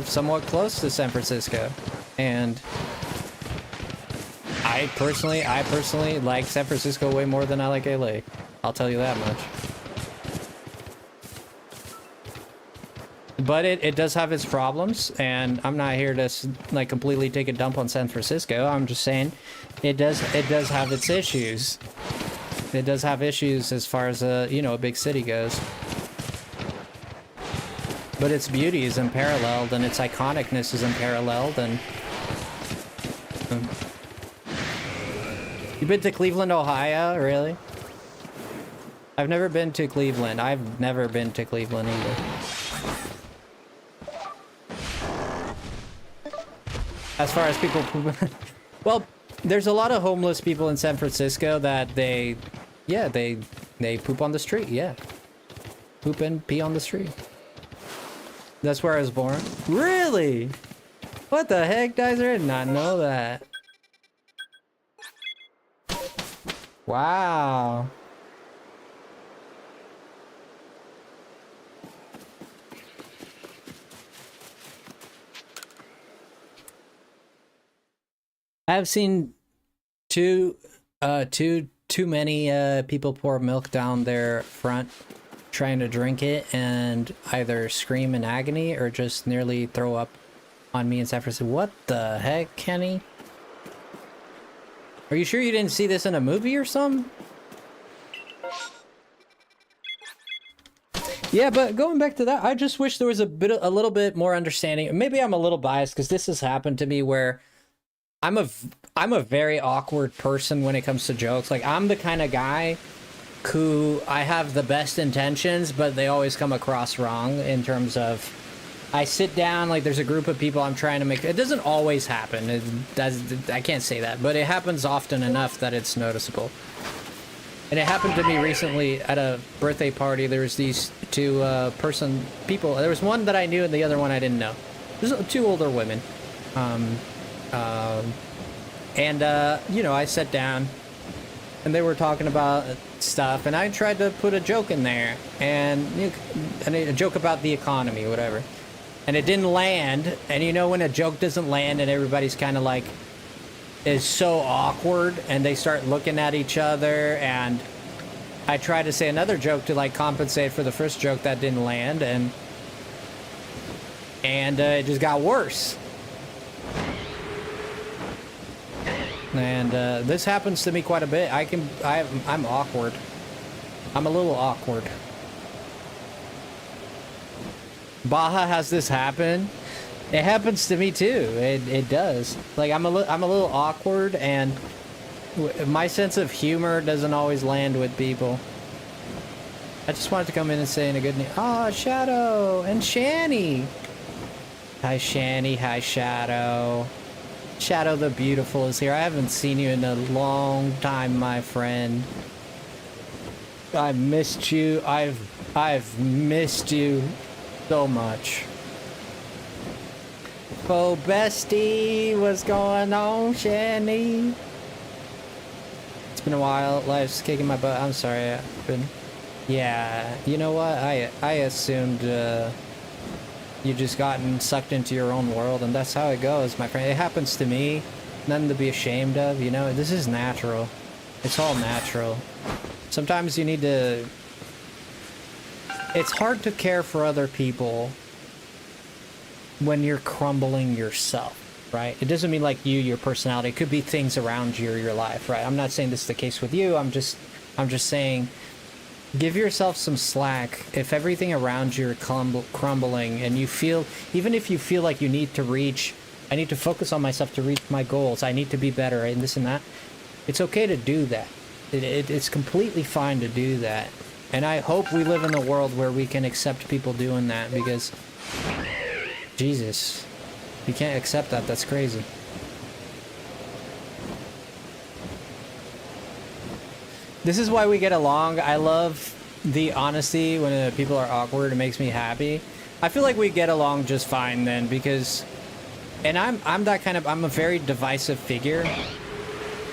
somewhat close to San Francisco. And I personally like San Francisco way more than I like LA. I'll tell you that much. But it does have its problems, and I'm not here to like completely take a dump on San Francisco. I'm just saying it does have its issues. It does have issues as far as you know, a big city goes. But its beauty is unparalleled, and its iconicness is unparalleled, and you've been to Cleveland, Ohio, really? I've never been to Cleveland. I've never been to Cleveland either. As far as people poop, well, there's a lot of homeless people in San Francisco that they poop on the street. Yeah, poop and pee on the street. That's where I was born. Really? What the heck, guys? I did not know that. Wow. I've seen too many people pour milk down their front trying to drink it and either scream in agony or just nearly throw up on me in San Francisco. What the heck, Kenny? Are you sure you didn't see this in a movie or something? Yeah, but going back to that, I just wish there was a little bit more understanding. Maybe I'm a little biased because this has happened to me where I'm a very awkward person when it comes to jokes. Like, I'm the kind of guy who I have the best intentions, but they always come across wrong in terms of I sit down, like there's a group of people I'm trying to make. It doesn't always happen. I can't say that, but it happens often enough that it's noticeable. And it happened to me recently at a birthday party. There was these two people. There was one that I knew and the other one I didn't know. There's two older women. You know, I sat down and they were talking about stuff and I tried to put a joke in there and a joke about the economy, whatever. And it didn't land. And you know, when a joke doesn't land and everybody's kind of like, is so awkward and they start looking at each other, and I tried to say another joke to like compensate for the first joke that didn't land, and it just got worse. And this happens to me quite a bit. I'm awkward. I'm a little awkward. Baja has this happen. It happens to me too. It does. Like I'm a little awkward, and my sense of humor doesn't always land with people. I just wanted to come in and say in a good name. Oh, Shadow and Shani. Hi, Shani. Hi, Shadow. Shadow the Beautiful is here. I haven't seen you in a long time, my friend. I've missed you. I've missed you so much. Oh, bestie, what's going on, Shani? It's been a while. Life's kicking my butt. I'm sorry. I've been... Yeah, you know what? I assumed you just gotten sucked into your own world, and that's how it goes, my friend. It happens to me. Nothing to be ashamed of, you know? This is natural. It's all natural. Sometimes you need to... It's hard to care for other people when you're crumbling yourself, right? It doesn't mean like your personality. It could be things around you or your life, right? I'm not saying this is the case with you. I'm just saying... Give yourself some slack. If everything around you are crumbling and you feel, even if you feel like you need to reach, I need to focus on myself to reach my goals, I need to be better, and this and that, it's okay to do that. It's completely fine to do that. And I hope we live in a world where we can accept people doing that, because, Jesus, you can't accept that, that's crazy. This is why we get along. I love the honesty when people are awkward. It makes me happy. I feel like we get along just fine then, because... And I'm that kind of... I'm a very divisive figure.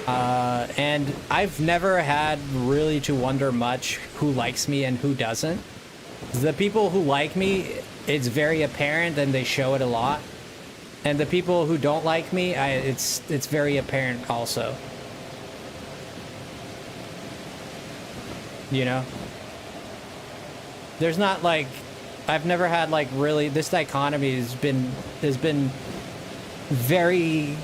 And I've never had really to wonder much who likes me and who doesn't. The people who like me, it's very apparent and they show it a lot. And the people who don't like me, it's very apparent also. You know, there's not like, I've never had like really, this dichotomy has been very,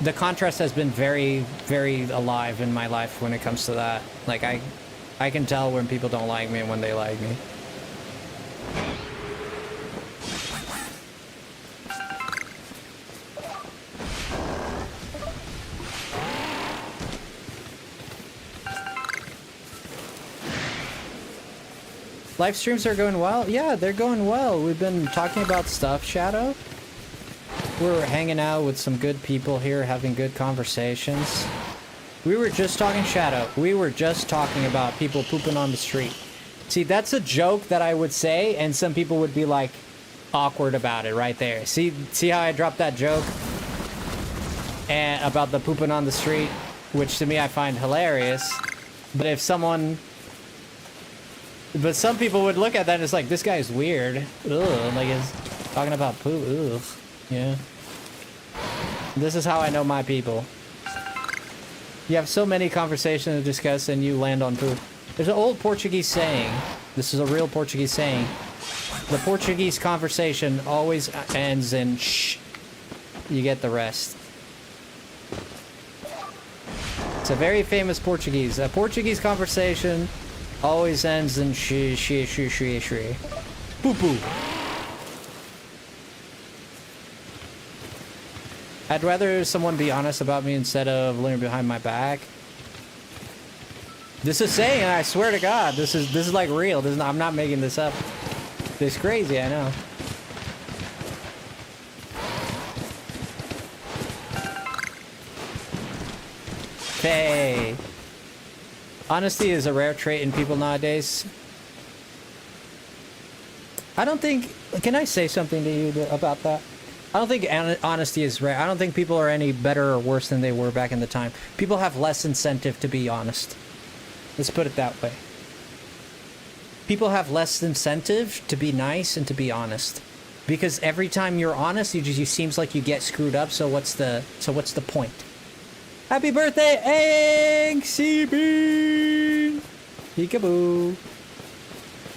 the contrast has been very, very alive in my life when it comes to that. Like I can tell when people don't like me and when they like me. Live streams are going well? Yeah, they're going well. We've been talking about stuff, Shadow. We're hanging out with some good people here, having good conversations. We were just talking, Shadow. We were just talking about people pooping on the street. See, that's a joke that I would say, and some people would be like awkward about it right there. See how I dropped that joke? And about the pooping on the street, which to me I find hilarious. But if someone... But some people would look at that and it's like, this guy is weird. Ugh, like he's talking about poop. Ugh. Yeah. This is how I know my people. You have so many conversations to discuss and you land on poop. There's an old Portuguese saying. This is a real Portuguese saying. The Portuguese conversation always ends in shh. You get the rest. It's a very famous Portuguese. A Portuguese conversation always ends in she. Poo poo. I'd rather someone be honest about me instead of learning behind my back. This is saying, I swear to God, this is like real. This is not, I'm not making this up. This is crazy, I know. Okay. Honesty is a rare trait in people nowadays. I don't think... Can I say something to you about that? I don't think honesty is rare. I don't think people are any better or worse than they were back in the time. People have less incentive to be honest. Let's put it that way. People have less incentive to be nice and to be honest. Because every time you're honest, you seems like you get screwed up, so what's the point? Happy birthday, Egg CB! Peekaboo.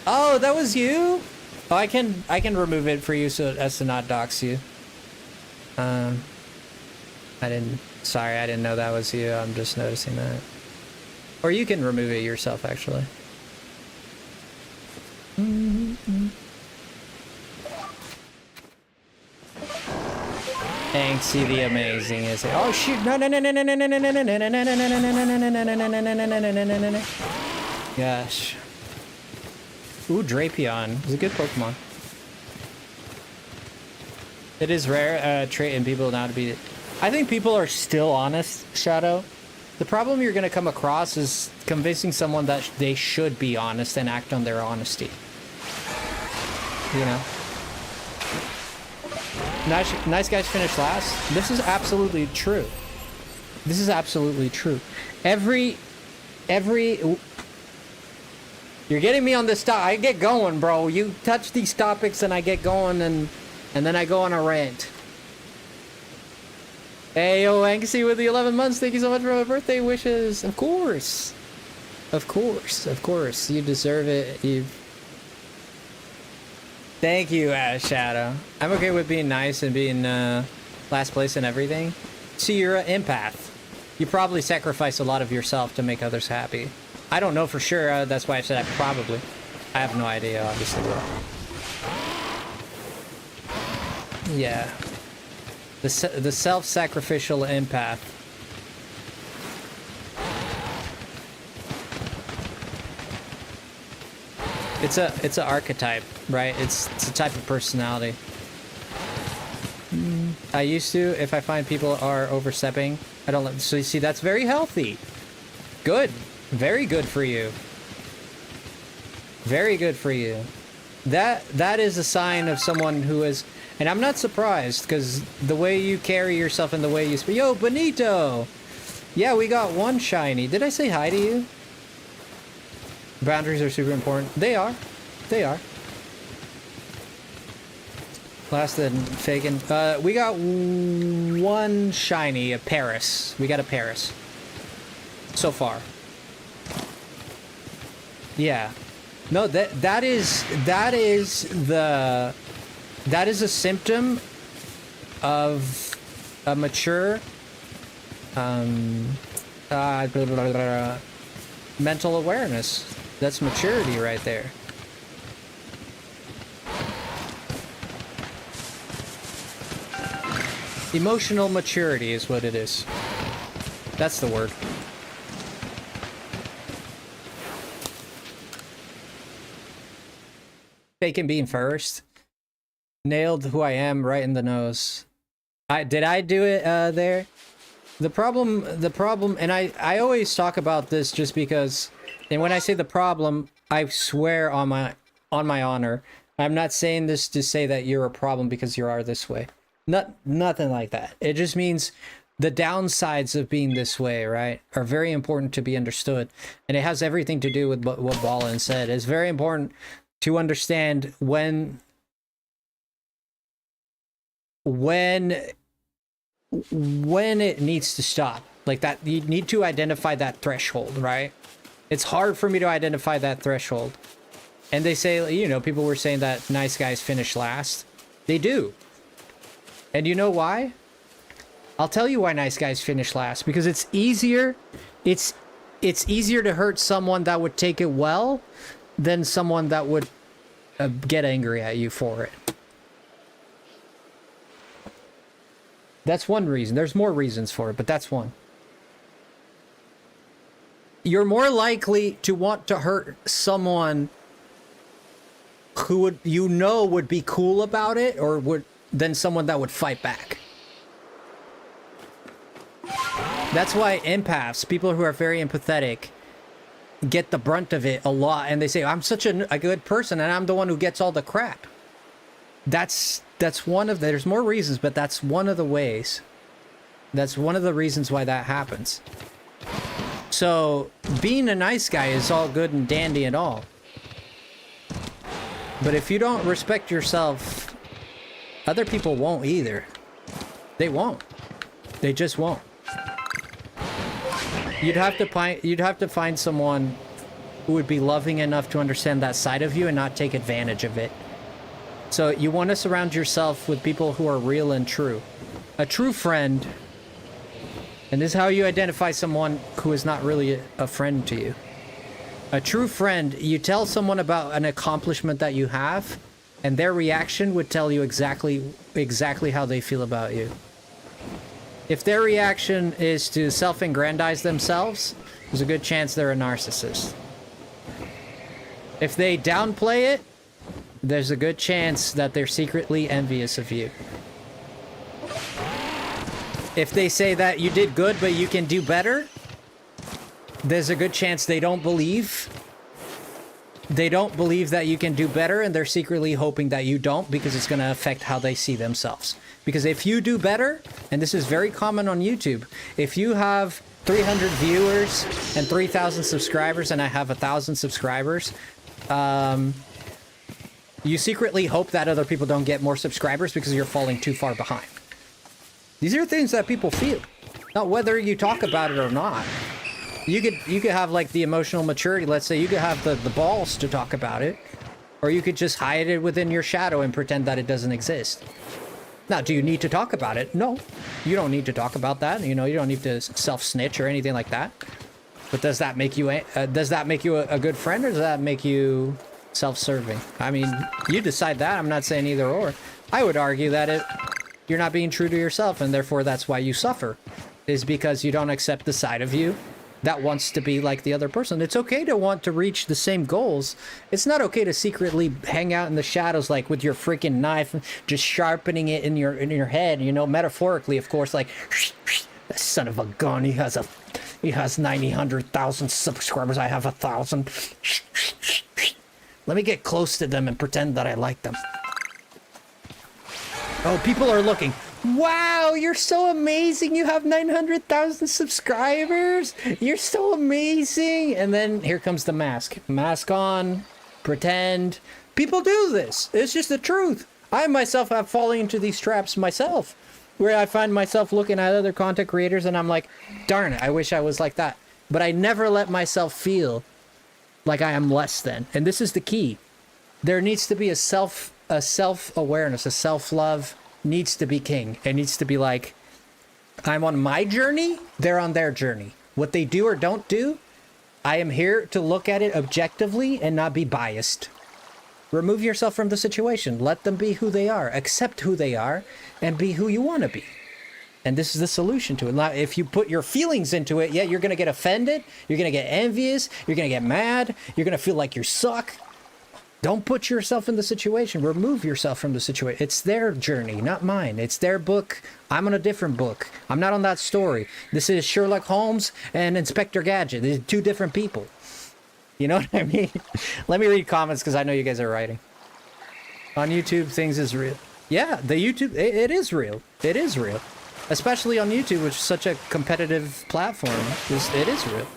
Oh, that was you? Oh, I can remove it for you so as to not dox you. Sorry, I didn't know that was you. I'm just noticing that. Or you can remove it yourself, actually. Angsty the Amazing is it? Oh shoot! No! Gosh. Ooh, Drapion is a good Pokemon. It is rare trait in people now to be. I think people are still honest, Shadow. The problem you're gonna come across is convincing someone that they should be honest and act on their honesty. You know. Nice guys finish last. This is absolutely true. This is absolutely true. Every you're getting me on this topic. I get going, bro. You touch these topics and I get going and then I go on a rant. Hey, yo, Angsty with the 11 months. Thank you so much for my birthday wishes. Of course. Of course. Of course. You deserve it. Thank you, Shadow. I'm okay with being nice and being last place and everything. See, you're an empath. You probably sacrifice a lot of yourself to make others happy. I don't know for sure. That's why I said I probably. I have no idea, obviously. Yeah. The self-sacrificial empath. It's an archetype, right? It's a type of personality. I used to, if I find people are overstepping, I don't let. So you see, that's very healthy. Good, very good for you. Very good for you. That is a sign of someone who is, and I'm not surprised because the way you carry yourself and the way you speak. Yo, Benito. Yeah, we got one shiny. Did I say hi to you? Boundaries are super important. They are. They are. Last then, Fagin. We got one shiny, a Paris. We got a Paris. So far. Yeah. No, that is a symptom of a mature mental awareness. That's maturity right there. Emotional maturity is what it is. That's the word. Bacon being first. Nailed who I am right in the nose. Did I do it there? The problem, and I always talk about this just because, and when I say the problem, I swear on my honor, I'm not saying this to say that you're a problem because you are this way. Nothing like that. It just means the downsides of being this way, right, are very important to be understood. And it has everything to do with what Ballin said. It's very important to understand when it needs to stop. Like that, you need to identify that threshold, right? It's hard for me to identify that threshold. And they say, you know, people were saying that nice guys finish last. They do. And you know why? I'll tell you why nice guys finish last. Because it's easier. It's easier to hurt someone that would take it well than someone that would get angry at you for it. That's one reason. There's more reasons for it, but that's one. You're more likely to want to hurt someone who would, you know, would be cool about it, or would, than someone that would fight back. That's why empaths, people who are very empathetic, get the brunt of it a lot, and they say, I'm such a good person and I'm the one who gets all the crap. That's one of the, there's more reasons, but that's one of the ways. That's one of the reasons why that happens. So being a nice guy is all good and dandy and all, but if you don't respect yourself, other people won't either. They won't. They just won't. You'd have to find someone who would be loving enough to understand that side of you and not take advantage of it. So you want to surround yourself with people who are real and true. A true friend. And this is how you identify someone who is not really a friend to you. A true friend, you tell someone about an accomplishment that you have, and their reaction would tell you exactly how they feel about you. If their reaction is to self-aggrandize themselves, there's a good chance they're a narcissist. If they downplay it, there's a good chance that they're secretly envious of you. If they say that you did good but you can do better, there's a good chance they don't believe. They don't believe that you can do better, and they're secretly hoping that you don't, because it's going to affect how they see themselves. Because if you do better, and this is very common on YouTube, if you have 300 viewers and 3,000 subscribers, and I have 1,000 subscribers, you secretly hope that other people don't get more subscribers because you're falling too far behind. These are things that people feel. Not whether you talk about it or not. You could have like the emotional maturity, let's say, you could have the balls to talk about it, or you could just hide it within your shadow and pretend that it doesn't exist. Now, do you need to talk about it? No, you don't need to talk about that. You know, you don't need to self-snitch or anything like that. But does that make you a good friend, or does that make you self-serving? I mean, you decide that. I'm not saying either or. I would argue that you're not being true to yourself, and therefore that's why you suffer, is because you don't accept the side of you that wants to be like the other person. It's okay to want to reach the same goals. It's not okay to secretly hang out in the shadows, like with your freaking knife, just sharpening it in your head, you know, metaphorically, of course, like, that son of a gun, he has 1,000 subscribers, I have 1,000. Let me get close to them and pretend that I like them. Oh, people are looking. Wow, you're so amazing. You have 900,000 subscribers. You're so amazing. And then here comes the mask. Mask on, pretend. People do this. It's just the truth. I myself have fallen into these traps myself, where I find myself looking at other content creators and I'm like, darn it, I wish I was like that. But I never let myself feel like I am less than. And this is the key. There needs to be a self-awareness, a self-love needs to be king. It needs to be like, I'm on my journey, they're on their journey. What they do or don't do, I am here to look at it objectively and not be biased. Remove yourself from the situation. Let them be who they are. Accept who they are and be who you want to be. And this is the solution to it. Now, if you put your feelings into it, yeah, you're going to get offended. You're going to get envious. You're going to get mad. You're going to feel like you suck. Don't put yourself in the situation. Remove yourself from the situation. It's their journey, not mine. It's their book. I'm on a different book. I'm not on that story. This is Sherlock Holmes and Inspector Gadget. These are two different people. You know what I mean? Let me read comments because I know you guys are writing. On YouTube, things is real. Yeah, the YouTube, it is real. It is real. Especially on YouTube, which is such a competitive platform. It is real.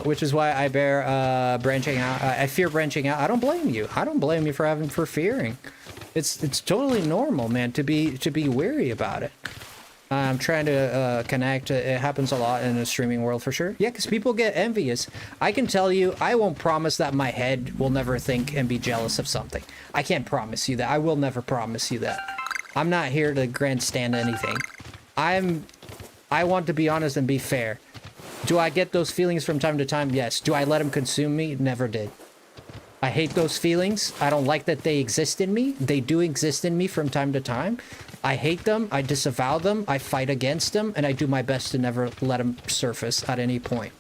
Which is why I bear branching out. I fear branching out. I don't blame you. I don't blame you for fearing. It's totally normal, man, to be weary about it. I'm trying to connect. It happens a lot in the streaming world for sure. Yeah, because people get envious. I can tell you, I won't promise that my head will never think and be jealous of something. I can't promise you that. I will never promise you that. I'm not here to grandstand anything. I want to be honest and be fair. Do I get those feelings from time to time? Yes. Do I let them consume me? Never did. I hate those feelings. I don't like that they exist in me. They do exist in me from time to time. I hate them. I disavow them. I fight against them. And I do my best to never let them surface at any point.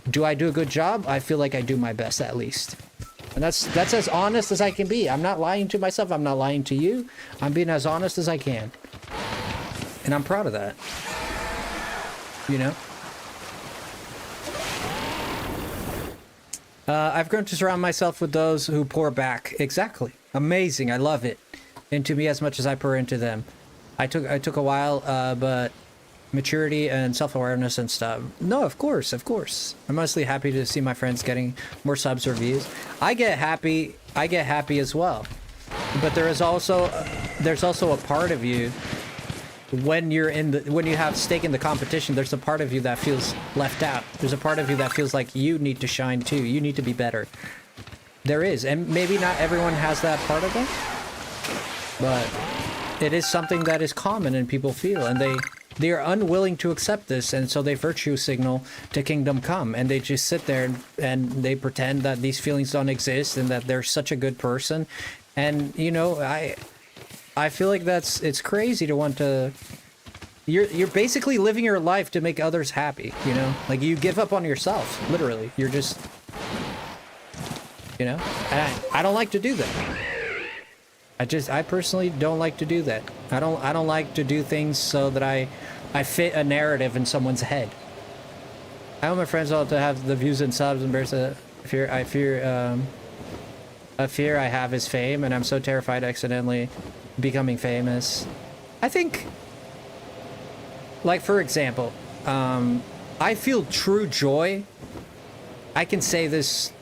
Do I do a good job? I feel like I do my best at least. And that's as honest as I can be. I'm not lying to myself. I'm not lying to you. I'm being as honest as I can. And I'm proud of that. You know? I've grown to surround myself with those who pour back. Exactly. Amazing. I love it. Into me as much as I pour into them. I took a while, but maturity and self-awareness and stuff. No, of course. I'm mostly happy to see my friends getting more subs or views. I get happy as well. But there's also a part of you when you have stake in the competition, there's a part of you that feels left out. There's a part of you that feels like you need to shine too. You need to be better. There is, and maybe not everyone has that part of them, but it is something that is common and people feel, and they are unwilling to accept this, and so they virtue signal to kingdom come, and they just sit there and they pretend that these feelings don't exist and that they're such a good person. And you know, I feel like it's crazy to want to. You're basically living your life to make others happy, you know? Like, you give up on yourself, literally. You're just, you know? And I don't like to do that. I personally don't like to do that. I don't like to do things so that I fit a narrative in someone's head. I want my friends all to have the views and subs, and there's a fear I have is fame, and I'm so terrified of accidentally becoming famous. I think, like, for example, I feel true joy. I can say this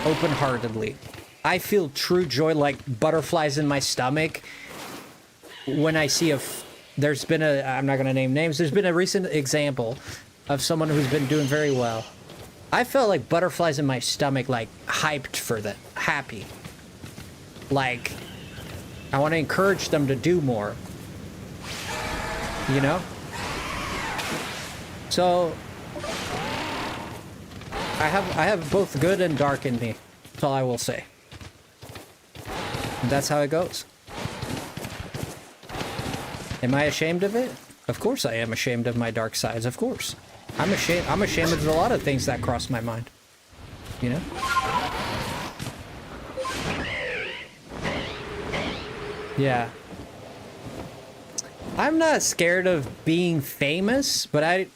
open-heartedly. I feel true joy, like butterflies in my stomach, when I see there's been I'm not going to name names, there's been a recent example of someone who's been doing very well. I felt like butterflies in my stomach, like hyped for them, happy. Like, I want to encourage them to do more. You know? So I have both good and dark in me. That's all I will say. And that's how it goes. Am I ashamed of it? Of course I am ashamed of my dark sides, of course. I'm ashamed of a lot of things that cross my mind. You know? Yeah. I'm not scared of being famous, but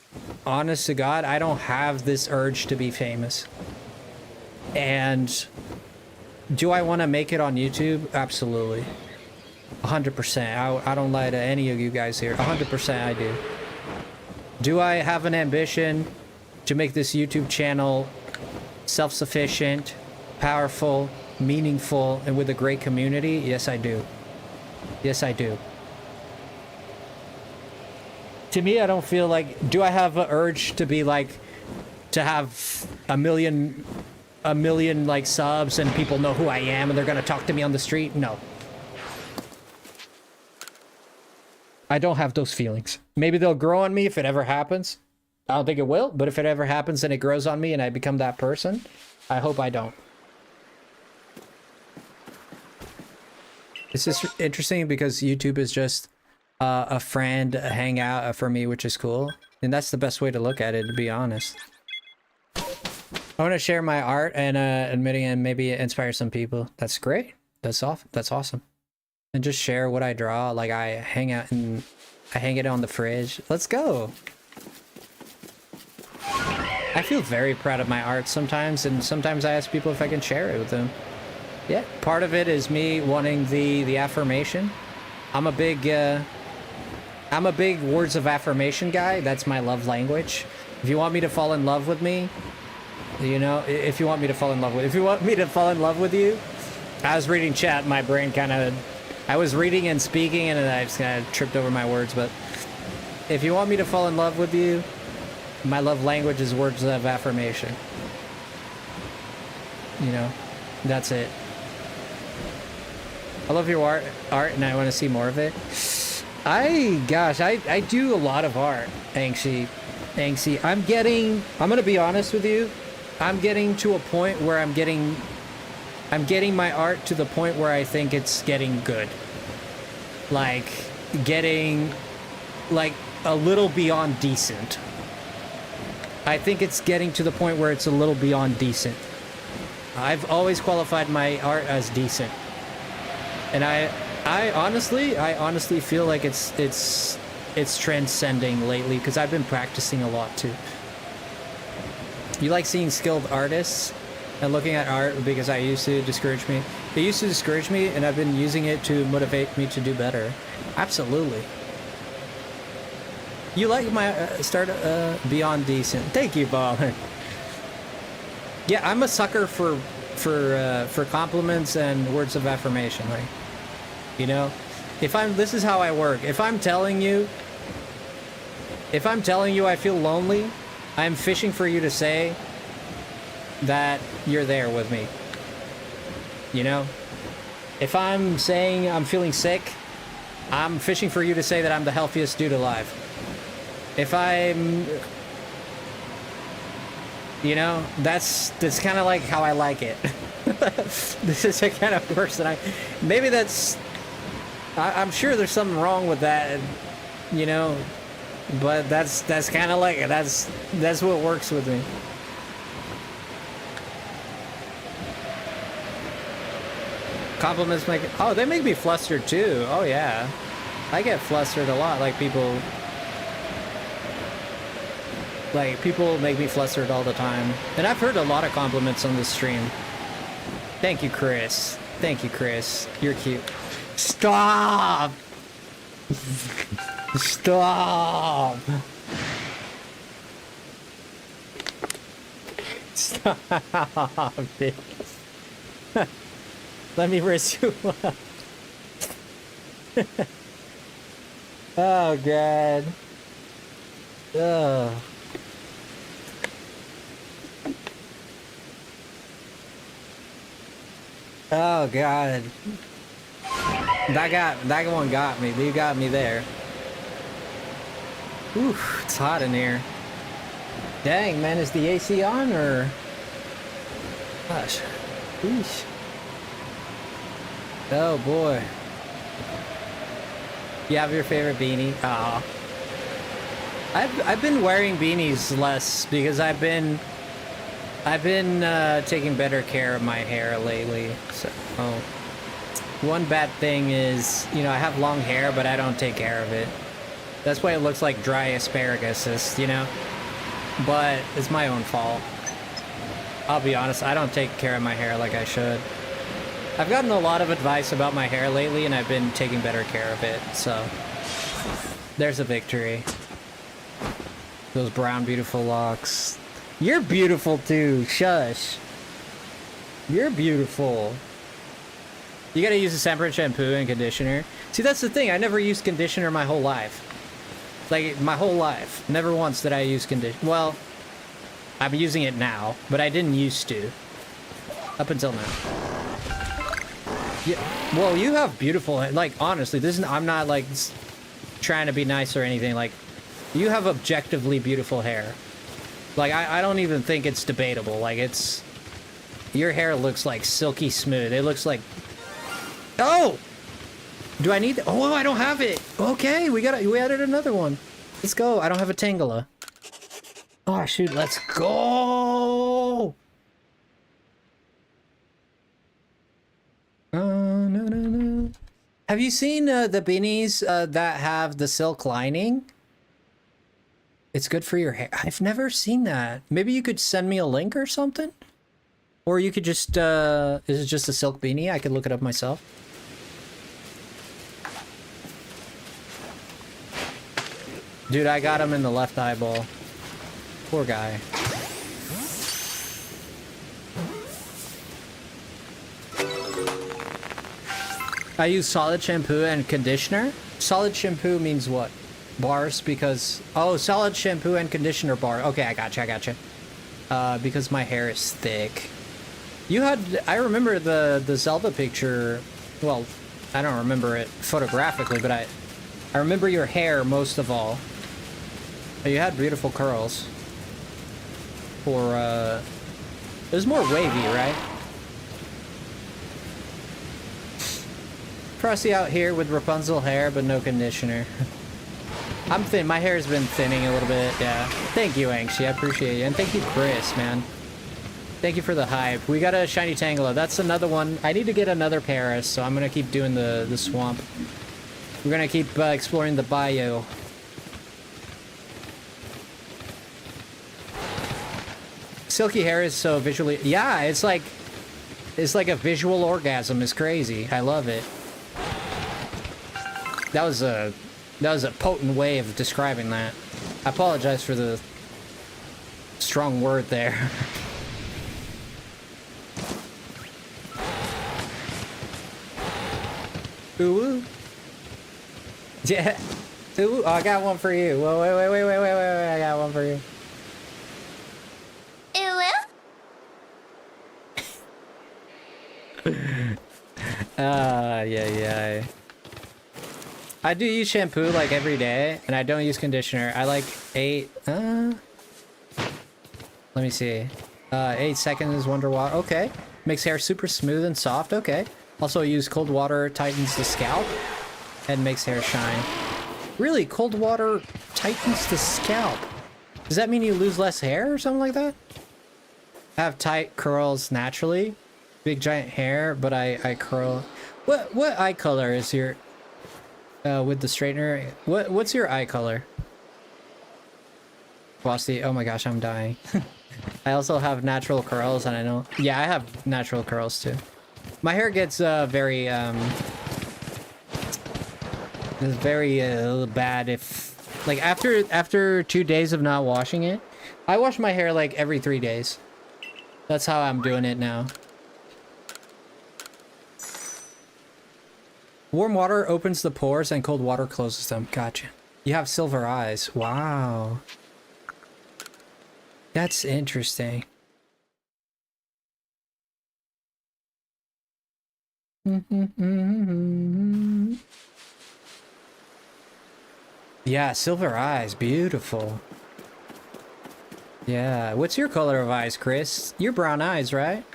honest to God, I don't have this urge to be famous. And do I want to make it on YouTube? Absolutely. 100%. I don't lie to any of you guys here. 100% I do. Do I have an ambition to make this YouTube channel self-sufficient, powerful, meaningful, and with a great community? Yes, I do. Yes, I do. To me, I don't feel like... Do I have an urge to be like... To have a million like subs and people know who I am and they're gonna talk to me on the street? No. I don't have those feelings. Maybe they'll grow on me if it ever happens. I don't think it will, but if it ever happens and it grows on me and I become that person, I hope I don't. It's just interesting because YouTube is just a friend, a hangout for me, which is cool. And that's the best way to look at it, to be honest. I want to share my art and admitting and maybe inspire some people. That's great. That's awesome. And just share what I draw. Like, I hang it on the fridge. Let's go. I feel very proud of my art sometimes, and sometimes I ask people if I can share it with them. Yeah, part of it is me wanting the affirmation. I'm a big words of affirmation guy. That's my love language. If you want me to fall in love with me, you know, if you want me to fall in love with you, I was reading chat, my brain I was reading and speaking and I just kind of tripped over my words, but if you want me to fall in love with you, my love language is words of affirmation. You know, that's it. I love your art and I want to see more of it. I do a lot of art, Anxie. I'm gonna be honest with you. I'm getting to a point where I'm getting my art to the point where I think it's getting good. Like, getting, like, a little beyond decent. I think it's getting to the point where it's a little beyond decent. I've always qualified my art as decent. And I honestly feel like it's transcending lately, because I've been practicing a lot too. You like seeing skilled artists and looking at art because it used to discourage me, and I've been using it to motivate me to do better. Absolutely. You like my start beyond decent. Thank you, Ballin. Yeah, I'm a sucker for compliments and words of affirmation. Like, you know, this is how I work. If I'm telling you I feel lonely, I'm fishing for you to say that you're there with me. You know? If I'm saying I'm feeling sick, I'm fishing for you to say that I'm the healthiest dude alive. if I'm, you know, that's kind of like how I like it. This is the kind of person maybe that's, I'm sure there's something wrong with that, you know, but that's kind of like it. That's what works with me. Compliments make, oh, they make me flustered too. Oh yeah, I get flustered a lot. Like people make me flustered all the time. And I've heard a lot of compliments on this stream. Thank you, Chris. Thank you, Chris. You're cute. Stop! Stop! Stop it. Let me raise you up. Oh, God. Ugh. Oh, God. That one got me. You got me there. Ooh, it's hot in here. Dang, man, is the AC on or? Gosh. Eesh. Oh boy. You have your favorite beanie? Aw. I've been wearing beanies less because I've been taking better care of my hair lately. So, one bad thing is, you know, I have long hair, but I don't take care of it. That's why it looks like dry asparagus, you know? But it's my own fault. I'll be honest, I don't take care of my hair like I should. I've gotten a lot of advice about my hair lately, and I've been taking better care of it, so... There's a victory. Those brown, beautiful locks. You're beautiful, too. Shush. You're beautiful. You gotta use a separate shampoo and conditioner. See, that's the thing. I never used conditioner my whole life. Like, my whole life. Never once did I use conditioner. Well, I'm using it now, but I didn't used to. Up until now. Yeah, well, you have beautiful hair. Like, honestly, this is, I'm not, like, trying to be nice or anything. Like, you have objectively beautiful hair. Like, I don't even think it's debatable. Like, it's... Your hair looks, like, silky smooth. It looks like... Oh! Do I need... Oh, I don't have it! Okay, we added another one. Let's go. I don't have a Tangela. Oh, shoot, let's go! Oh, no, no, no. Have you seen the beanies that have the silk lining? It's good for your hair. I've never seen that. Maybe you could send me a link or something? Or you could just, is it just a silk beanie? I could look it up myself. Dude, I got him in the left eyeball. Poor guy. I use solid shampoo and conditioner. Solid shampoo means what? Bars? Because... Oh, solid shampoo and conditioner bar. Okay, I gotcha. Because my hair is thick. You had... I remember the Zelda picture... Well, I don't remember it photographically, but I remember your hair most of all. You had beautiful curls. Or, it was more wavy, right? Frosty out here with Rapunzel hair, but no conditioner. I'm thin. My hair's been thinning a little bit, yeah. Thank you, Anxie. I appreciate you. And thank you, Chris, man. Thank you for the hype. We got a shiny Tangela. That's another one. I need to get another Paris, so I'm going to keep doing the swamp. We're going to keep exploring the bayou. Silky hair is so visually... Yeah, it's like a visual orgasm. It's crazy. I love it. That was a potent way of describing that. I apologize for the strong word there. Ooh. Yeah. Ooh, oh, I got one for you. Whoa, wait. I got one for you. Yeah. I do use shampoo like every day, and I don't use conditioner. I like 8. Let me see. 8 seconds Wonder Water. Okay. Makes hair super smooth and soft. Okay. Also use cold water, tightens the scalp, and makes hair shine. Really? Cold water tightens the scalp? Does that mean you lose less hair or something like that? I have tight curls naturally. Big giant hair, but I curl. What eye color is your with the straightener? What's your eye color? Frosty, oh my gosh, I'm dying. I also have natural curls, and I know. Yeah, I have natural curls too. My hair gets very bad if like after 2 days of not washing it. I wash my hair like every 3 days. That's how I'm doing it now. Warm water opens the pores and cold water closes them. Gotcha. You have silver eyes. Wow. That's interesting. Yeah, silver eyes. Beautiful. Yeah. What's your color of eyes, Chris? You're brown eyes, right?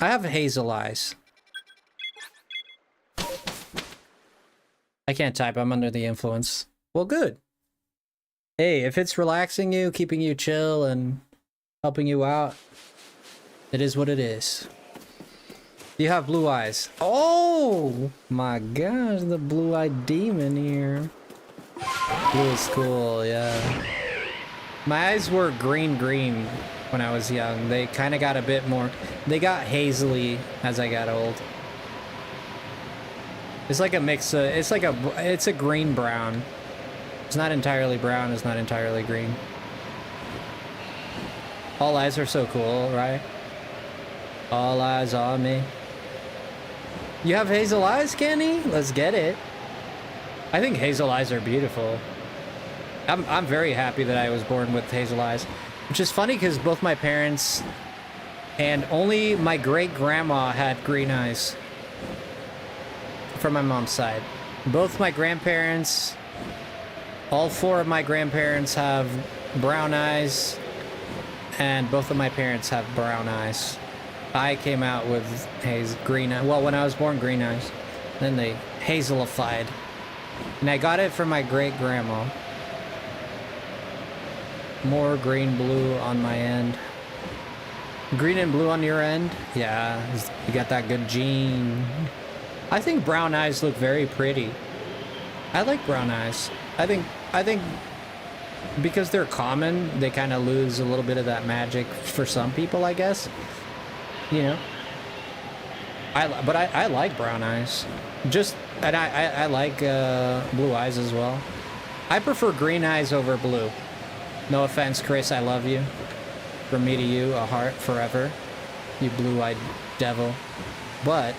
I have hazel eyes. I can't type. I'm under the influence. Well, good. Hey, if it's relaxing you, keeping you chill, and helping you out, it is what it is. You have blue eyes. Oh my gosh, the blue-eyed demon here. Blue is cool, yeah. My eyes were green when I was young. They kind of got a bit more. They got hazily as I got old. It's like a mix. It's a green brown. It's not entirely brown. It's not entirely green. All eyes are so cool, right? All eyes on me. You have hazel eyes, Kenny? Let's get it. I think hazel eyes are beautiful. I'm very happy that I was born with hazel eyes, which is funny because both my parents and only my great-grandma had green eyes from my mom's side. Both my grandparents, all 4 of my grandparents have brown eyes, and both of my parents have brown eyes. I came out with green eyes. Well, when I was born, green eyes. Then they hazelified. And I got it from my great-grandma. More green, blue on my end. Green and blue on your end? Yeah, you got that good gene. I think brown eyes look very pretty. I like brown eyes. I think because they're common, they kind of lose a little bit of that magic for some people, I guess. You know. But I like brown eyes. And I like blue eyes as well. I prefer green eyes over blue. No offense, Chris, I love you. From me to you, a heart forever. You blue-eyed devil. But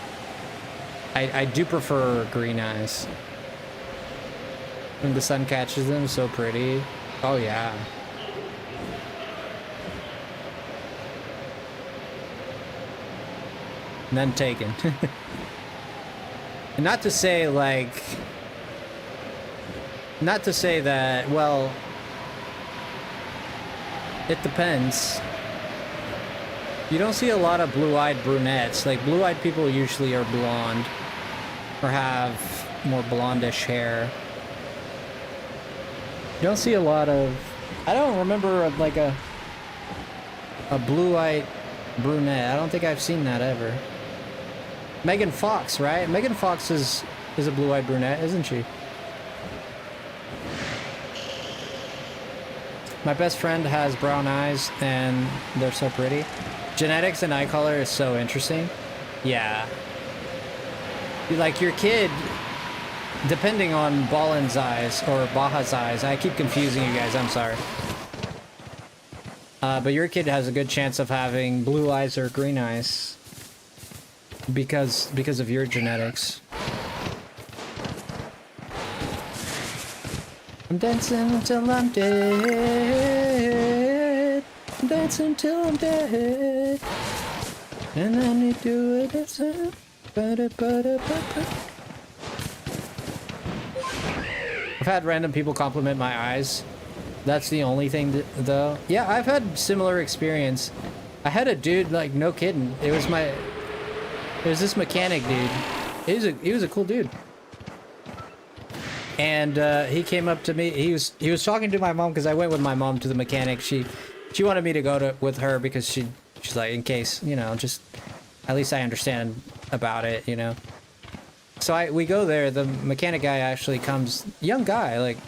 I do prefer green eyes. When the sun catches them, so pretty. Oh yeah. None taken. And not to say that, well, it depends. You don't see a lot of blue-eyed brunettes. Like, blue-eyed people usually are blonde or have more blondish hair. You don't see a lot of... I don't remember like a blue-eyed brunette. I don't think I've seen that ever. Megan Fox, right? Megan Fox is a blue-eyed brunette, isn't she? My best friend has brown eyes, and they're so pretty. Genetics and eye color is so interesting. Yeah. Like, your kid, depending on Ballin's eyes, or Baja's eyes, I keep confusing you guys, I'm sorry. But your kid has a good chance of having blue eyes or green eyes. Because of your genetics. I'm dancing until I'm dead. I'm dancing till I'm dead. And then you do it. I've had random people compliment my eyes. That's the only thing though. Yeah, I've had similar experience. I had a dude, like, no kidding. It was this mechanic dude. He was a cool dude. And he came up to me. He was talking to my mom because I went with my mom to the mechanic. She wanted me to go with her because she's like, in case, you know, just at least I understand about it, you know. So we go there. The mechanic guy actually comes, young guy, like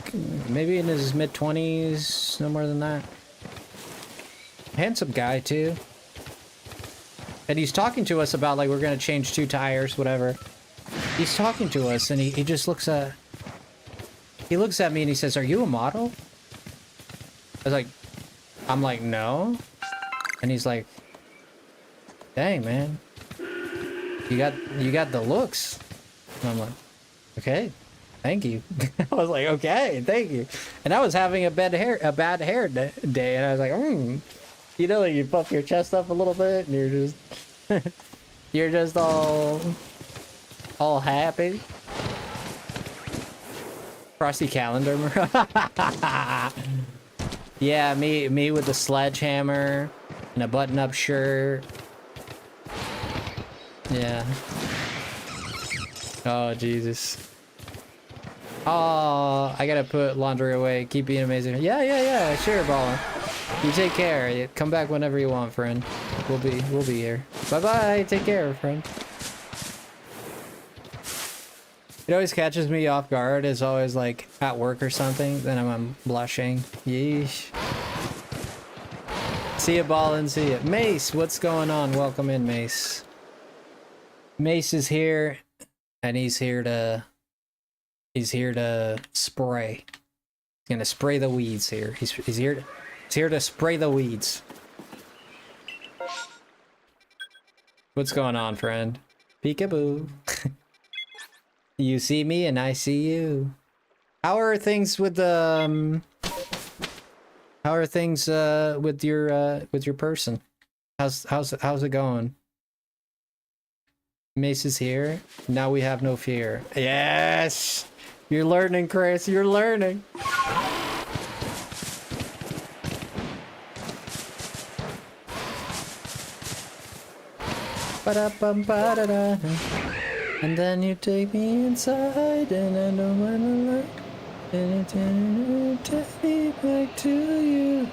maybe in his mid-20s, no more than that. Handsome guy too. And he's talking to us about, like, we're gonna change 2 tires, whatever. He's talking to us, and he just looks at me and he says, "Are you a model?" I'm like, "No." And he's like, "Dang, man, you got the looks." And I'm like, "Okay, thank you." I was like, "Okay, thank you." And I was having a bad hair day, and I was like, you know, you puff your chest up a little bit, and you're just all happy. Frosty calendar. Yeah, me with the sledgehammer and a button-up shirt. Yeah. Oh, Jesus. Oh, I gotta put laundry away. Keep being amazing. Yeah, sure, Ballin. You take care. Come back whenever you want, friend. We'll be here. Bye-bye. Take care, friend. It always catches me off guard. It's always like at work or something. Then I'm blushing. Yeesh. See ya, Ballin. See ya. Mace, what's going on? Welcome in, Mace. Mace is here, and he's here to spray. He's gonna spray the weeds here. He's here to spray the weeds. What's going on, friend? Peekaboo. You see me and I see you. How are things with with your person? How's it going? Mace is here. Now we have no fear. Yes! You're learning, Chris. You're learning. Ba-da-bum-ba-da-da. And then you take me inside, and I don't wanna look. And you take me back to you.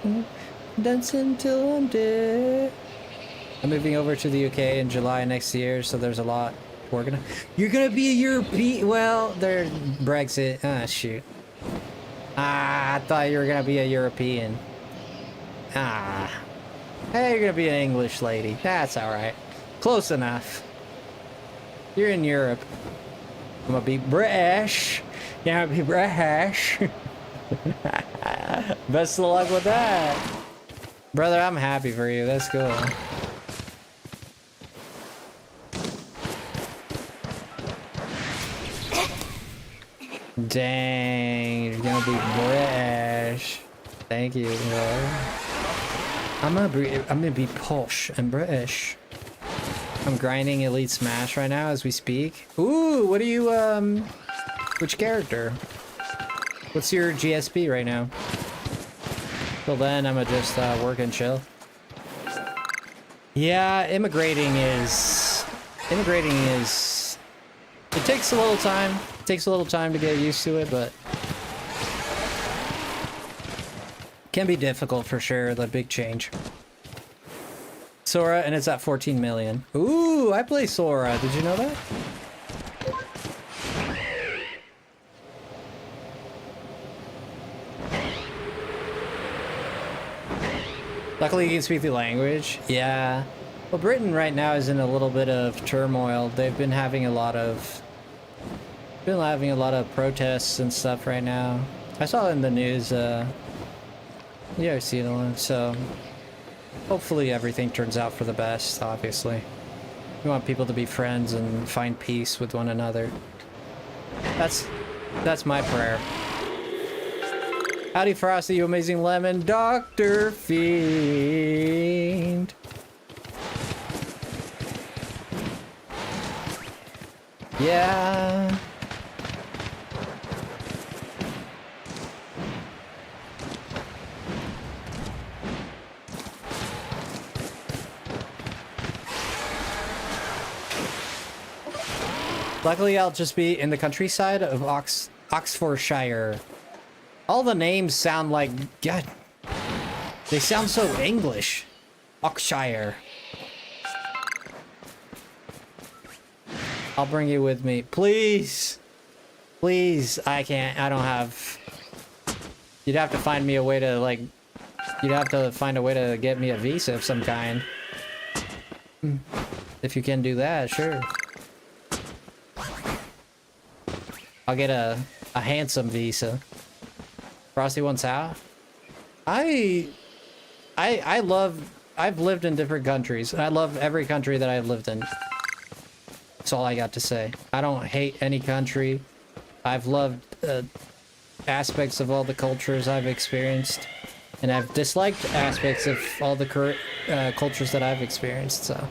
Dance until I'm dead. I'm moving over to the UK in July next year, so there's a lot. You're gonna be a European. Well, there's Brexit. Ah, shoot. Ah, I thought you were gonna be a European. Ah. Hey, you're gonna be an English lady. That's alright. Close enough. You're in Europe. I'm gonna be British. Yeah, I'm gonna be British. Best of luck with that. Brother, I'm happy for you. That's cool. Dang, you're gonna be British. Thank you, bro. I'm gonna be posh and British. I'm grinding Elite Smash right now as we speak. Ooh, what are you, which character? What's your GSP right now? Till then, I'm gonna just work and chill. Yeah, immigrating is... It takes a little time. It takes a little time to get used to it, but... Can be difficult for sure, the big change. Sora, and it's at 14 million. Ooh, I play Sora. Did you know that? Luckily, you can speak the language. Yeah. Well, Britain right now is in a little bit of turmoil. They've been having a lot of... protests and stuff right now. I saw it in the news, yeah, I've seen it, so... Hopefully everything turns out for the best, obviously. We want people to be friends and find peace with one another. That's my prayer. Howdy, Frosty, you amazing lemon. Dr. Fiend. Yeah. Luckily, I'll just be in the countryside of Oxfordshire. All the names sound like... God, they sound so English. Oxshire. I'll bring you with me. Please. Please. I can't. I don't have... You'd have to find me a way to, like... You'd have to find a way to get me a visa of some kind. If you can do that, sure. I'll get a handsome visa. Frosty wants out. I've lived in different countries. I love every country that I've lived in. That's all I got to say. I don't hate any country. I've loved aspects of all the cultures I've experienced. And I've disliked aspects of all the cultures that I've experienced, so.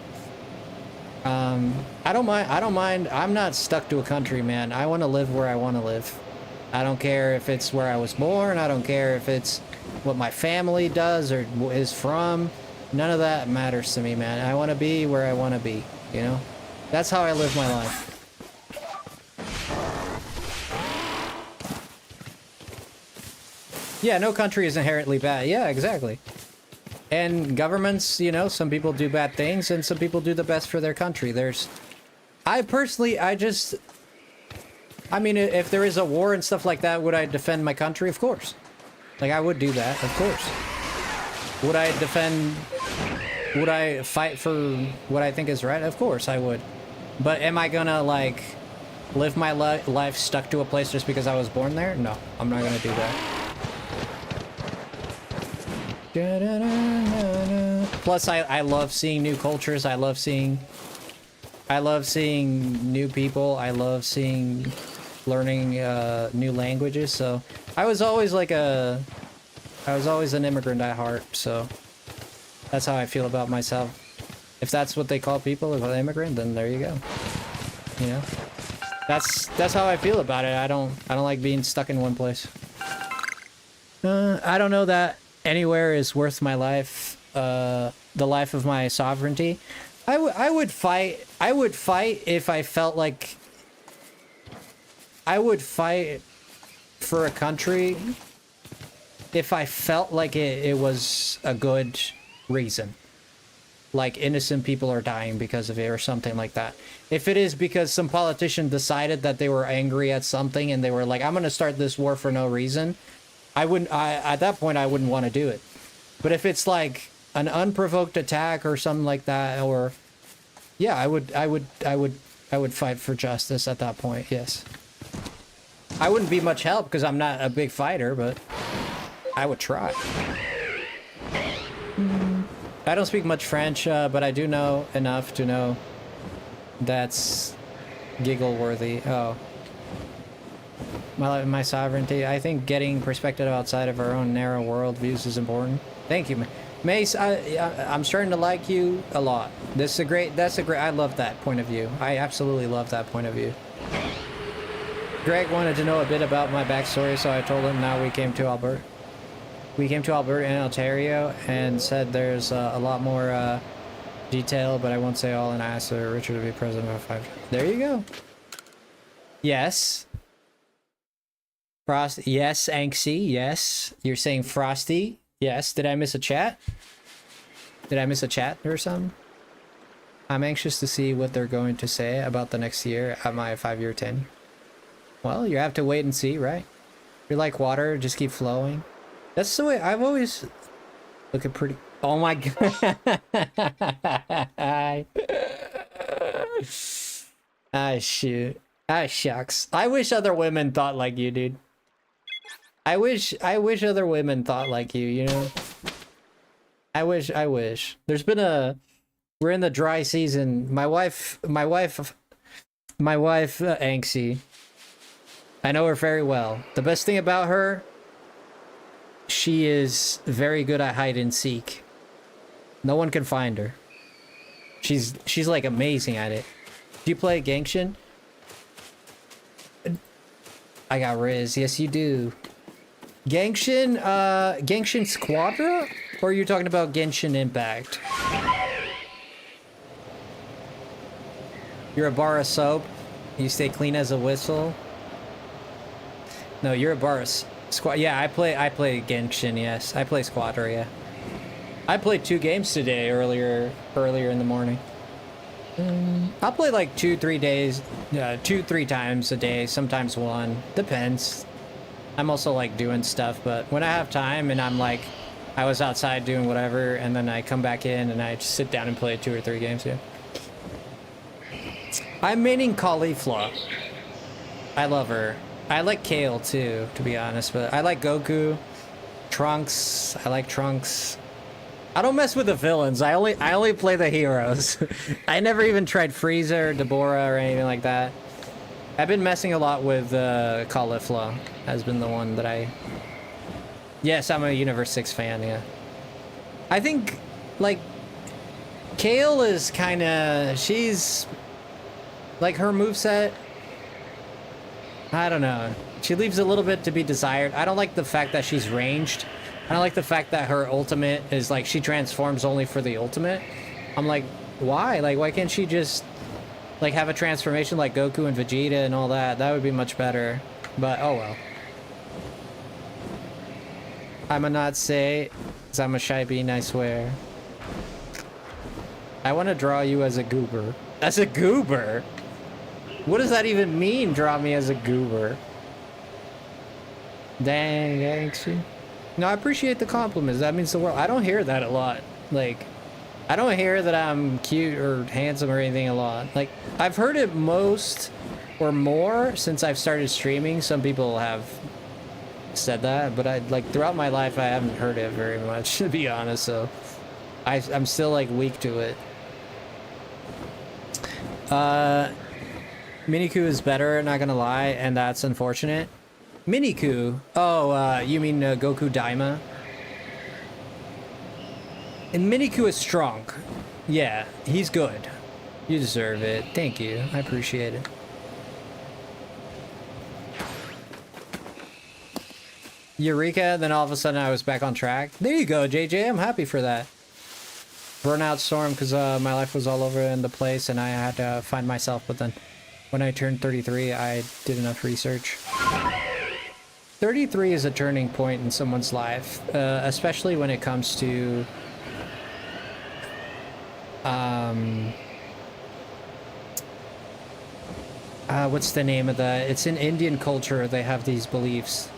I don't mind. I'm not stuck to a country, man. I want to live where I want to live. I don't care if it's where I was born. I don't care if it's what my family does or is from. None of that matters to me, man. I want to be where I want to be, you know? That's how I live my life. Yeah, no country is inherently bad. Yeah, exactly. And governments, you know, some people do bad things and some people do the best for their country. I mean, if there is a war and stuff like that, would I defend my country? Of course. Like, I would do that, of course. Would I fight for what I think is right? Of course I would. But am I gonna, like, live my life stuck to a place just because I was born there? No, I'm not gonna do that. Plus, I love seeing new cultures. I love seeing new people. I love learning new languages. So I was always an immigrant at heart. So that's how I feel about myself. If that's what they call people, if an immigrant, then there you go. You know, that's how I feel about it. I don't like being stuck in one place. I don't know that anywhere is worth my life, the life of my sovereignty. I would fight if I felt like I would fight for a country if I felt like it was a good reason. Like innocent people are dying because of it or something like that. If it is because some politician decided that they were angry at something and they were like, I'm going to start this war for no reason, at that point I wouldn't want to do it. But if it's like an unprovoked attack or something like that, or yeah, I would fight for justice at that point. Yes. I wouldn't be much help because I'm not a big fighter, but I would try. I don't speak much French, but I do know enough to know that's giggle worthy. Oh. My sovereignty. I think getting perspective outside of our own narrow world views is important. Thank you, Mace. I'm starting to like you a lot. That's a great. I love that point of view. I absolutely love that point of view. Greg wanted to know a bit about my backstory, so I told him now we came to Alberta. We came to Alberta and Ontario and said there's a lot more detail, but I won't say all, and I asked Richard to be president of 5. There you go. Yes. Frosty. Yes, Anksy. Yes. You're saying Frosty. Yes. Did I miss a chat? Did I miss a chat or something? I'm anxious to see what they're going to say about the next year at my 5-year 10. Well, you have to wait and see, right? You're like water, just keep flowing. That's the way I've always looking pretty. Oh my god. Ah, shoot. Ah, shucks. I wish other women thought like you, dude. I wish other women thought like you know? I wish. There's been we're in the dry season. My wife, Anksy. I know her very well. The best thing about her, she is very good at hide and seek. No one can find her. She's like amazing at it. Do you play Genshin? I got Riz. Yes, you do. Genshin Squadra? Or are you talking about Genshin Impact? You're a bar of soap? You stay clean as a whistle. No, you're a Bars. Squad. Yeah, I play Genshin, yes. I play Squadra, yeah. I played 2 games today earlier in the morning. I'll play like 2-3 times a day, sometimes 1. Depends. I'm also like doing stuff, but when I have time and I'm like, I was outside doing whatever, and then I come back in and I just sit down and play 2 or 3 games, yeah. I'm maining Caulifla. I love her. I like Kale too, to be honest, but I like Goku, Trunks. I like Trunks. I don't mess with the villains. I only play the heroes. I never even tried Frieza or Deborah or anything like that. I've been messing a lot with Caulifla. Has been the one that I... Yes, I'm a Universe 6 fan, yeah. I think, like, Kale is kind of... She's... Like, her moveset... I don't know. She leaves a little bit to be desired. I don't like the fact that she's ranged. I don't like the fact that her ultimate is like she transforms only for the ultimate. I'm like, why? Like, why can't she just like have a transformation like Goku and Vegeta and all that? That would be much better. But oh well. I'ma not say, cause I'm a shy bean, I swear. I want to draw you as a goober. As a goober? What does that even mean, draw me as a goober? Dang, actually. No, I appreciate the compliments. That means the world. I don't hear that a lot. Like, I don't hear that I'm cute or handsome or anything a lot. Like, I've heard it most or more since I've started streaming. Some people have said that, but like throughout my life, I haven't heard it very much, to be honest. So I'm still like weak to it. Miniku is better, not gonna lie, and that's unfortunate. Miniku? Oh, you mean Goku Daima? And Miniku is strong. Yeah, he's good. You deserve it. Thank you. I appreciate it. Eureka, then all of a sudden I was back on track. There you go, JJ. I'm happy for that. Burnout Storm, because my life was all over in the place and I had to find myself, but then when I turned 33, I did enough research. 33 is a turning point in someone's life, especially when it comes to what's the name of that? It's in Indian culture. They have these beliefs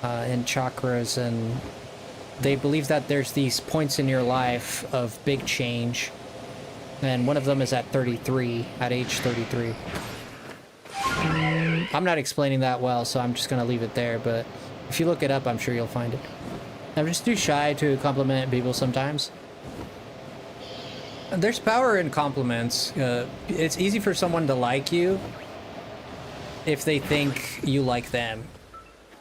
in chakras, and they believe that there's these points in your life of big change, and one of them is at 33, at age 33. I'm not explaining that well, so I'm just gonna leave it there, but if you look it up, I'm sure you'll find it. I'm just too shy to compliment people sometimes. There's power in compliments. It's easy for someone to like you if they think you like them,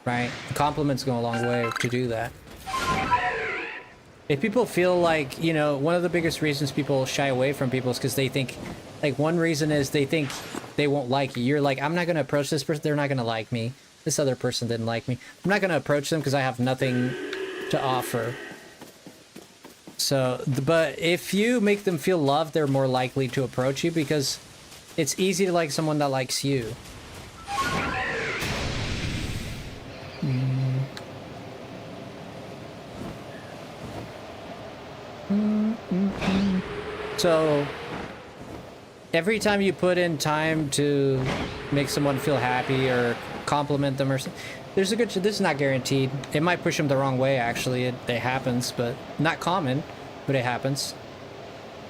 right? Compliments go a long way to do that. If people feel like, you know, one of the biggest reasons people shy away from people is because they think, like, one reason is they think they won't like you. You're like, I'm not going to approach this person. They're not going to like me. This other person didn't like me. I'm not going to approach them because I have nothing to offer. So, but if you make them feel loved, they're more likely to approach you because it's easy to like someone that likes you. So every time you put in time to make someone feel happy or compliment them or something, there's a good this is not guaranteed. It might push them the wrong way, actually. It happens, but not common, but it happens.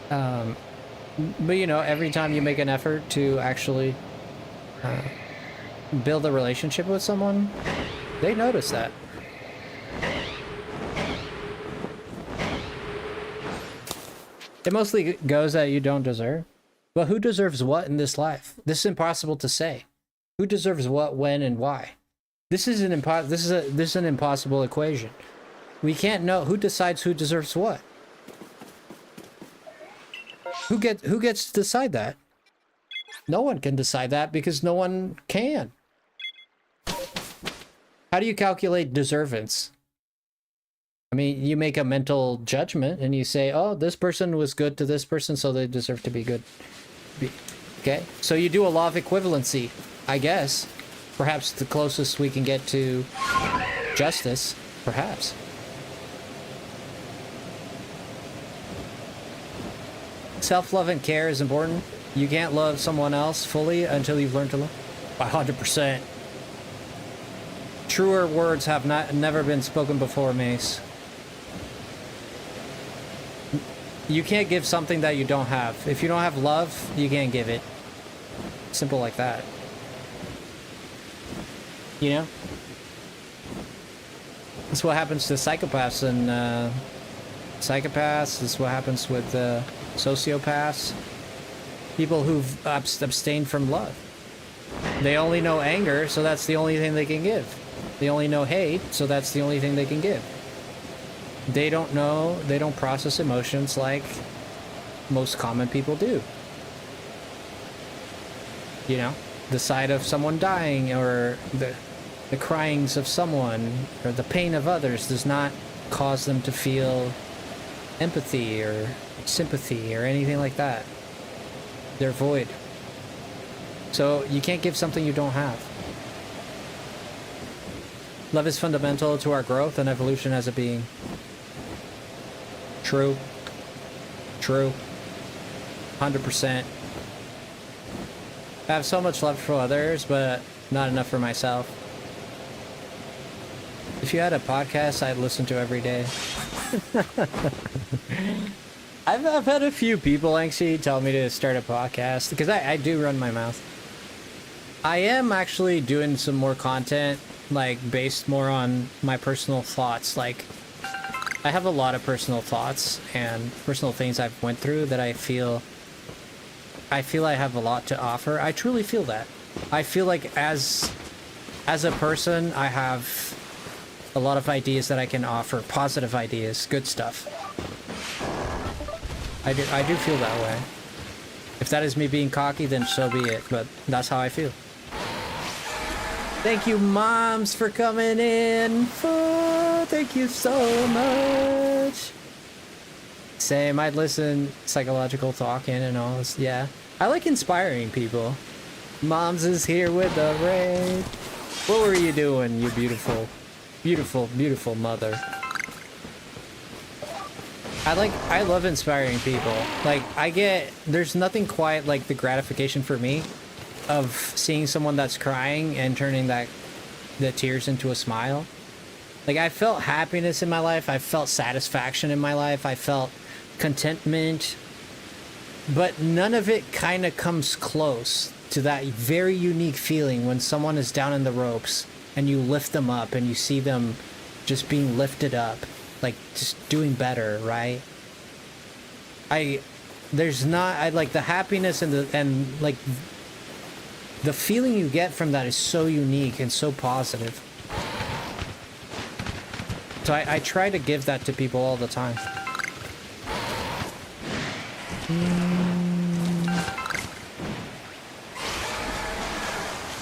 But you know, every time you make an effort to actually build a relationship with someone, they notice that. It mostly goes that you don't deserve. But who deserves what in this life? This is impossible to say. Who deserves what, when, and why? This is an impossible equation. We can't know who decides who deserves what. Who gets to decide that? No one can decide that because no one can. How do you calculate deservance? I mean, you make a mental judgment and you say, oh, this person was good to this person, so they deserve to be good. Okay, so you do a law of equivalency, I guess. Perhaps the closest we can get to justice, perhaps. Self-love and care is important. You can't love someone else fully until you've learned to love. 100%. Truer words have never been spoken before, Mace. You can't give something that you don't have. If you don't have love, you can't give it. Simple like that. You know? That's what happens to psychopaths and psychopaths. This is what happens with sociopaths. People who've abstained from love. They only know anger, so that's the only thing they can give. They only know hate, so that's the only thing they can give. They don't process emotions like most common people do. You know, the sight of someone dying, or the cryings of someone, or the pain of others does not cause them to feel empathy or sympathy or anything like that. They're void. So you can't give something you don't have. Love is fundamental to our growth and evolution as a being. True. True. 100%. I have so much love for others, but not enough for myself. If you had a podcast, I'd listen to every day. I've had a few people actually tell me to start a podcast, because I do run my mouth. I am actually doing some more content, like, based more on my personal thoughts. Like, I have a lot of personal thoughts and personal things I've went through that I feel I have a lot to offer. I truly feel that. I feel like as a person, I have a lot of ideas that I can offer. Positive ideas, good stuff. I do feel that way. If that is me being cocky, then so be it. But that's how I feel. Thank you, moms, for coming in. Oh, thank you so much. Same, I'd listen psychological talking and all this. Yeah, I like inspiring people. Moms is here with the rain. What were you doing, you beautiful, beautiful, beautiful mother? I love inspiring people. Like, there's nothing quite like the gratification for me of seeing someone that's crying and turning the tears into a smile. Like, I felt happiness in my life. I felt satisfaction in my life. I felt contentment. But none of it kind of comes close to that very unique feeling when someone is down in the ropes and you lift them up and you see them just being lifted up, like just doing better, right? I like the happiness and like the feeling you get from that is so unique and so positive. So I try to give that to people all the time.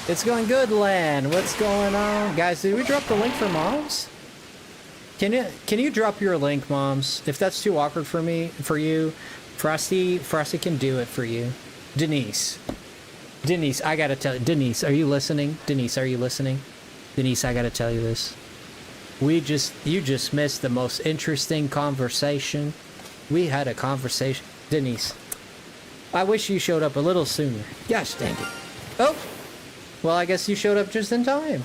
It's going good, Lan. What's going on? Guys, did we drop the link for moms? Can you drop your link, moms? If that's too awkward for you, Frosty can do it for you. Denise, I gotta tell you. Denise, are you listening? Denise, are you listening? Denise, I gotta tell you this. You just missed the most interesting conversation. We had a conversation. Denise, I wish you showed up a little sooner. Gosh dang it. Oh, well, I guess you showed up just in time.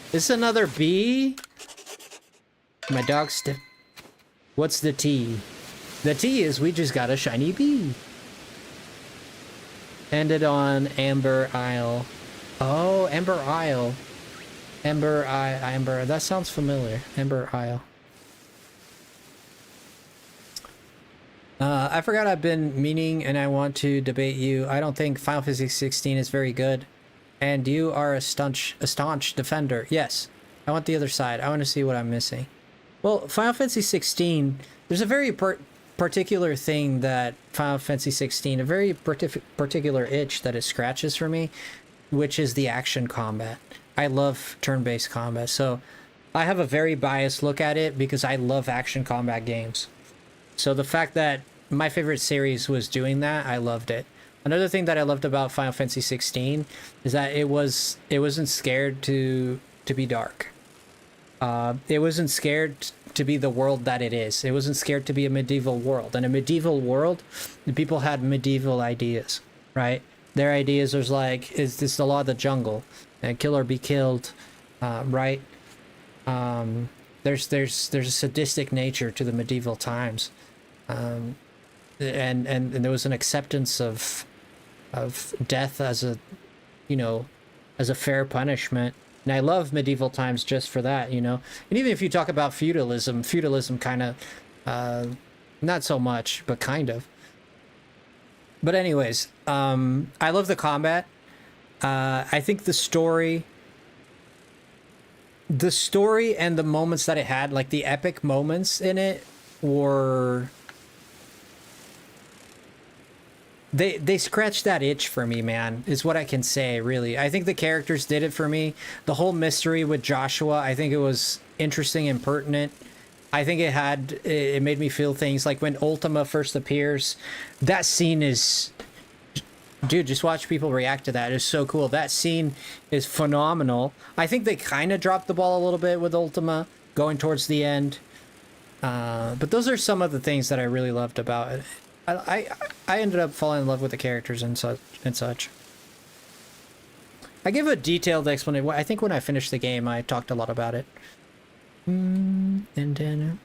Is this another bee? My dog's What's the tea? The tea is we just got a shiny bee. Ended on Amber Isle. Oh, Amber Isle. Amber. That sounds familiar. Amber Isle. I forgot I've been meaning and I want to debate you. I don't think Final Fantasy 16 is very good. And you are a staunch defender. Yes. I want the other side. I want to see what I'm missing. Well, Final Fantasy 16, there's a very particular thing that Final Fantasy 16, a very particular itch that it scratches for me, which is the action combat. I love turn-based combat, so I have a very biased look at it because I love action combat games. So the fact that series was doing that. I loved it. Another thing that I loved about Final Fantasy 16 is that it wasn't scared to be dark. It wasn't scared to be the world that it is. It wasn't scared to be a medieval world. In a medieval world, the people had medieval ideas, right? Their ideas was like, is this the law of the jungle? And kill or be killed, right? There's a sadistic nature to the medieval times, and there was an acceptance of death as a, you know, as a fair punishment. And I love medieval times just for that, you know. And even if you talk about feudalism kind of, not so much, but kind of. But anyways, I love the combat. I think the story and the moments that it had, like the epic moments in it, were... They scratched that itch for me, man, is what I can say, really. I think the characters did it for me. The whole mystery with Joshua, I think it was interesting and pertinent. I think it made me feel things like when Ultima first appears. That scene is... Dude, just watch people react to that. It's so cool. That scene is phenomenal. I think they kind of dropped the ball a little bit with Ultima going towards the end. But those are some of the things that I really loved about it. I ended up falling in love with the characters and such. I give a detailed explanation. I think when I finished the game, I talked a lot about it. And then...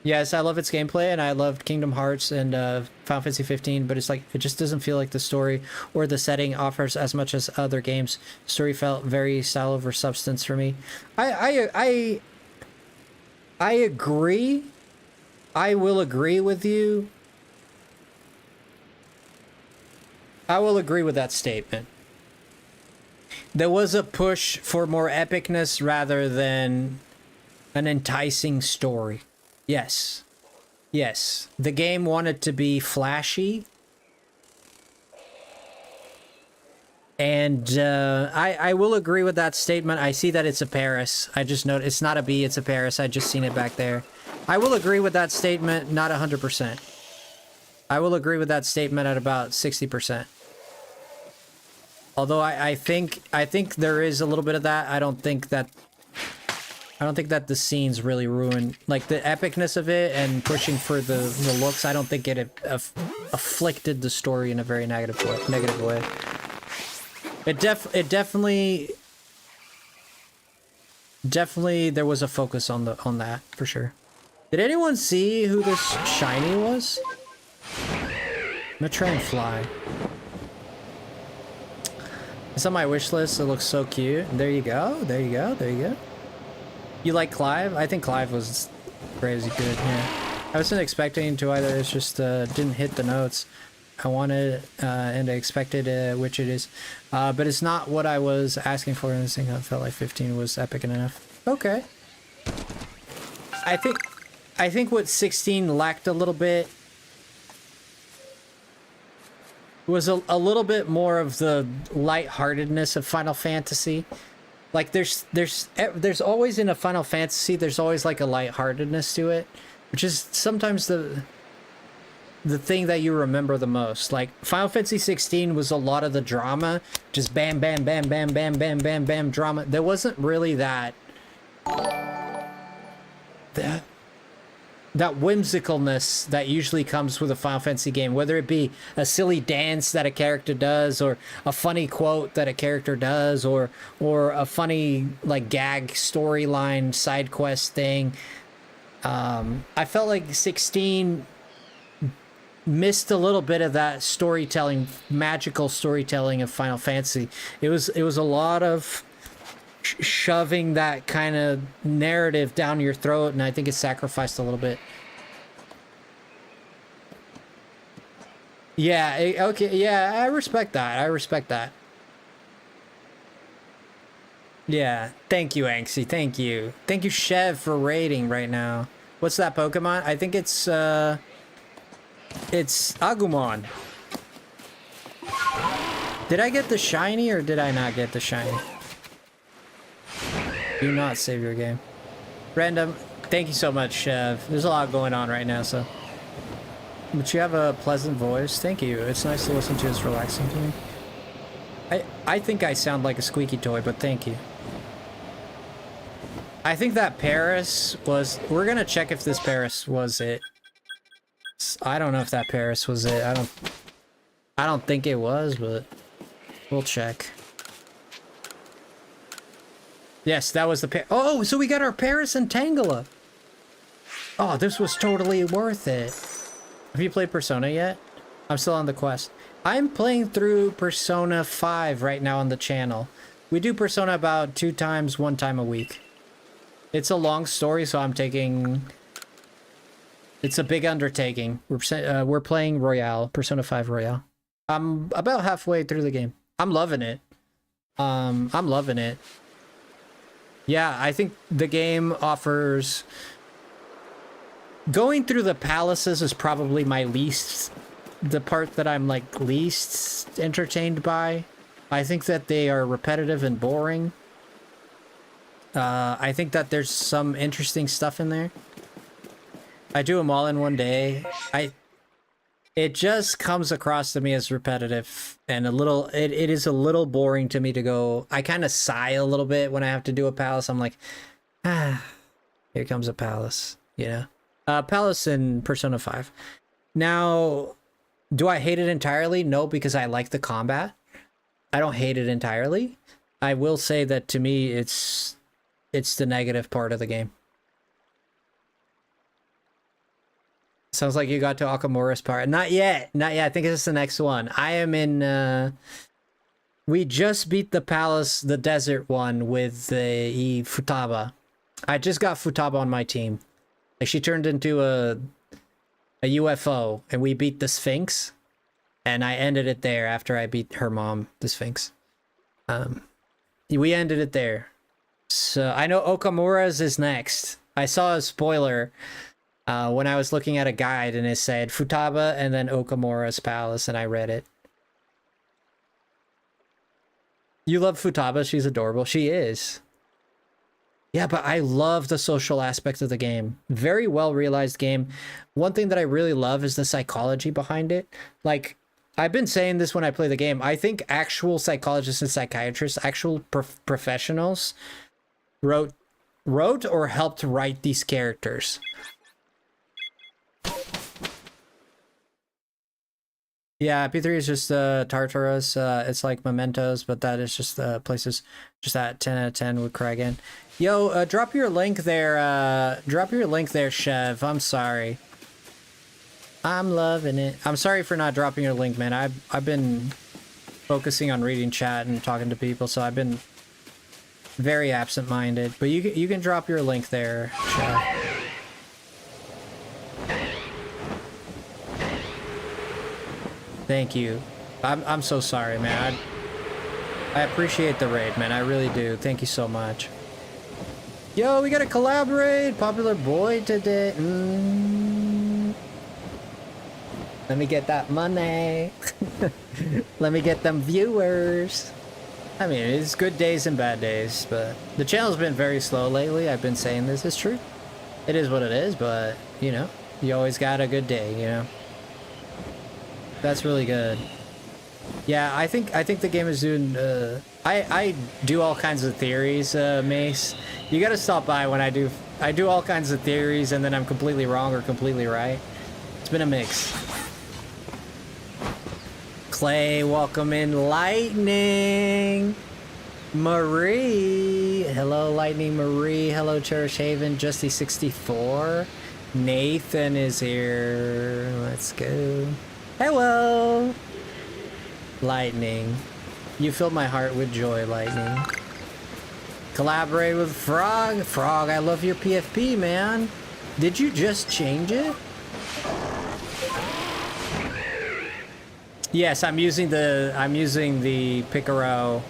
Yes, I love its gameplay, and I loved Kingdom Hearts and Final Fantasy 15, but it's like, it just doesn't feel like the story or the setting offers as much as other games. Story felt very style over substance for me. I agree. I will agree with you. I will agree with that statement. There was a push for more epicness rather than an enticing story. Yes. Yes. The game wanted to be flashy. And I will agree with that statement. I see that it's a Paris. I just noticed it's not a B, it's a Paris. I just seen it back there. I will agree with that statement, not 100%. I will agree with that statement at about 60%. Although I think there is a little bit of that. I don't think that the scenes really ruin, like, the epicness of it and pushing for the looks. I don't think it afflicted the story in a very negative way. It definitely there was a focus on that for sure. Did anyone see who this shiny was? I'm gonna try and fly. It's on my wish list. It looks so cute. There you go. There you go. There you go. You like Clive? I think Clive was crazy good. Yeah. I wasn't expecting to either. It's just didn't hit the notes I wanted and I expected, which it is. But it's not what I was asking for in this thing. I felt like 15 was epic enough. Okay. I think what 16 lacked a little bit was a little bit more of the lightheartedness of Final Fantasy. Like there's always in a Final Fantasy, there's always like a lightheartedness to it, which is sometimes the thing that you remember the most. Like Final Fantasy 16 was a lot of the drama, just bam, bam, bam, bam, bam, bam, bam, bam, drama. There wasn't really that whimsicalness that usually comes with a Final Fantasy game, whether it be a silly dance that a character does, or a funny quote that a character does, or a funny like gag storyline side quest thing. I felt like 16 missed a little bit of that storytelling, magical storytelling of Final Fantasy. It was a lot of shoving that kind of narrative down your throat, and I think it's sacrificed a little bit. Yeah, okay, yeah, I respect that. Yeah, thank you, Anxie, thank you, Chev, for raiding right now. What's that Pokemon? I think it's Agumon. Did I get the shiny or did I not get the shiny? Do not save your game. Random, thank you so much, Chev. There's a lot going on right now, so. But you have a pleasant voice. Thank you. It's nice to listen to. It's relaxing to me. I think I sound like a squeaky toy, but thank you. I think that Paris was... We're gonna check if this Paris was it. I don't know if that Paris was it. I don't think it was, but we'll check. Yes, that was the Oh, so we got our Paris and Tangela. Oh, this was totally worth it. Have you played Persona yet? I'm still on the quest. I'm playing through Persona 5 right now on the channel. We do Persona about 2 times, 1 time a week. It's a long story, so I'm taking... It's a big undertaking. We're playing Royale, Persona 5 Royale. I'm about halfway through the game. I'm loving it. I'm loving it. Yeah, I think the game offers... Going through the palaces is probably my least... The part that I'm, like, least entertained by. I think that they are repetitive and boring. I think that there's some interesting stuff in there. I do them all in one day. It just comes across to me as repetitive and a little... It is a little boring to me to go... I kind of sigh a little bit when I have to do a palace. I'm like, here comes a palace, you know? Palace in Persona 5. Now... Do I hate it entirely? No, because I like the combat. I don't hate it entirely. I will say that to me, it's the negative part of the game. Sounds like you got to Okamura's part. Not yet. Not yet. I think it's the next one. I am in... We just beat the palace, the desert one, with the Futaba. I just got Futaba on my team. Like, she turned into a UFO, and we beat the Sphinx, and I ended it there after I beat her mom, the Sphinx. We ended it there. So I know Okamura's is next. I saw a spoiler when I was looking at a guide, and it said Futaba and then Okamura's palace, and I read it. You love Futaba? She's adorable. She is. Yeah, but I love the social aspect of the game. Very well realized game. One thing that I really love is the psychology behind it. Like, I've been saying this when I play the game. I think actual psychologists and psychiatrists, actual professionals, wrote or helped write these characters. Yeah, P3 is just Tartarus. It's like Mementos, but that is just places just at 10 out of 10 with Kragan. Yo, drop your link there. Drop your link there, Chev. I'm sorry. I'm loving it. I'm sorry for not dropping your link, man. I've been focusing on reading chat and talking to people, so I've been very absent-minded. But you can drop your link there, Chev. Thank you. I'm so sorry, man. I appreciate the raid, man. I really do. Thank you so much. Yo, we gotta collaborate. Popular boy today. Let me get that money. Let me get them viewers. I mean, it's good days and bad days, but the channel's been very slow lately. I've been saying this is true. It is what it is, but, you know, you always got a good day, you know? That's really good. Yeah, I think the game is doing... I do all kinds of theories, Mace. You gotta stop by when I do all kinds of theories and then I'm completely wrong or completely right. It's been a mix. Clay, welcome in. Lightning Marie. Hello, Lightning Marie. Hello, Cherish Haven. Justy64. Nathan is here. Let's go. Hello, Lightning. You filled my heart with joy, Lightning. Collaborate with Frog. Frog, I love your PFP, man. Did you just change it? Yes, I'm using the Picaro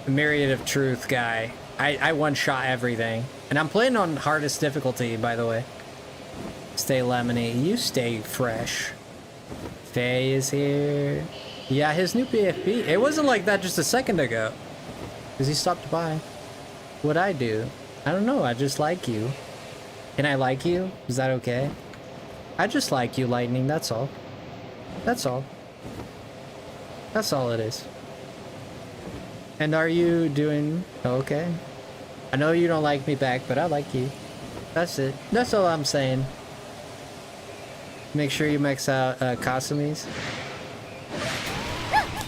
Myriad of Truth guy. I one-shot everything. And I'm playing on hardest difficulty, by the way. Stay lemony. You stay fresh. Faye is here. Yeah, his new PFP. It wasn't like that just a second ago. Because he stopped by. What'd I do? I don't know. I just like you. Can I like you? Is that okay? I just like you, Lightning, that's all. That's all. That's all it is. And are you doing okay? I know you don't like me back, but I like you. That's it. That's all I'm saying. Make sure you max out Kasumi's.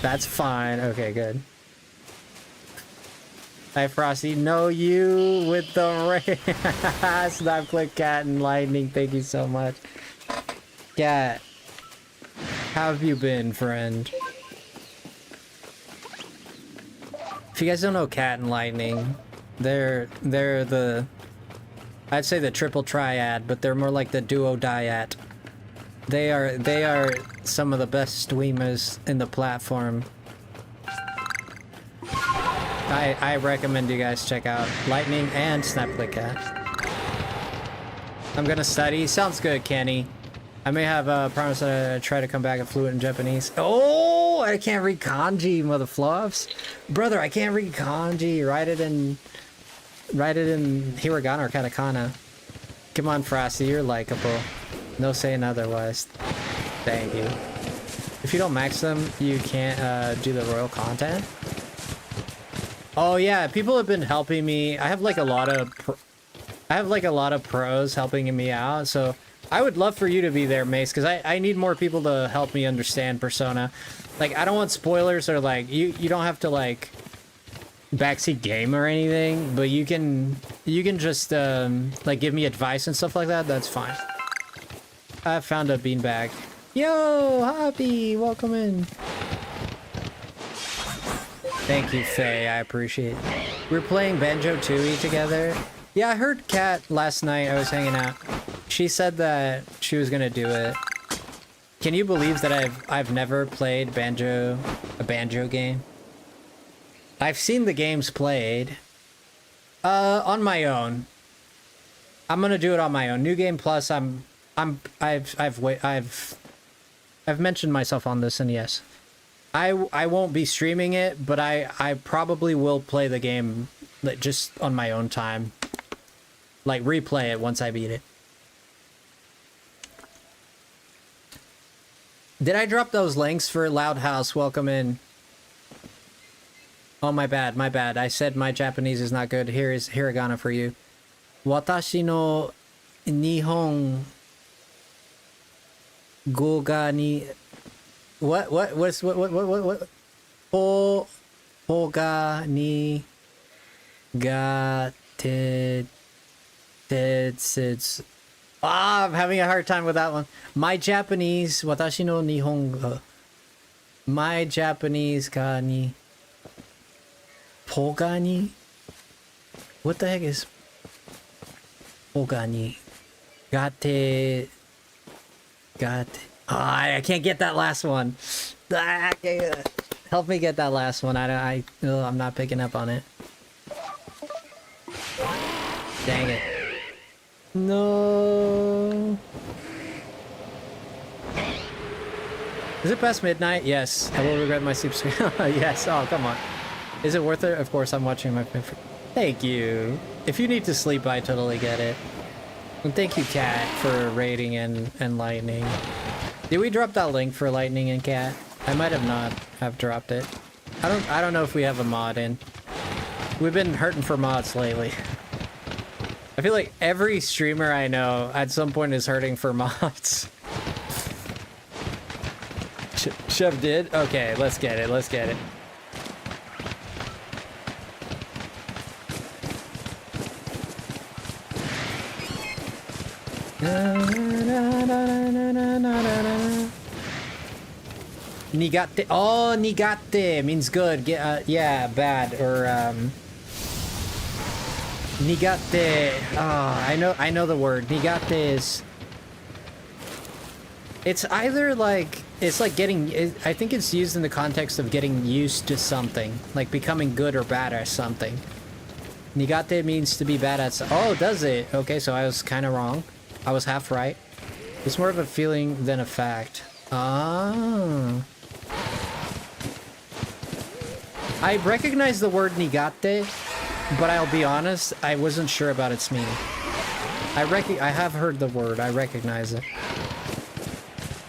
That's fine. Okay, good. Hi, Frosty. No, you with the rain. Stop, click, cat, and lightning. Thank you so much. Cat, how have you been, friend? If you guys don't know Cat and Lightning, they're the, I'd say the triple triad, but they're more like the duo dyad. They are some of the best streamers in the platform. I recommend you guys check out Lightning and Snapclick Cat. I'm gonna study. Sounds good, Kenny. I may have promised that I'd try to come back and fluent in Japanese. Oh, I can't read kanji, mother fluffs. Brother, I can't read kanji. Write it in hiragana or katakana. Come on, Frosty, you're likable. No saying otherwise. Thank you. If you don't max them, you can't do the royal content. Oh yeah, people have been helping me. I have like a lot of pros helping me out, so I would love for you to be there, Mace, because I need more people to help me understand Persona. Like, I don't want spoilers or like you don't have to like backseat game or anything, but you can just like give me advice and stuff like that. That's fine. I found a beanbag. Yo, Hoppy, welcome in. Thank you, Faye. I appreciate it. We're playing Banjo-Tooie together. Yeah, I heard Kat last night. I was hanging out. She said that she was gonna do it. Can you believe that I've never played a banjo game? I've seen the games played. On my own. I'm gonna do it on my own. New Game Plus. I've mentioned myself on this, and yes, I won't be streaming it, but I probably will play the game just on my own time. Like replay it once I beat it. Did I drop those links for Loud House? Welcome in. Oh, my bad, my bad. I said my Japanese is not good. Here is hiragana for you. Watashi no Nihon go ga ni... What? Ho ga ni ga te tetsu. Ah, I'm having a hard time with that one. My Japanese, watashi no nihongo. My Japanese ga ni... Pogani? What the heck is... Pogani? Gate... Ah, I can't get that last one. Ah, help me get that last one. I'm not picking up on it. Dang it. No. Is it past midnight? Yes. I will regret my sleep. Yes. Oh, come on. Is it worth it? Of course, I'm watching my... Thank you. If you need to sleep, I totally get it. And thank you, Kat, for raiding and Lightning. Did we drop that link for Lightning and Kat? I might have not have dropped it. I don't know if we have a mod in. We've been hurting for mods lately. I feel like every streamer I know at some point is hurting for mods. Chef did? Okay, let's get it. Let's get it. Nigate. Oh, nigate means good. Yeah, bad or nigate. Oh, I know the word. Nigate is. It's either like it's like getting. I think it's used in the context of getting used to something, like becoming good or bad at something. Nigate means to be bad at. Oh, does it? Okay, so I was kind of wrong. I was half right. It's more of a feeling than a fact. Ah. I recognize the word nigate, but I'll be honest, I wasn't sure about its meaning. I have heard the word. I recognize it.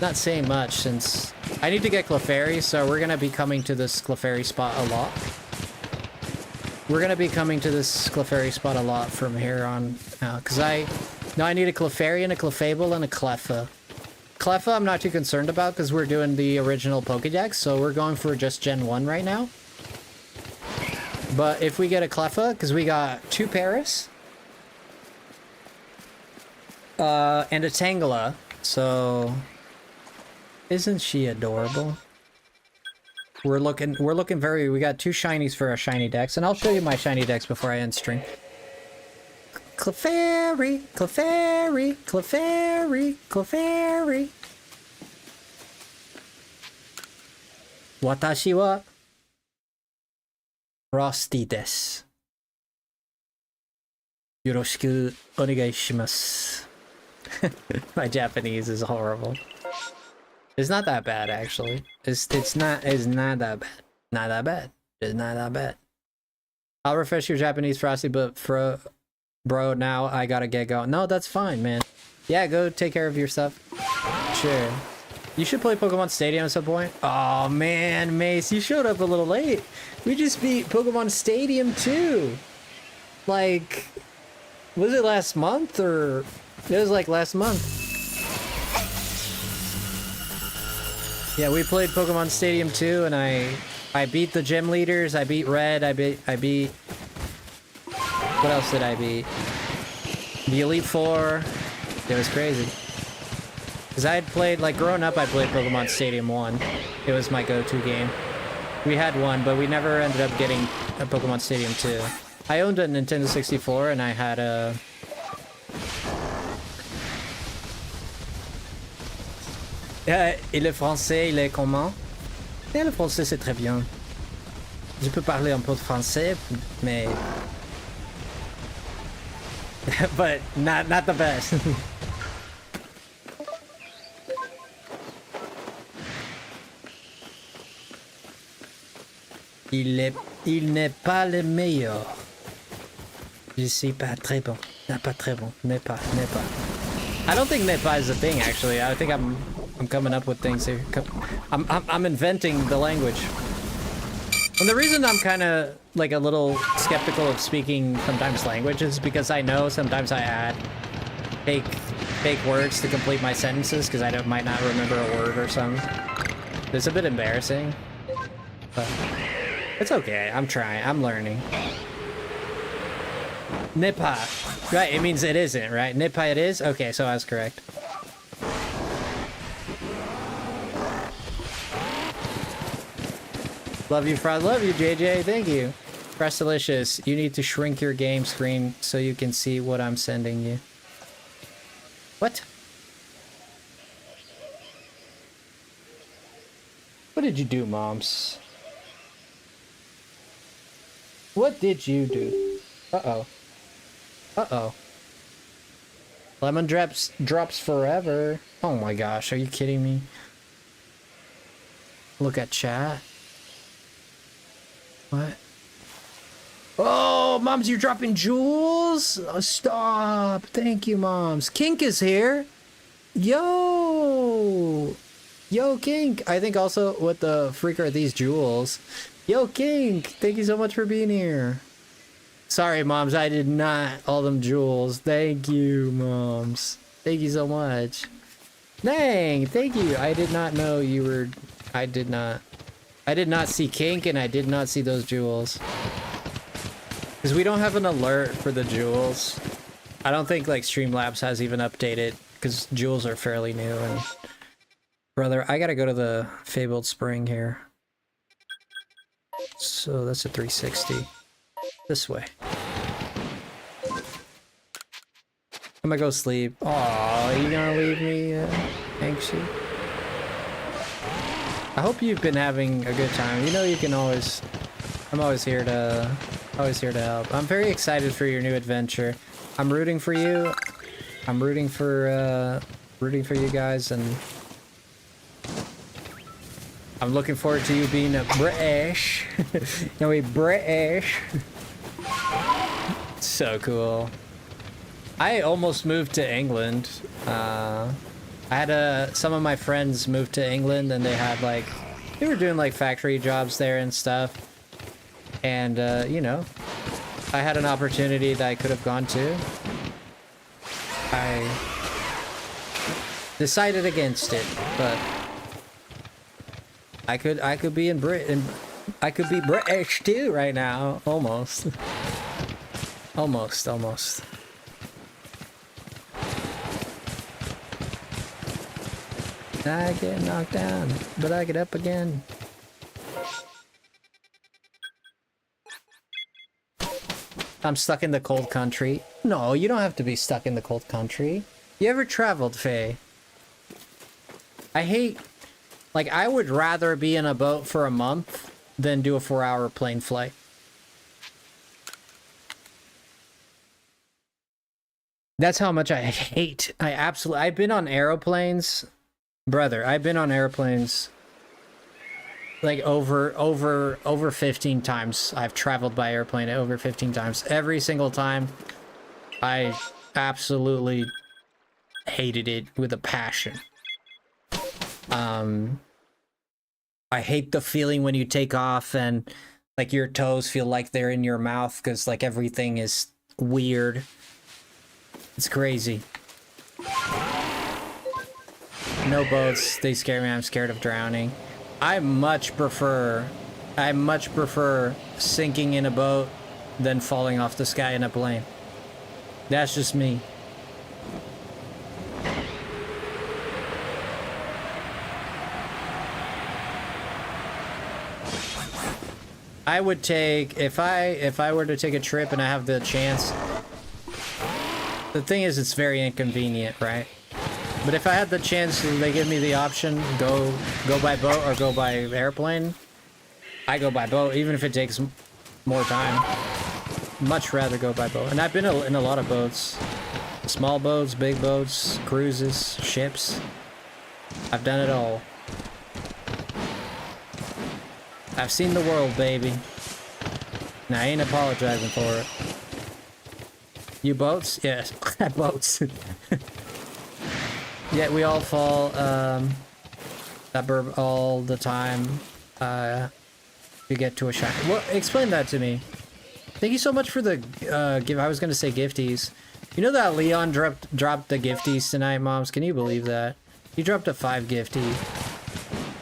not saying much since I need to get Clefairy, so we're gonna be coming to this Clefairy spot a lot. We're gonna be coming to this Clefairy spot a lot from here on out, because I need a Clefairy and a Clefable and a Cleffa. Cleffa I'm not too concerned about because we're doing the original Pokédex, so we're going for just Gen 1 right now. But if we get a Cleffa, because we got 2 Paris, and a Tangela, so isn't she adorable? We got 2 shinies for our shiny decks, and I'll show you my shiny decks before I end stream. Clefairy, Clefairy, Clefairy, Clefairy. Watashi wa Frosty desu. Yoroshiku onegai shimasu. My Japanese is horrible. It's not that bad actually. It's not that bad. Not that bad. It's not that bad. I'll refresh your Japanese, Frosty, but bro, now I gotta get going. No, that's fine, man. Yeah, go take care of your stuff. Sure. You should play Pokemon Stadium at some point. Oh man, Mace, you showed up a little late. We just beat Pokemon Stadium too. Like, was it last month or? It was like last month. Yeah, we played Pokemon Stadium 2 and I beat the gym leaders, I beat Red, I beat what else did I beat? The Elite Four. It was crazy. Cause I had played, like growing up I played Pokemon Stadium 1. It was my go-to game. We had one, but we never ended up getting a Pokemon Stadium 2. I owned a Nintendo 64 and I had a et le français, il est comment? Et le français, c'est très bien. Je peux parler un peu de français, mais... but not the best. Il n'est pas le meilleur. Je suis pas très bon. Non, pas très bon. N'est pas. I don't think n'est pas is a thing, actually. I think I'm coming up with things here. I'm inventing the language. And the reason I'm kind of like a little skeptical of speaking sometimes language is because I know sometimes I add fake words to complete my sentences because I might not remember a word or something. It's a bit embarrassing, but it's okay. I'm trying. I'm learning. N'est pas. Right, it means it isn't, right? N'est pas it is? Okay, so I was correct. Love you, Frost. Love you, JJ. Thank you. Frostalicious, you need to shrink your game screen so you can see what I'm sending you. What? What did you do, Moms? What did you do? Uh-oh. Uh-oh. Lemon drops forever. Oh my gosh, are you kidding me? Look at chat. What? Oh, Moms, you're dropping jewels? Oh, stop. Thank you, Moms. Kink is here. Yo, Kink. I think also, what the freak are these jewels? Yo, Kink. Thank you so much for being here. Sorry, Moms, I did not. All them jewels. Thank you, Moms. Thank you so much. Dang, thank you. I did not know you were... I did not see Kink, and I did not see those jewels. Because we don't have an alert for the jewels. I don't think, like, Streamlabs has even updated, because jewels are fairly new, and... Brother, I gotta go to the Fabled Spring here. So, that's a 360. This way. I'm gonna go sleep. Aw, you gonna leave me anxious? I hope you've been having a good time. You know you can always... I'm always here to help. I'm very excited for your new adventure. I'm rooting for you. I'm rooting for you guys, and... I'm looking forward to you being a British. No, we British. So cool. I almost moved to England. I had some of my friends moved to England, and they had like, they were doing like factory jobs there and stuff. And, you know, I had an opportunity that I could have gone to. I decided against it, but I could be in Britain. I could be British too right now, almost. Almost. I get knocked down, but I get up again. I'm stuck in the cold country. No, you don't have to be stuck in the cold country. You ever traveled, Faye? I hate... Like, I would rather be in a boat for a month than do a 4-hour plane flight. That's how much I hate. I've been on airplanes. Brother, I've been on airplanes like over 15 times. I've traveled by airplane over 15 times. Every single time, I absolutely hated it with a passion. I hate the feeling when you take off and like your toes feel like they're in your mouth because like everything is weird. It's crazy. No boats, they scare me. I'm scared of drowning. I much prefer sinking in a boat than falling off the sky in a plane. That's just me. I would take, if I were to take a trip and I have the chance, the thing is it's very inconvenient, right? But if I had the chance, they give me the option, go by boat or go by airplane, I go by boat, even if it takes more time. Much rather go by boat. And I've been in a lot of boats. Small boats, big boats, cruises, ships. I've done it all. I've seen the world, baby. And I ain't apologizing for it. You boats? Yes, boats. Yeah, we all fall that burb all the time to get to a shop. Well, explain that to me. Thank you so much for the give. I was gonna say gifties. You know that Leon dropped the gifties tonight, moms? Can you believe that? He dropped a 5 gifty.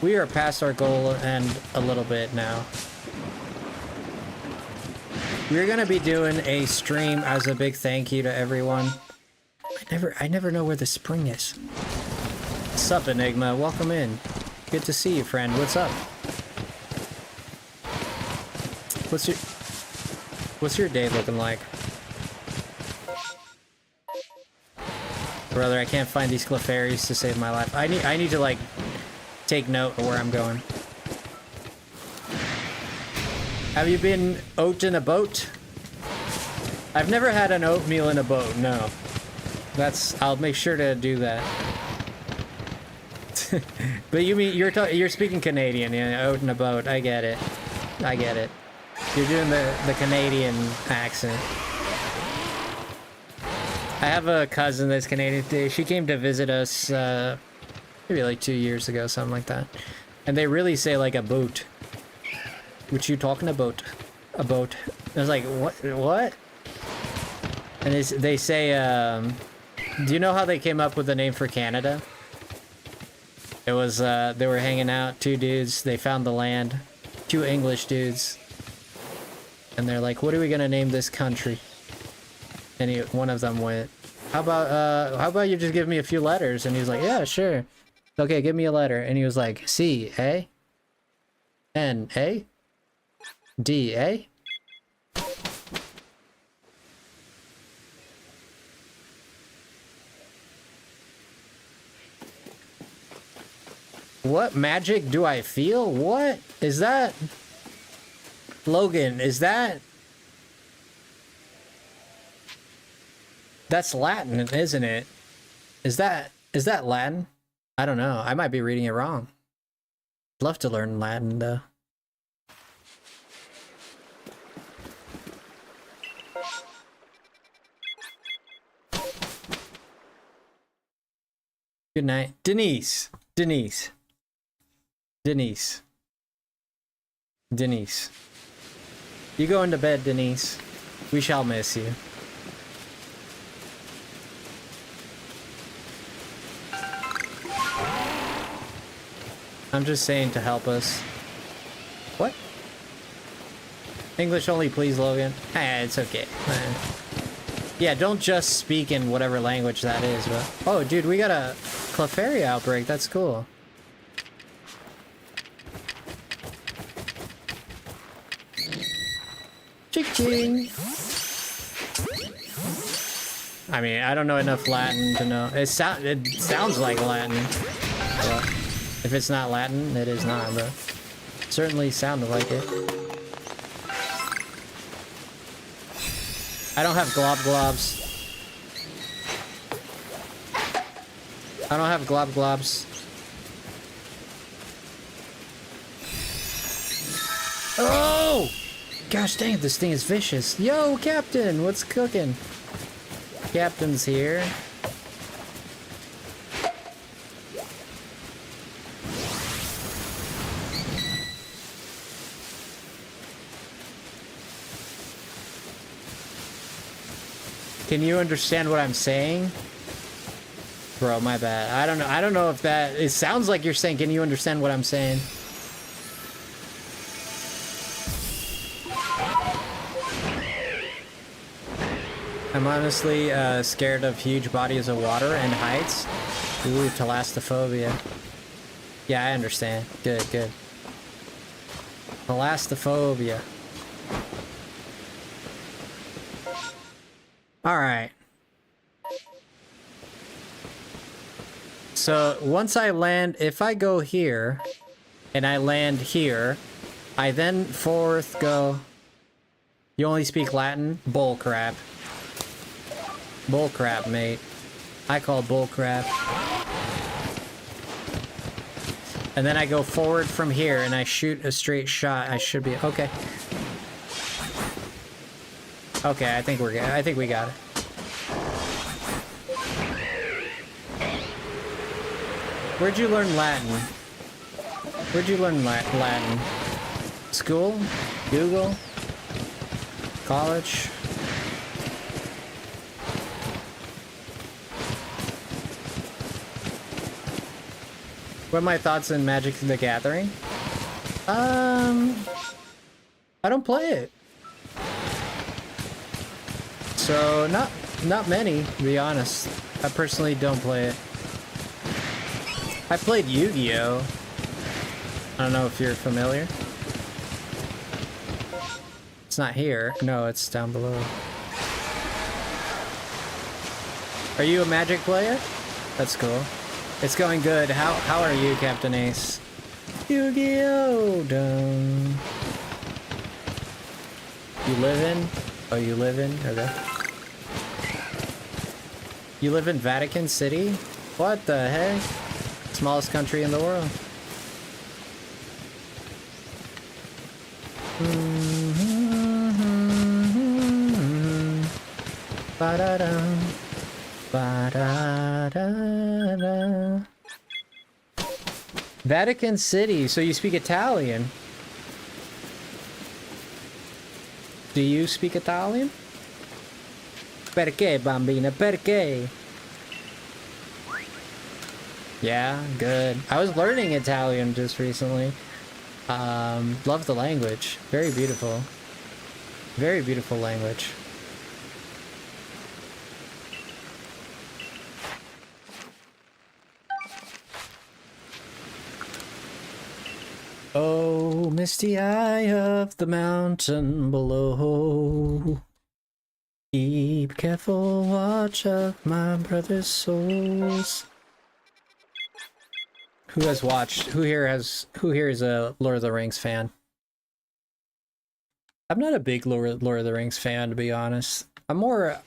We are past our goal and a little bit now. We're gonna be doing a stream as a big thank you to everyone. I never know where the spring is. What's up, Enigma? Welcome in. Good to see you, friend. What's up? What's your day looking like? Brother, I can't find these Clefairies to save my life. I need to like take note of where I'm going. Have you been oat in a boat? I've never had an oatmeal in a boat, no. I'll make sure to do that. But you mean you're speaking Canadian, yeah, out in a boat. I get it. You're doing the Canadian accent. I have a cousin that's Canadian. She came to visit us maybe like 2 years ago, something like that. And they really say like a boat. What you talking about? A boat. I was like, what? And they say, do you know how they came up with the name for Canada? It was, they were hanging out, 2 dudes, they found the land, 2 English dudes. And they're like, what are we gonna name this country? And one of them went, how about you just give me a few letters? And he was like, yeah, sure. Okay, give me a letter. And he was like, C, A? N, A? D, A? What magic do I feel? What is that? Logan, is that? That's Latin, isn't it? Is that Latin? I don't know. I might be reading it wrong. I'd love to learn Latin though. Good night. Denise. Denise. Denise. Denise. You go into bed, Denise. We shall miss you. I'm just saying to help us. What? English only, please, Logan. It's okay. Yeah, don't just speak in whatever language that is, but... Oh, dude, we got a Clefairy outbreak. That's cool. Ching-ching! I mean, I don't know enough Latin to know. It sounds like Latin. But if it's not Latin, it is not, but... Certainly sounded like it. I don't have glob globs. I don't have glob globs. Oh! Gosh dang it, this thing is vicious. Yo, Captain, what's cooking? Captain's here. Can you understand what I'm saying? Bro, my bad. I don't know if that... It sounds like you're saying, can you understand what I'm saying? I'm honestly scared of huge bodies of water and heights. Ooh, thalassophobia. Yeah, I understand. Good, good. Thalassophobia. Alright. So, once I land, if I go here, and I land here, I then forth go... You only speak Latin? Bullcrap. Bullcrap, mate. I call bullcrap. And then I go forward from here, and I shoot a straight shot. I should be... Okay. Okay, I think we're good. I think we got it. Where'd you learn Latin? Where'd you learn Latin? School? Google? College? What are my thoughts on Magic the Gathering? I don't play it. So, not many, to be honest. I personally don't play it. I played Yu-Gi-Oh! I don't know if you're familiar. It's not here. No, it's down below. Are you a Magic player? That's cool. It's going good. How are you, Captain Ace? Yu-Gi-Oh! Done. You live in? Oh, you live in? Okay. You live in Vatican City? What the heck? Smallest country in the world. Ba-da-da. Ba-da-da-da. Vatican City, so you speak Italian. Do you speak Italian? Perché, bambina? Perché? Yeah, good. I was learning Italian just recently. Love the language. Very beautiful. Very beautiful language. Oh, misty eye of the mountain below. Keep careful watch of my brother's souls. Who has watched? Who here is a Lord of the Rings fan? I'm not a big Lord of the Rings fan, to be honest. I'm more...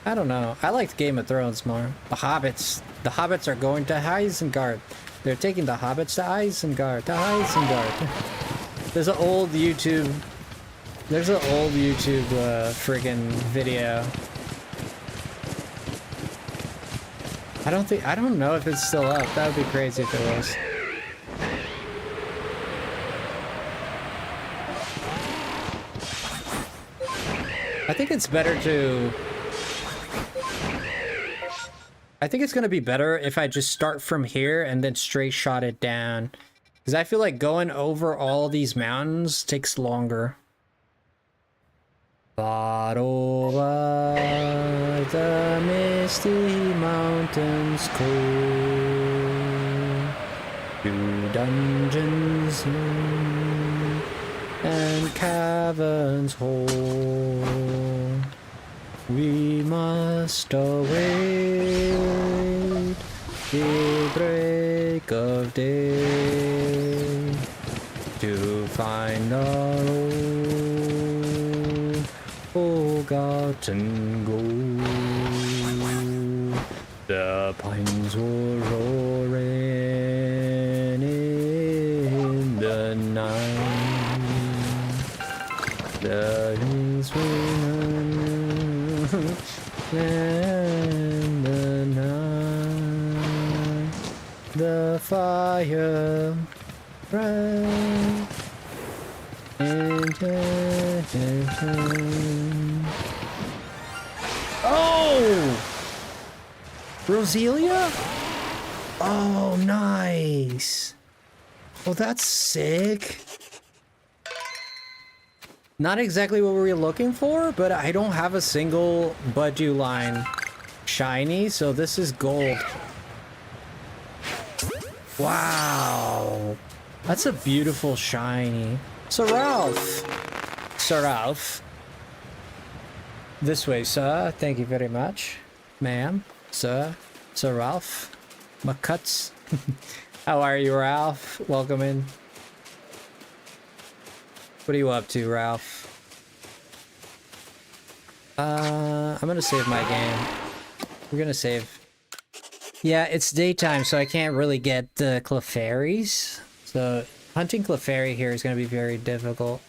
I don't know. I liked Game of Thrones more. The Hobbits. The Hobbits are going to Isengard. They're taking the Hobbits to Isengard. To Isengard. There's an old YouTube... There's an old YouTube friggin' video. I don't know if it's still up. That would be crazy if it was. I think it's better to... I think it's gonna be better if I just start from here and then straight shot it down. Because I feel like going over all these mountains takes longer. Far over the misty mountains cold, through dungeons and caverns hold, we must await the break of day to find our own forgotten gold. The pines were roaring in the night. The winds were in the night. The fire bright and oh! Roselia? Oh, nice. Oh, that's sick. Not exactly what we were looking for, but I don't have a single Budgie line shiny, so this is gold. Wow. That's a beautiful shiny. So Ralph. This way, sir. Thank you very much. Ma'am, sir, Sir Ralph. McCuts. How are you, Ralph? Welcome in. What are you up to, Ralph? I'm gonna save my game. We're gonna save. Yeah, it's daytime, so I can't really get the Clefairies. So hunting Clefairy here is gonna be very difficult.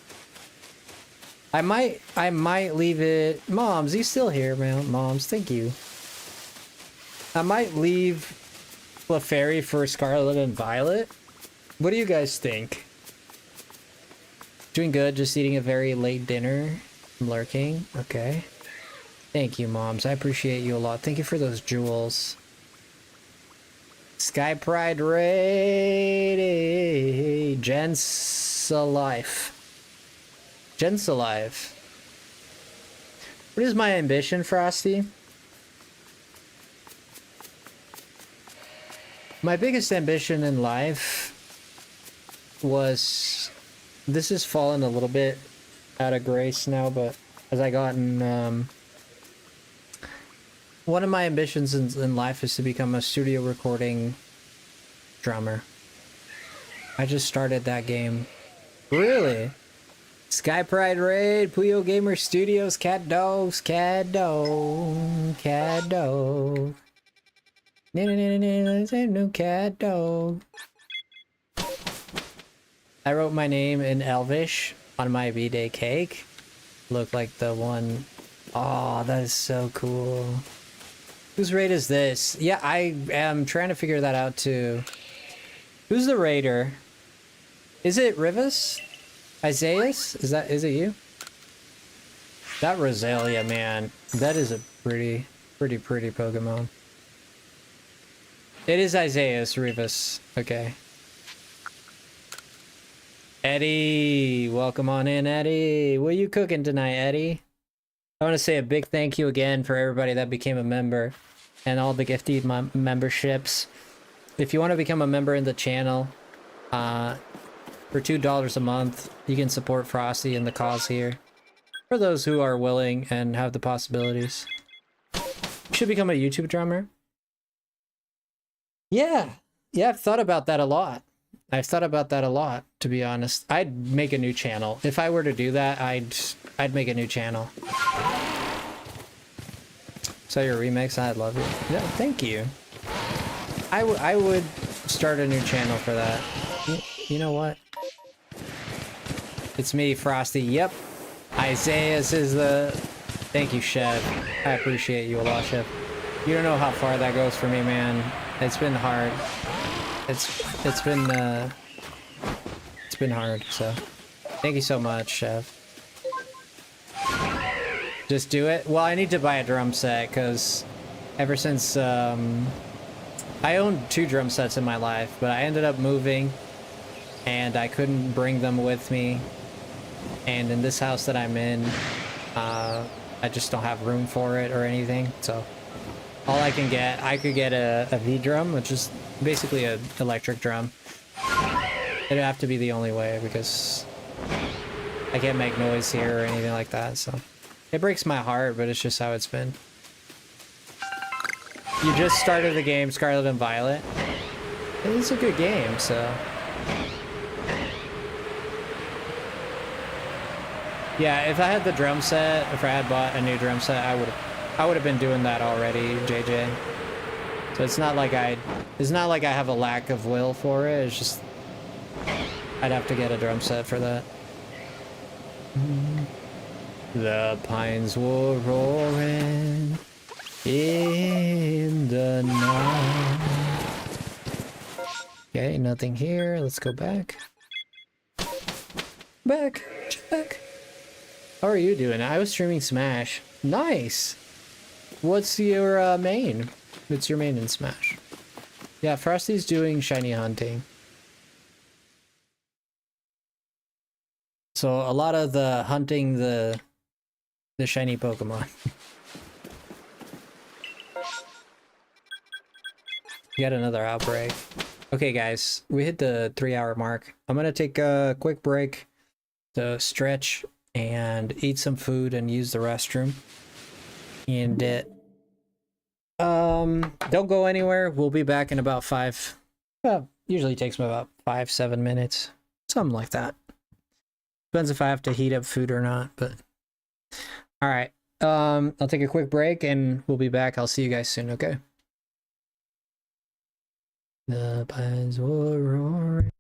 I might leave it. Moms, he's still here, man. Moms, thank you. I might leave Clefairy for Scarlet and Violet. What do you guys think? Doing good, just eating a very late dinner. I'm lurking. Okay. Thank you, Moms. I appreciate you a lot. Thank you for those jewels. Sky Pride Raid. Jen's alive. Jen's alive. What is my ambition, Frosty? My biggest ambition in life was... This has fallen a little bit out of grace now, but as I gotten... one of my ambitions in life is to become a studio recording drummer. I just started that game. Really? Sky Pride Raid, Puyo Gamer Studios, Cat Dogs, Cat Dog, Cat Dog. No cat dog. I wrote my name in Elvish on my B-Day cake. Looked like the one. Oh, that is so cool. Whose raid is this? Yeah, I am trying to figure that out too. Who's the raider? Is it Rivas? Isaias? Is it you? That Roselia, man. That is a pretty Pokemon. It is Isaias Rivas. Okay. Eddie, welcome on in, Eddie. What are you cooking tonight, Eddie? I want to say a big thank you again for everybody that became a member and all the gifted memberships. If you want to become a member in the channel, for $2 a month, you can support Frosty and the cause here. For those who are willing and have the possibilities. You should become a YouTube drummer. Yeah, I've thought about that a lot. To be honest. I'd make a new channel. If I were to do that, I'd make a new channel. So your remix, I love it. Yeah, thank you. I would start a new channel for that. You know what? It's me, Frosty. Yep. Isaias is the... Thank you, Chef. I appreciate you a lot, Chef. You don't know how far that goes for me, man. It's been hard. It's been hard, so thank you so much, Chef. Just do it? Well, I need to buy a drum set, because ever since, I owned 2 drum sets in my life, but I ended up moving, and I couldn't bring them with me, and in this house that I'm in, I just don't have room for it or anything, so all I could get a V drum, which is basically an electric drum. It'd have to be the only way, because I can't make noise here or anything like that, so it breaks my heart, but it's just how it's been. You just started the game Scarlet and Violet. It's a good game, so yeah, if I had the drum set, if I had bought a new drum set, I would have been doing that already, JJ. So it's not like I have a lack of will for it. It's just I'd have to get a drum set for that. The pines were roaring in the night. Okay, nothing here. Let's go back. Back. How are you doing? I was streaming Smash. Nice. What's your main? What's your main in Smash? Yeah, Frosty's doing shiny hunting. So a lot of the hunting the shiny Pokemon. You got another outbreak. Okay, guys, we hit the 3-hour mark. I'm gonna take a quick break to stretch and eat some food and use the restroom. And don't go anywhere. We'll be back in about 5. Well, usually takes me about 5-7 minutes, something like that. Depends if I have to heat up food or not, but all right. I'll take a quick break and we'll be back. I'll see you guys soon, okay? The pines were roaring.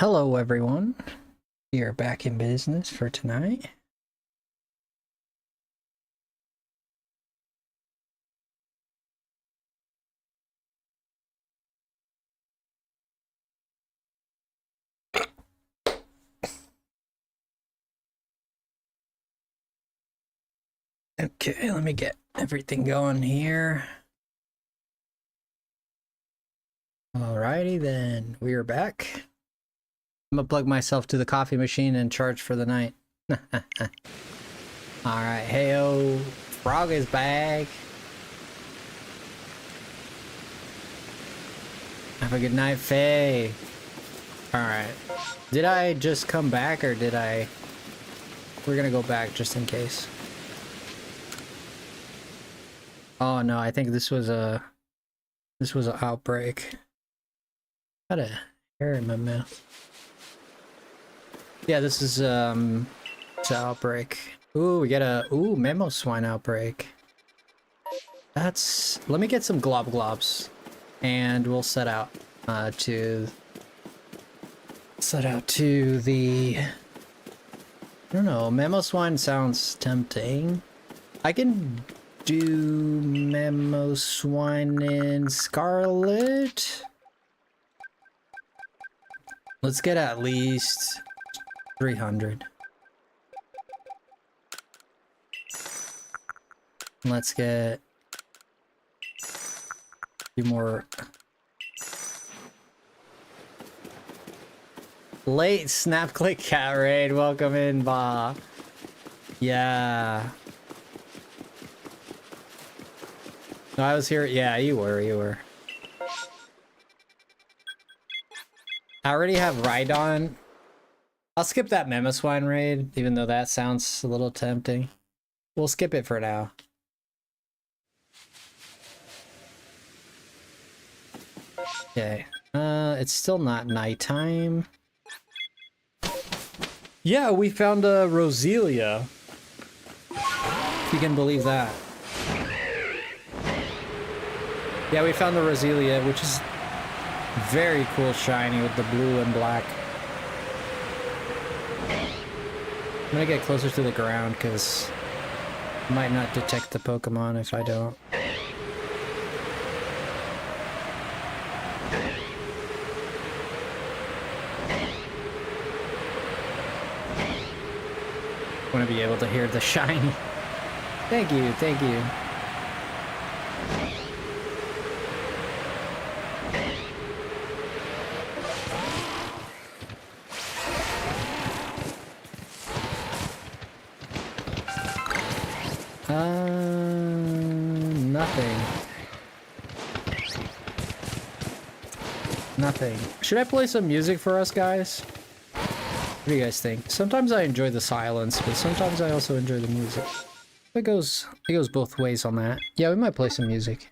Hello, everyone. We are back in business for tonight. Okay, let me get everything going here. Alrighty then, we are back. I'm gonna plug myself to the coffee machine and charge for the night. Alright, heyo, Frog is back. Have a good night, Faye. Alright, did I just come back or did I... We're gonna go back just in case. Oh no, I think this was an outbreak. Got a hair in my mouth. Yeah, this is it's an outbreak. Ooh, we got a memo swine outbreak. That's... Let me get some glob globs and we'll set out to the... I don't know, memo swine sounds tempting. I can do memo swine in Scarlet. Let's get at least 300. Let's get a few more. Late snap click cat raid. Welcome in, Ba. Yeah. No, I was here. Yeah, you were. I already have Rhydon. I'll skip that Memoswine raid, even though that sounds a little tempting. We'll skip it for now. Okay. It's still not nighttime. Yeah, we found a Roselia. If you can believe that. Yeah, we found the Roselia, which is very cool shiny with the blue and black. I'm gonna get closer to the ground because I might not detect the Pokemon if I don't. Want to be able to hear the shiny. Thank you, thank you. Nothing. Should I play some music for us, guys? What do you guys think? Sometimes I enjoy the silence, but sometimes I also enjoy the music. It goes both ways on that. Yeah, we might play some music.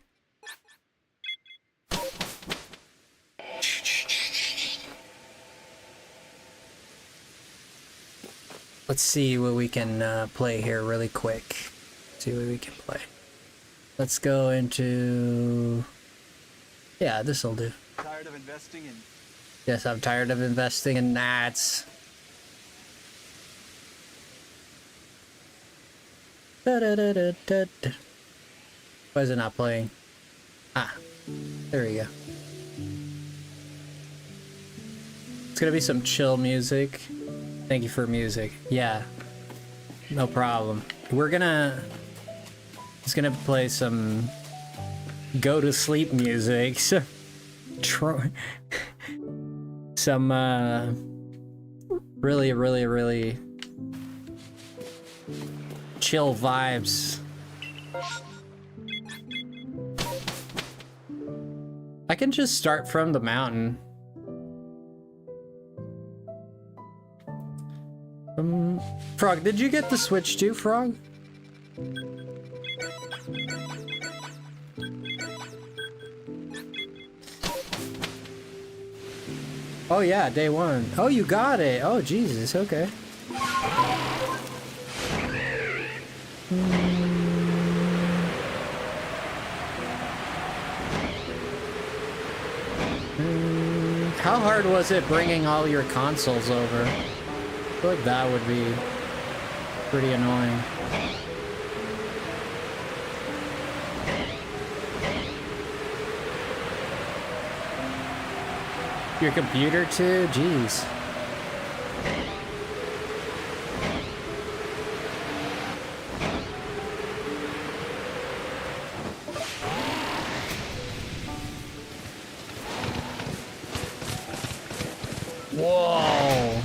Let's see what we can play here really quick. See what we can play. Let's go into... Yeah, this'll do. Tired of investing in... Yes, I'm tired of investing in gnats. Da, da, da, da, da, da. Why is it not playing? Ah, there we go. It's gonna be some chill music. Thank you for music. Yeah, no problem. It's gonna play some go to sleep music. Some really chill vibes. I can just start from the mountain. Frog, did you get the Switch too, Frog? Oh yeah, day one. Oh, you got it. Oh, Jesus, okay. How hard was it bringing all your consoles over? I feel like that would be pretty annoying. Your computer too? Jeez. Whoa.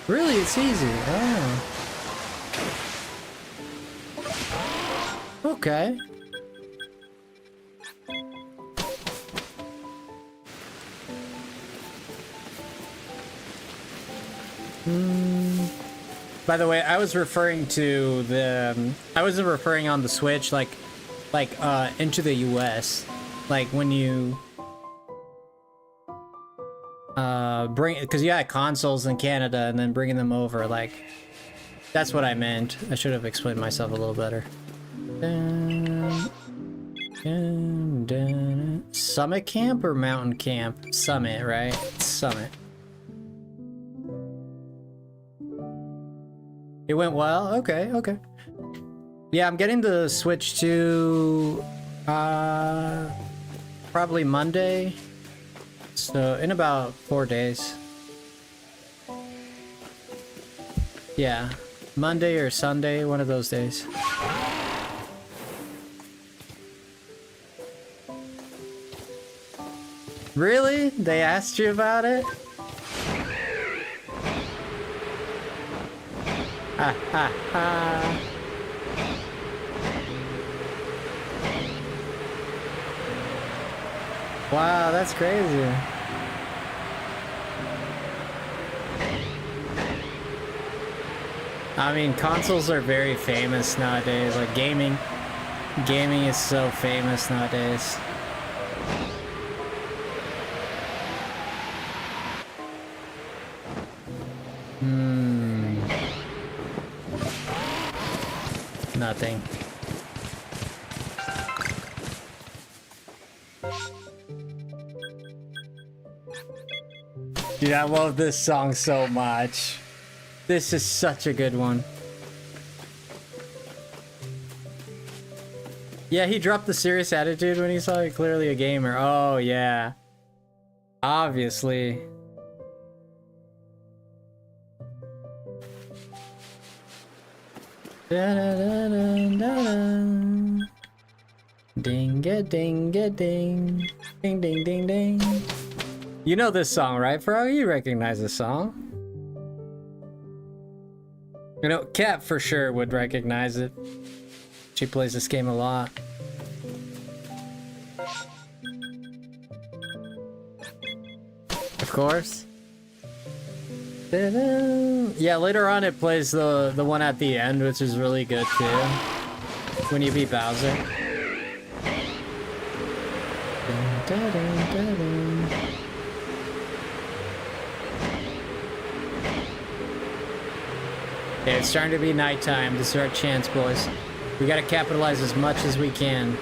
Really, it's easy. Oh. Okay. By the way, I was referring to the I wasn't referring on the Switch like into the US. Like when you bring, because you got consoles in Canada and then bringing them over, like that's what I meant. I should have explained myself a little better. Summit camp or mountain camp? Summit, right? Summit. It went well? Okay, okay. Yeah, I'm getting the Switch to probably Monday. So in about 4 days. Yeah, Monday or Sunday, one of those days. Really? They asked you about it? Ha ha ha. Wow, that's crazy. I mean, consoles are very famous nowadays. Like gaming is so famous nowadays. Nothing. Dude, I love this song so much. This is such a good one. Yeah, he dropped the serious attitude when he saw it. Clearly a gamer. Oh, yeah. Obviously. Da da da da da da. Ding a ding a ding. Ding ding ding ding. You know this song, right, Fro? You recognize this song. You know, Kat for sure would recognize it. She plays this game a lot. Of course. Yeah, later on it plays the one at the end, which is really good too. When you beat Bowser. Okay, it's starting to be nighttime. This is our chance, boys. We gotta capitalize as much as we can.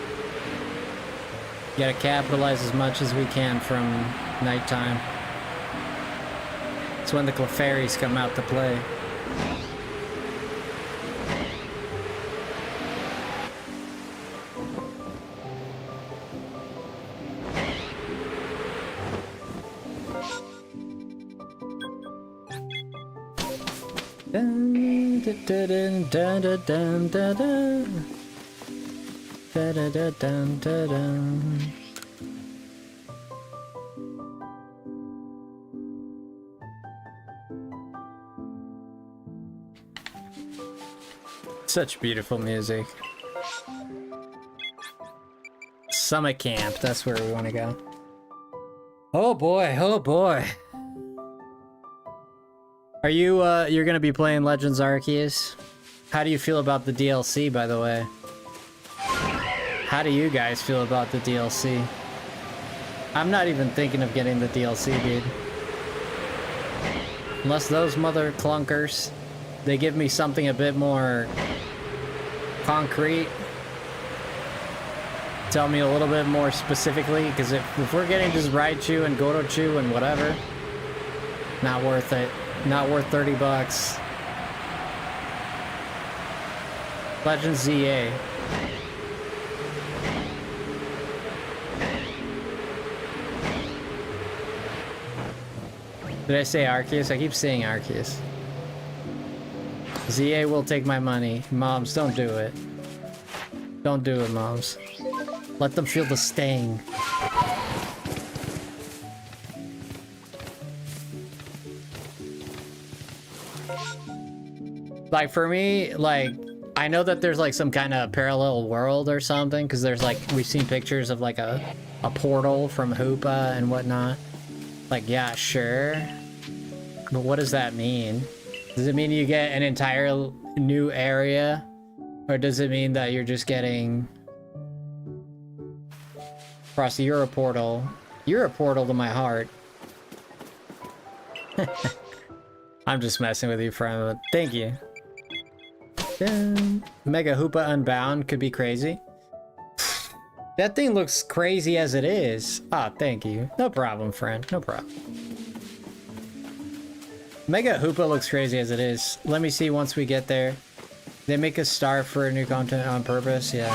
We gotta capitalize as much as we can from nighttime. It's when the Clefairies come out to play. Dun, dun, dun, dun, dun, dun, dun, dun. Dun, dun, dun, dun, dun, dun. Such beautiful music. Summit camp, that's where we want to go. Oh boy, oh boy. Are you, you're gonna be playing Legends Arceus? How do you feel about the DLC, by the way? How do you guys feel about the DLC? I'm not even thinking of getting the DLC, dude. Unless those mother clunkers, they give me something a bit more concrete? Tell me a little bit more specifically, because if we're getting just Raichu and Gorochu and whatever, not worth it. Not worth 30 bucks. Legend ZA. Did I say Arceus? I keep saying Arceus. ZA will take my money. Moms, don't do it. Don't do it, moms. Let them feel the sting. Like, for me, like, I know that there's like some kind of parallel world or something, because there's like, we've seen pictures of like a portal from Hoopa and whatnot. Like, yeah, sure. But what does that mean? Does it mean you get an entire new area? Or does it mean that you're just getting... Frosty, you're a portal. You're a portal to my heart. I'm just messing with you, friend. Thank you. Mega Hoopa Unbound could be crazy. That thing looks crazy as it is. Ah, thank you. No problem, friend. No problem. Mega Hoopa looks crazy as it is. Let me see once we get there. They make us starve for new content on purpose. Yeah.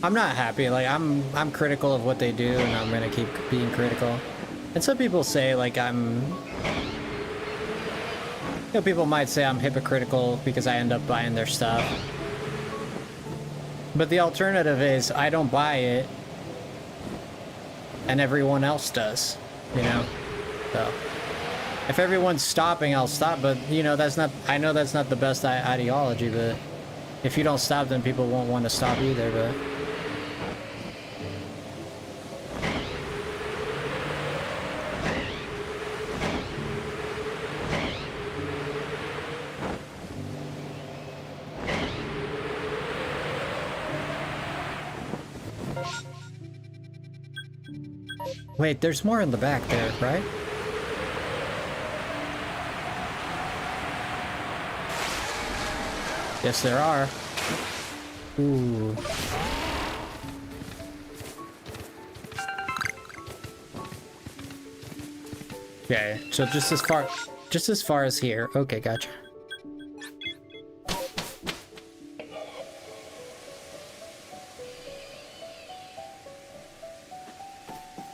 I'm not happy. Like, I'm critical of what they do, and I'm gonna keep being critical. And some people say, like, you know, people might say I'm hypocritical because I end up buying their stuff. But the alternative is I don't buy it and everyone else does, you know? So if everyone's stopping, I'll stop, but you know, that's not, I know that's not the best ideology, but if you don't stop, then people won't want to stop either, but... Wait, there's more in the back there, right? Yes, there are. Ooh. Okay, so just as far as here. Okay, gotcha.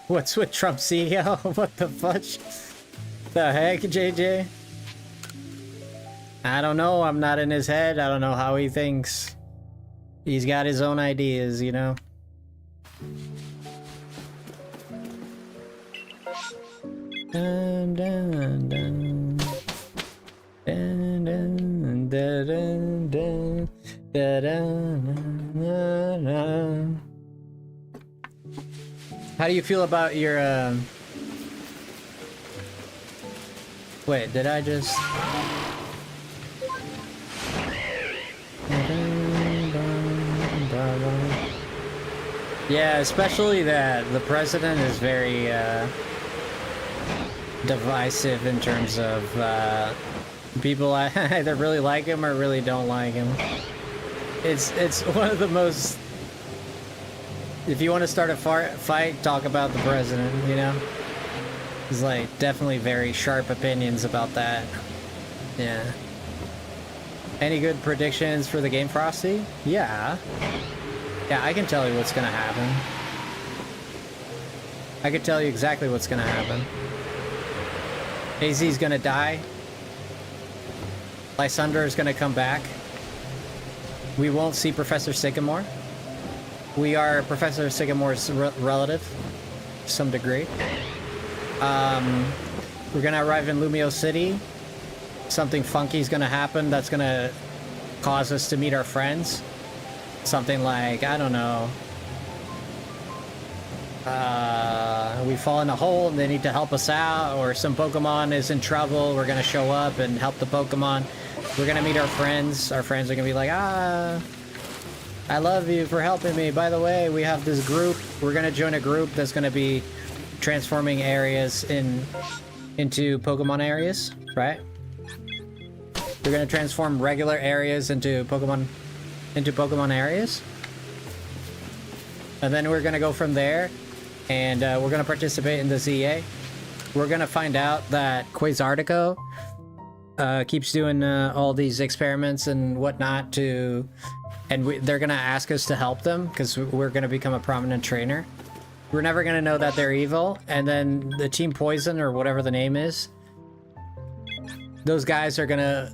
What's with Trump CEO? What the fudge? The heck, JJ? I don't know. I'm not in his head. I don't know how he thinks. He's got his own ideas, you know? Dun, dun, dun. Dun, dun, dun, dun, dun, dun, dun, dun, dun. How do you feel about your, Wait, did I just... Yeah, especially that the president is very, divisive in terms of, people either really like him or really don't like him. It's one of the most... If you want to start a fight, talk about the president, you know? He's like, definitely very sharp opinions about that. Yeah. Any good predictions for the game, Frosty? Yeah. Yeah, I can tell you what's gonna happen. I can tell you exactly what's gonna happen. AZ's gonna die. Lysander is gonna come back. We won't see Professor Sycamore. We are Professor Sycamore's relative, to some degree. We're gonna arrive in Lumio City. Something funky is gonna happen that's gonna cause us to meet our friends. Something like, I don't know. We fall in a hole and they need to help us out, or some Pokemon is in trouble. We're gonna show up and help the Pokemon. We're gonna meet our friends. Our friends are gonna be like, I love you for helping me. By the way, we have this group. We're gonna join a group that's gonna be transforming areas into Pokemon areas, right? We're gonna transform regular areas into Pokemon into Pokemon areas. And then we're gonna go from there, and we're gonna participate in the ZA. We're gonna find out that Quasartico keeps doing all these experiments and whatnot to, and they're gonna ask us to help them because we're gonna become a prominent trainer. We're never gonna know that they're evil, and then the Team Poison or whatever the name is, those guys are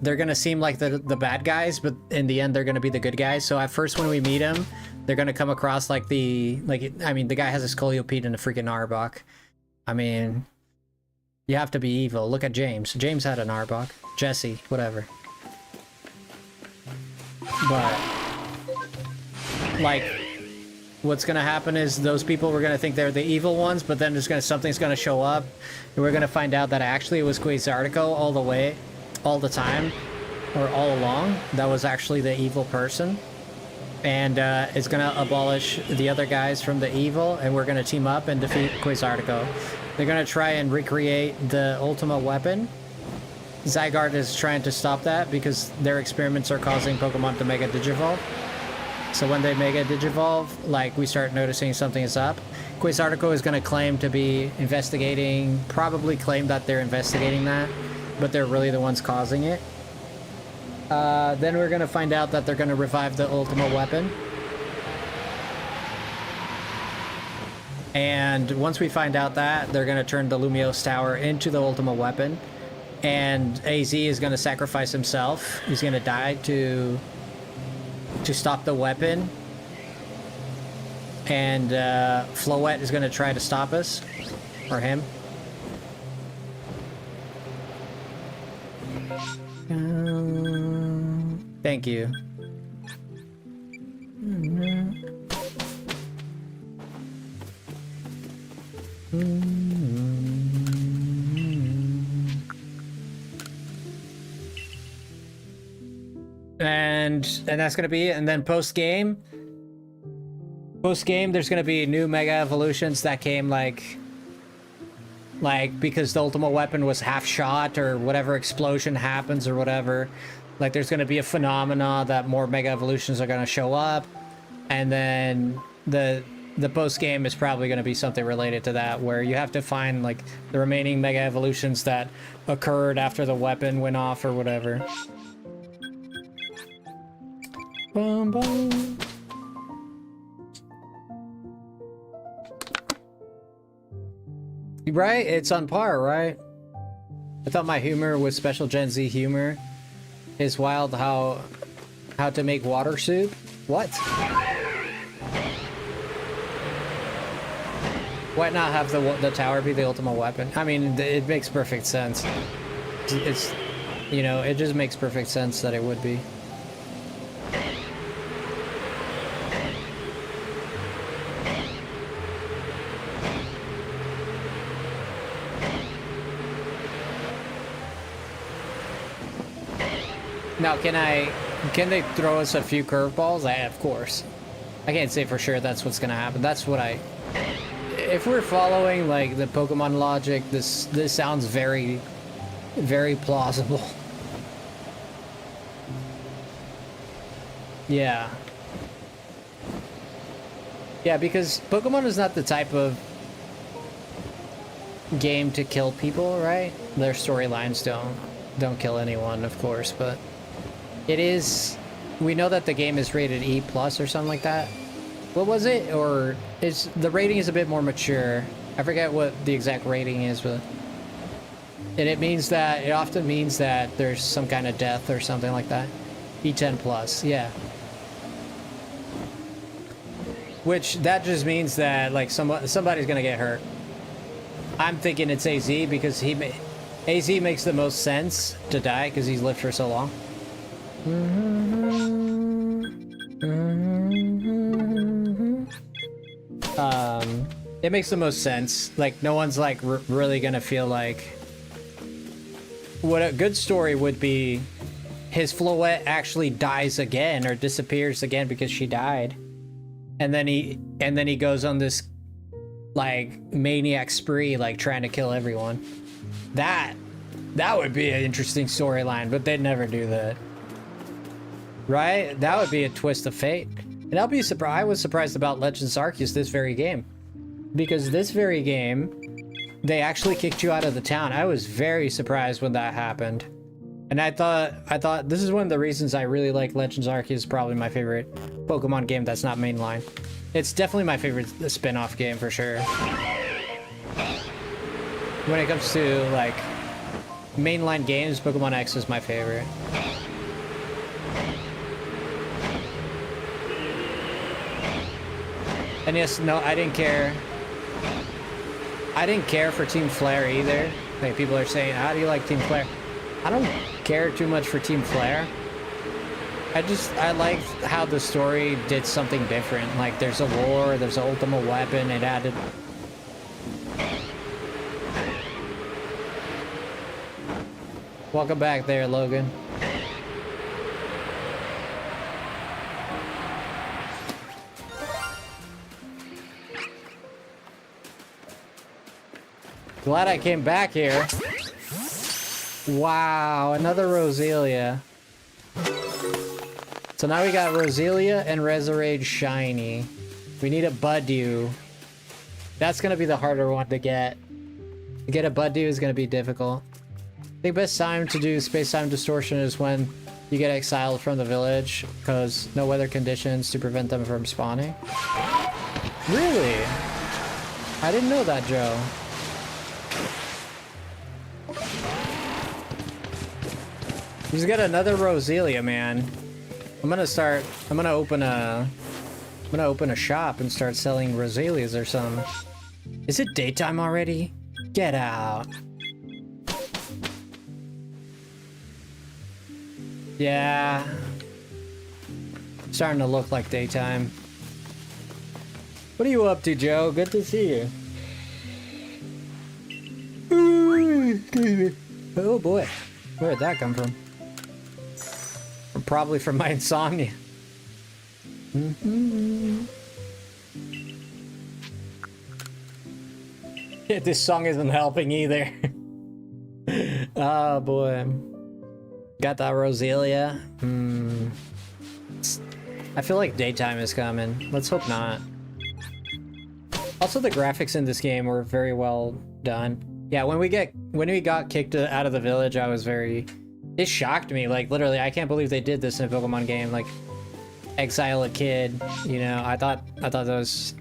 they're gonna seem like the bad guys, but in the end they're gonna be the good guys. So at first when we meet them, they're gonna come across like the guy has a Scolipede and a freaking Arbok. I mean, you have to be evil. Look at James. James had an Arbok. Jesse, whatever. But like, what's gonna happen is those people were gonna think they're the evil ones, but then something's gonna show up, and we're gonna find out that actually it was Quasartico all the time, or all along. That was actually the evil person, and it's gonna abolish the other guys from the evil, and we're gonna team up and defeat Quasartico. They're gonna try and recreate the Ultima weapon. Zygarde is trying to stop that because their experiments are causing Pokemon to Mega Digivolve. So when they Mega Digivolve, like, we start noticing something is up. Quasartico is going to claim to be investigating, probably claim that they're investigating that, but they're really the ones causing it. Then we're going to find out that they're going to revive the Ultima weapon. And once we find out that, they're going to turn the Lumiose Tower into the Ultima weapon. And AZ is going to sacrifice himself. He's going to die to stop the weapon. And Floette is going to try to stop us. Or him. Thank you. And that's gonna be it. And then post game, there's gonna be new Mega Evolutions that came like because the Ultima weapon was half shot or whatever explosion happens or whatever. Like, there's gonna be a phenomena that more Mega Evolutions are gonna show up, and then the post game is probably gonna be something related to that, where you have to find like the remaining Mega Evolutions that occurred after the weapon went off or whatever. Boom, boom. Right? It's on par, right? I thought my humor was special Gen Z humor. Is wild how to make water soup? What? Why not have the tower be the Ultima weapon? I mean, it makes perfect sense. It's, you know, it just makes perfect sense that it would be. Now, can they throw us a few curveballs? Of course. I can't say for sure that's what's gonna happen. That's what if we're following like the Pokemon logic, this sounds very, very plausible. Yeah. Yeah, because Pokemon is not the type of game to kill people, right? Their storylines don't kill anyone, of course, but it is. We know that the game is rated E+ or something like that. What was it? Or is the rating is a bit more mature? I forget what the exact rating is, but it often means that there's some kind of death or something like that. E10+, yeah. Which that just means that like somebody's gonna get hurt. I'm thinking it's AZ because AZ makes the most sense to die because he's lived for so long. It makes the most sense. Like, no one's like really gonna feel like. What a good story would be, his Floette actually dies again or disappears again because she died, and then he goes on this like maniac spree, like trying to kill everyone. That would be an interesting storyline, but they'd never do that. Right? That would be a twist of fate. And I'll be surprised. I was surprised about Legends Arceus this very game. Because this very game, they actually kicked you out of the town. I was very surprised when that happened. And I thought this is one of the reasons I really like Legends Arceus, probably my favorite Pokemon game that's not mainline. It's definitely my favorite spin-off game for sure. When it comes to like mainline games, Pokemon X is my favorite. And yes, no, I didn't care. I didn't care for Team Flare either. Like people are saying, how do you like Team Flare? I don't care too much for Team Flare. I like how the story did something different. Like there's a lore, there's an ultimate weapon, it added. Welcome back there, Logan. Glad I came back here. Wow, another Roselia. So now we got Roselia and Resurrage Shiny. We need a Budew. That's gonna be the harder one to get. To get a Budew is gonna be difficult. I think best time to do space-time distortion is when you get exiled from the village because no weather conditions to prevent them from spawning. Really? I didn't know that, Joe. He's got another Roselia, man. I'm gonna open a shop and start selling Roselias or something. Is it daytime already? Get out. Yeah. Starting to look like daytime. What are you up to, Joe? Good to see you. Oh boy. Where did that come from? Probably from my insomnia. This song isn't helping either. Oh boy. Got that Roselia. I feel like daytime is coming. Let's hope not. Also, the graphics in this game were very well done. Yeah, when we got kicked out of the village, I was very... It shocked me, like literally, I can't believe they did this in a Pokemon game, like exile a kid, you know. I thought that was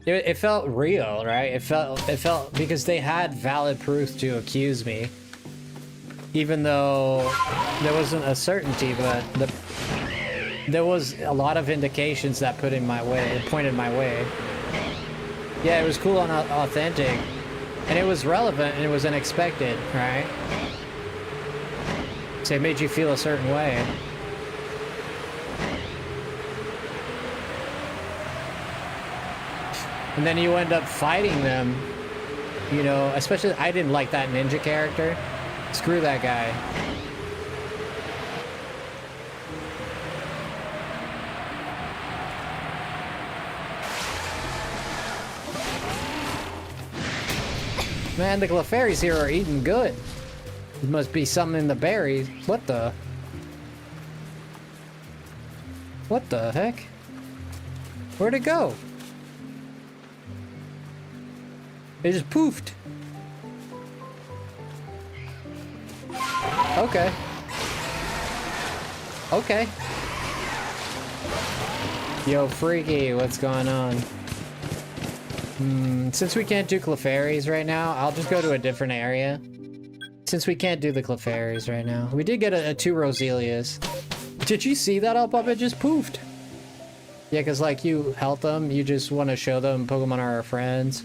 it felt real, right? It felt because they had valid proof to accuse me, even though there wasn't a certainty, but there was a lot of indications that pointed my way. Yeah, it was cool and authentic, and it was relevant, and it was unexpected, right? So it made you feel a certain way. And then you end up fighting them, you know, especially I didn't like that ninja character. Screw that guy. Man, the Clefairies here are eating good. There must be something in the berries. What the? What the heck? Where'd it go? It just poofed. Okay. Okay. Yo, Freaky, what's going on? Since we can't do Clefairies right now, I'll just go to a different area. Since we can't do the Clefairies right now. We did get a 2 Roselias. Did you see that, Up? It just poofed. Yeah, because like you help them, you just want to show them Pokemon are our friends.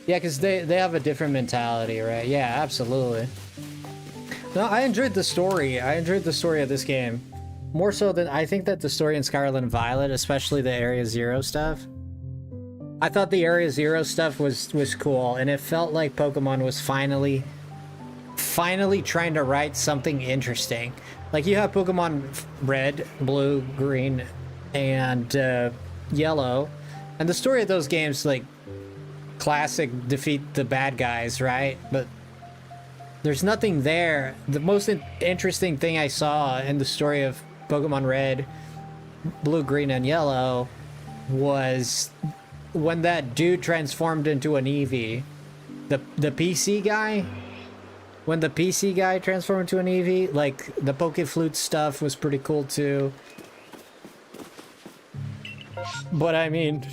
Yeah, because they have a different mentality, right? Yeah, absolutely. No, I enjoyed the story. I enjoyed the story of this game. More so than I think that the story in Scarlet and Violet, especially the Area Zero stuff. I thought the Area Zero stuff was cool, and it felt like Pokemon was finally trying to write something interesting. Like you have Pokemon Red, Blue, Green, and Yellow, and the story of those games, like classic defeat the bad guys, right? But there's nothing there. The most interesting thing I saw in the story of Pokemon Red, Blue, Green, and Yellow was when that dude transformed into an Eevee. The PC guy? When the PC guy transformed into an Eevee, like, the Pokeflute stuff was pretty cool too. But I mean,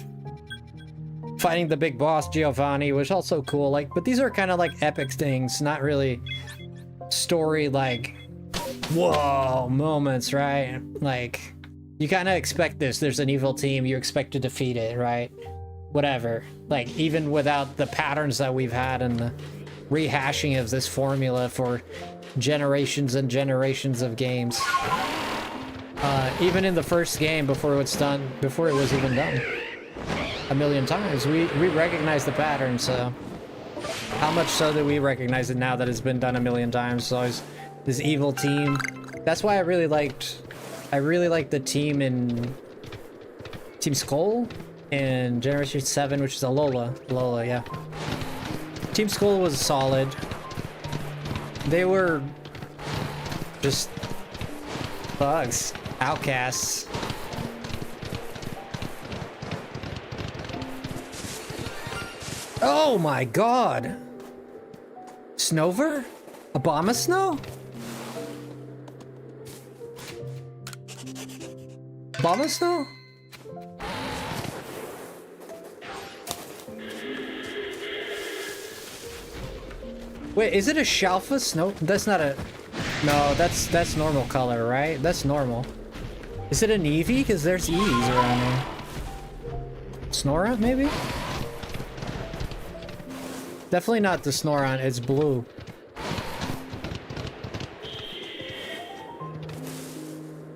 fighting the big boss Giovanni was also cool. Like, but these are kind of like epic things, not really story like, whoa moments, right? Like, you kind of expect this. There's an evil team, you expect to defeat it, right? Whatever. Like, even without the patterns that we've had and the rehashing of this formula for generations and generations of games. Even in the first game, before it was even done a million times, we recognized the pattern. So how much so that we recognize it now that it's been done a million times? So always this evil team. That's why I really liked the team in Team Skull and Generation 7, which is Alola, yeah. Team Skull was solid. They were just thugs, outcasts. Oh my god! Snover? Abomasnow? Abomasnow? Wait, is it a Shalfa Snow? That's not a... No, that's normal color, right? That's normal. Is it an Eevee? Because there's Eevees around here. Snorunt, maybe? Definitely not the Snorunt, it's blue.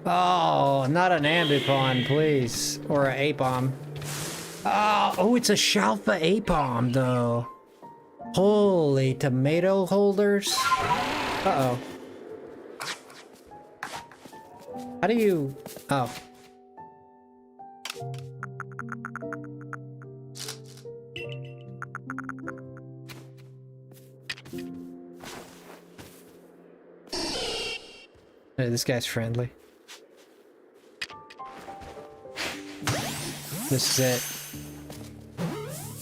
Oh, not an Ambipom, please. Or an Apom. Oh, it's a Shalfa Apom, though. Holy tomato holders. Uh-oh. How do you... Oh. Hey, this guy's friendly. This is it.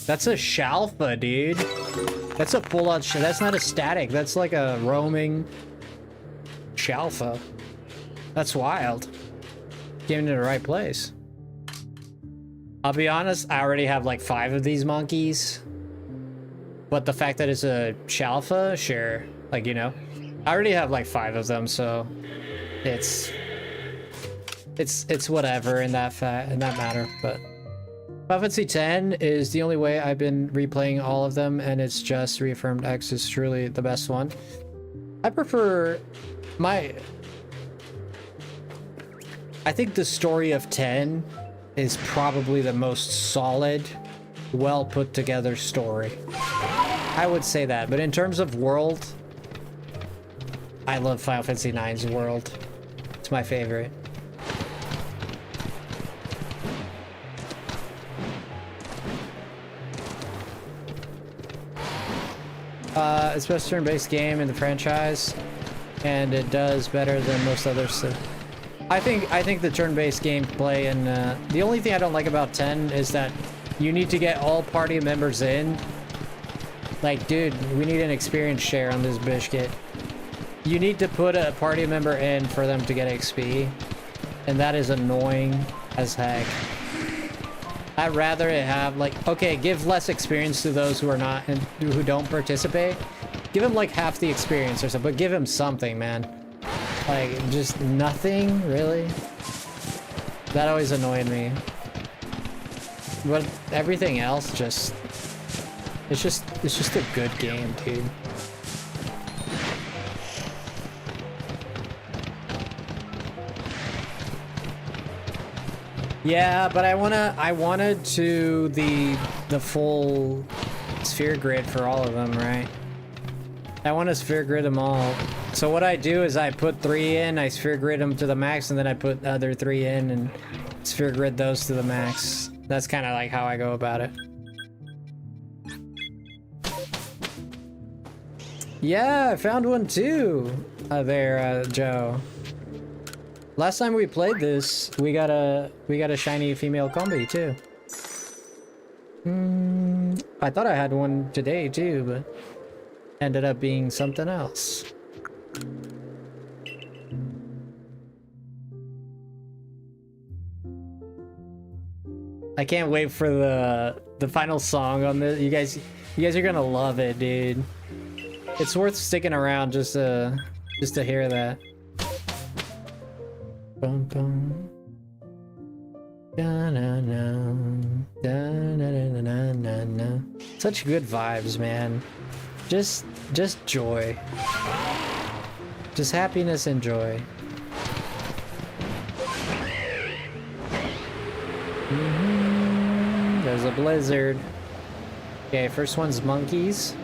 That's a Shalfa, dude. That's a full-on... That's not a static. That's like a roaming Shalfa. That's wild. Came into the right place. I'll be honest, I already have like 5 of these monkeys. But the fact that it's a Shalfa, sure. Like, you know. I already have like 5 of them, so... It's whatever in that matter, but... Final Fantasy X is the only way I've been replaying all of them, and it's just reaffirmed X is truly the best one. I prefer I think the story of 10 is probably the most solid, well put together story. I would say that, but in terms of world, I love Final Fantasy IX's world. It's my favorite. It's the best turn-based game in the franchise, and it does better than most others. I think the turn-based gameplay and the only thing I don't like about 10 is that you need to get all party members in. Like, dude, we need an experience share on this biscuit. You need to put a party member in for them to get XP, and that is annoying as heck. I'd rather it have, like, okay, give less experience to those who are not and who don't participate. Give them like half the experience or something, but give them something, man. Like, just nothing, really? That always annoyed me. But everything else just... It's just a good game, dude. Yeah, but I wanted to the full sphere grid for all of them, right? I want to sphere grid them all. So what I do is I put 3 in, I sphere grid them to the max, and then I put the other 3 in and sphere grid those to the max. That's kind of like how I go about it. Yeah, I found one too. There, Joe. Last time we played this, we got a shiny female combi too. I thought I had one today too, but ended up being something else. I can't wait for the final song on this. You guys are gonna love it, dude. It's worth sticking around just to hear that. Bum, bum. Such good vibes, man. Just joy. Just happiness and joy. There's a blizzard. Okay, first one's monkeys.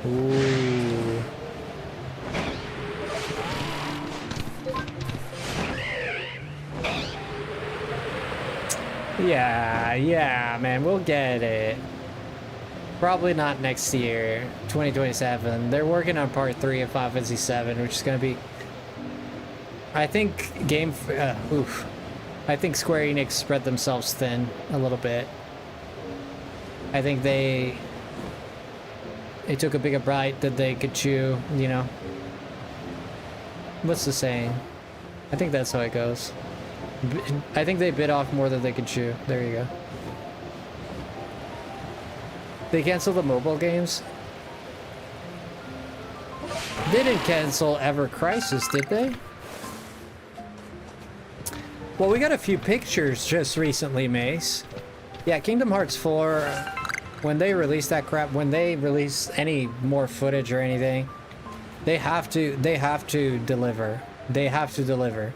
Ooh. Yeah, man, we'll get it. Probably not next year, 2027. They're working on part 3 of Final Fantasy 7, which is gonna be... I think I think Square Enix spread themselves thin a little bit. I think they took a bigger bite than they could chew, you know? What's the saying? I think that's how it goes. I think they bit off more than they could chew. There you go. They canceled the mobile games? They didn't cancel Ever Crisis, did they? Well, we got a few pictures just recently, Mace. Yeah, Kingdom Hearts 4, when they release that crap, when they release any more footage or anything, they have to deliver. They have to deliver.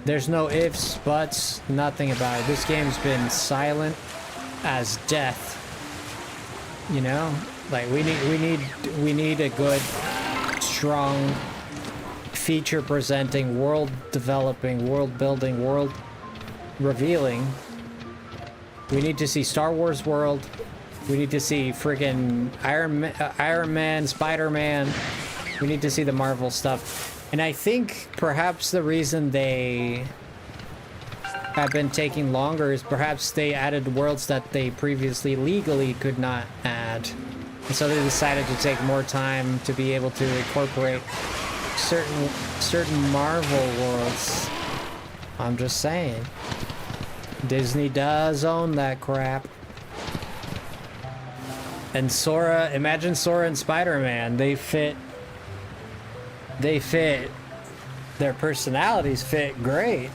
There's no ifs, buts, nothing about it. This game's been silent as death. You know? Like we need a good, strong, feature presenting, world developing, world building, world revealing. We need to see Star Wars World. We need to see friggin' Iron Man, Spider-Man. We need to see the Marvel stuff. And I think perhaps the reason they have been taking longer is perhaps they added worlds that they previously legally could not add. And so they decided to take more time to be able to incorporate certain Marvel worlds. I'm just saying. Disney does own that crap. And Sora, imagine Sora and Spider-Man. They fit. Their personalities fit great.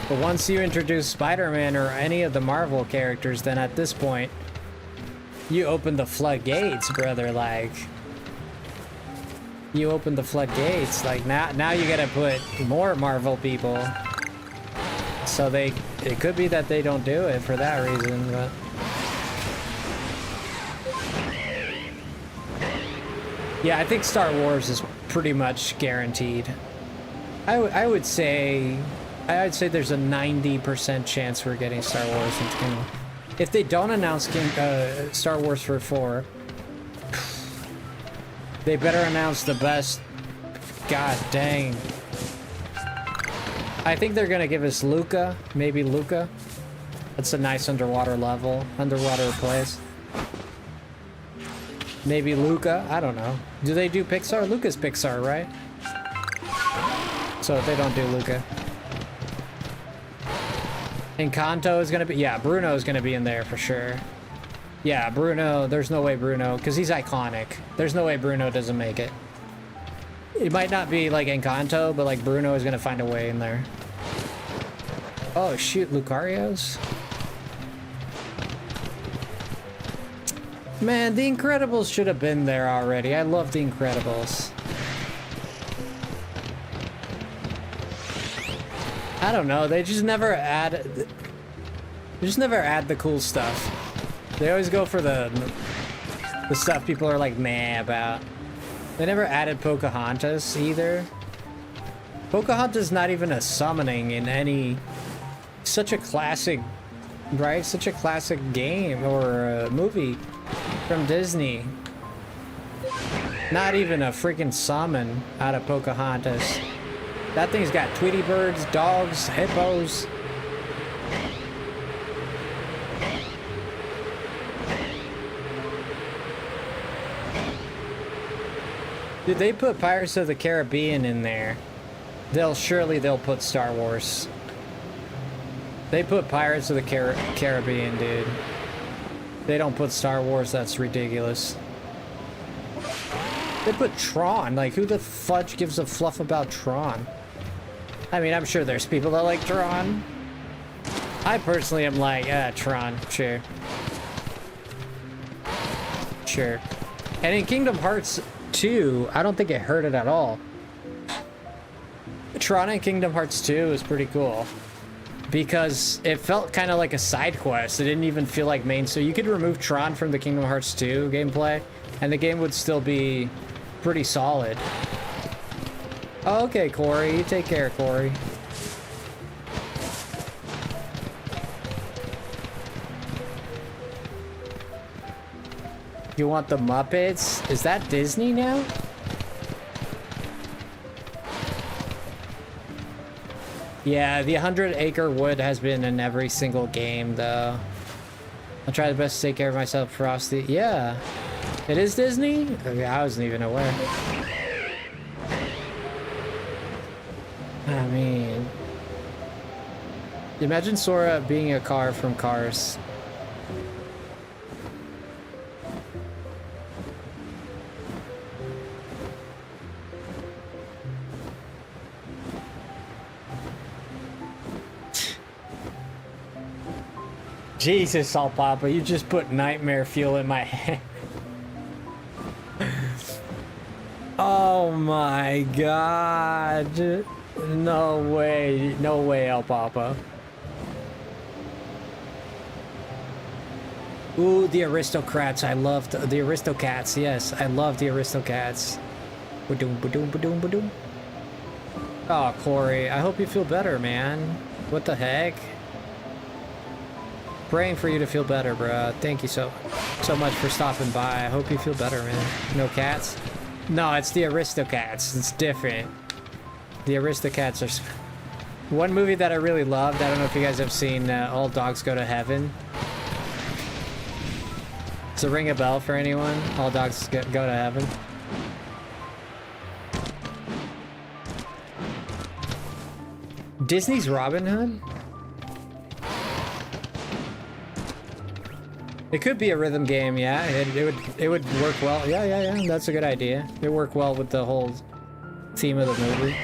But once you introduce Spider-Man or any of the Marvel characters, then at this point, you open the floodgates, brother. Like, you open the floodgates. Like, now you gotta put more Marvel people. So it could be that they don't do it for that reason, but... Yeah, I think Star Wars is pretty much guaranteed. I would say there's a 90% chance we're getting Star Wars into Kingdom. If they don't announce Star Wars for 4, they better announce the best. God dang. I think they're gonna give us Luca, maybe Luca. That's a nice underwater place. Maybe Luca, I don't know. Do they do Pixar? Luca's Pixar, right? So if they don't do Luca. Encanto is gonna be, yeah, Bruno is gonna be in there for sure. Yeah, Bruno, there's no way Bruno, because he's iconic. There's no way Bruno doesn't make it. It might not be like Encanto, but like Bruno is gonna find a way in there. Oh shoot, Lucario's? Man, The Incredibles should have been there already. I love The Incredibles. I don't know, they just never add the cool stuff. They always go for the stuff people are like meh about. They never added Pocahontas either. Pocahontas not even a summoning in any... Such a classic, right? Such a classic game or movie from Disney. Not even a freaking salmon out of Pocahontas. That thing's got Tweety birds, dogs, hippos. Dude, they put Pirates of the Caribbean in there. Surely they'll put Star Wars. They put Pirates of the Caribbean, dude. They don't put Star Wars, that's ridiculous. They put Tron, like who the fudge gives a fluff about Tron? I mean, I'm sure there's people that like Tron. I personally am like, Tron, sure. Sure. And in Kingdom Hearts 2, I don't think it hurt it at all. Tron in Kingdom Hearts 2 is pretty cool. Because it felt kind of like a side quest. It didn't even feel like main. So you could remove Tron from the Kingdom Hearts 2 gameplay, and the game would still be pretty solid. Oh, okay, Corey. You take care, Corey. You want the Muppets? Is that Disney now? Yeah, the 100-acre wood has been in every single game, though. I'll try the best to take care of myself, Frosty. Yeah. It is Disney? Okay, I wasn't even aware. I mean... Imagine Sora being a car from Cars. Jesus, Salt Papa, you just put nightmare fuel in my head. Oh my god. No way. No way, El Papa. Ooh, the Aristocrats. I loved the Aristocats. Yes, I love the Aristocats. Ba-doom, ba-doom, ba-doom, ba-doom. Oh, Corey, I hope you feel better, man. What the heck? Praying for you to feel better, bro. Thank you so much for stopping by. I hope you feel better, man. No cats? No, it's the Aristocats. It's different. The Aristocats are... One movie that I really loved, I don't know if you guys have seen All Dogs Go to Heaven. Does it ring a bell for anyone? All Dogs Go to Heaven. Disney's Robin Hood? It could be a rhythm game, yeah. It would work well. Yeah. That's a good idea. It would work well with the whole theme of the movie.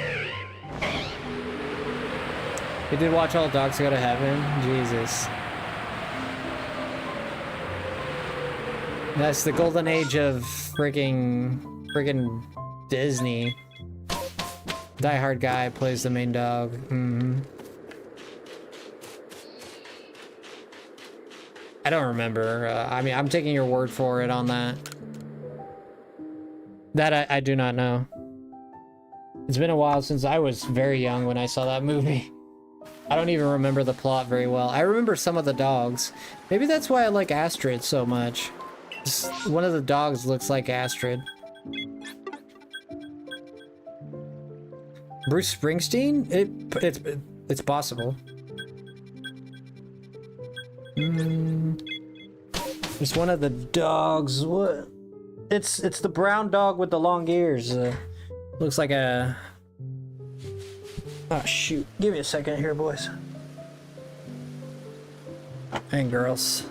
You did watch All Dogs Go to Heaven? Jesus. That's the golden age of friggin' Disney. Die Hard guy plays the main dog. I don't remember. I mean, I'm taking your word for it on that. That I do not know. It's been a while since I was very young when I saw that movie. I don't even remember the plot very well. I remember some of the dogs. Maybe that's why I like Astrid so much. One of the dogs looks like Astrid. Bruce Springsteen? It's possible. It's one of the dogs. What? It's the brown dog with the long ears. Looks like a... Oh shoot! Give me a second here, boys and girls.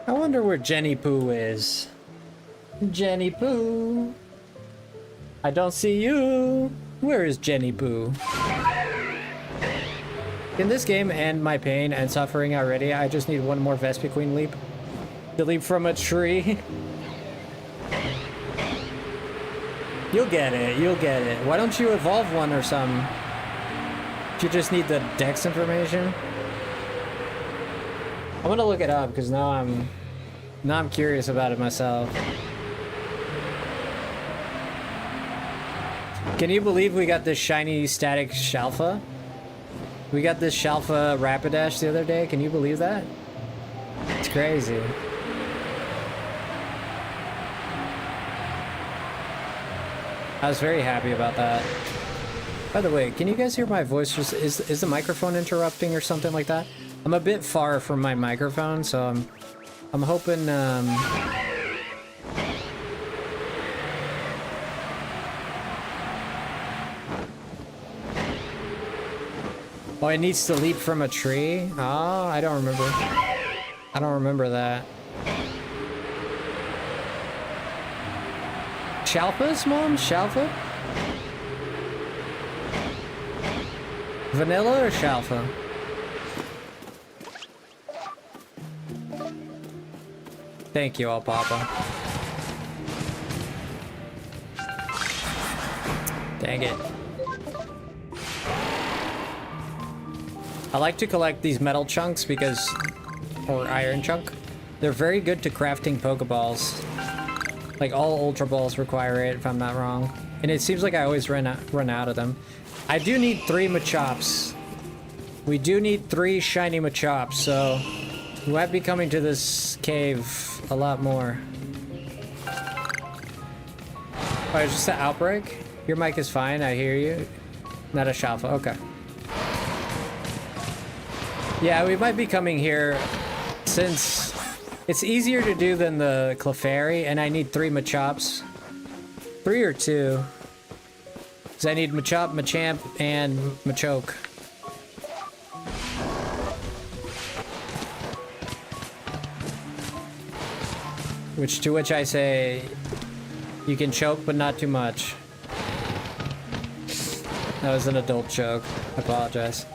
I wonder where Jenny Poo is. Jenny Poo. I don't see you. Where is Jenny Poo? In this game, and my pain and suffering already, I just need one more Vespiquen leap. To leap from a tree. You'll get it, you'll get it. Why don't you evolve one or something? Do you just need the dex information? I'm gonna look it up, because now I'm curious about it myself. Can you believe we got this shiny static Shalfa? We got this Shalfa Rapidash the other day. Can you believe that? It's crazy. I was very happy about that. By the way, can you guys hear my voice? Is the microphone interrupting or something like that? I'm a bit far from my microphone, so I'm hoping oh, it needs to leap from a tree? Oh, I don't remember. I don't remember that. Shalpas, Mom? Shalfa? Vanilla or Shalfa? Thank you, all, Papa. Dang it. I like to collect these metal chunks because, or iron chunk. They're very good to crafting Pokeballs. Like all Ultra Balls require it, if I'm not wrong. And it seems like I always run out of them. I do need 3 Machops. We do need 3 shiny Machops, so we might be coming to this cave a lot more. Oh, it's just an outbreak? Your mic is fine, I hear you. Not a Shalfa, okay. Yeah, we might be coming here since it's easier to do than the Clefairy, and I need 3 Machops. 3 or 2. Because I need Machop, Machamp, and Machoke. To which I say, you can choke, but not too much. That was an adult joke. I apologize.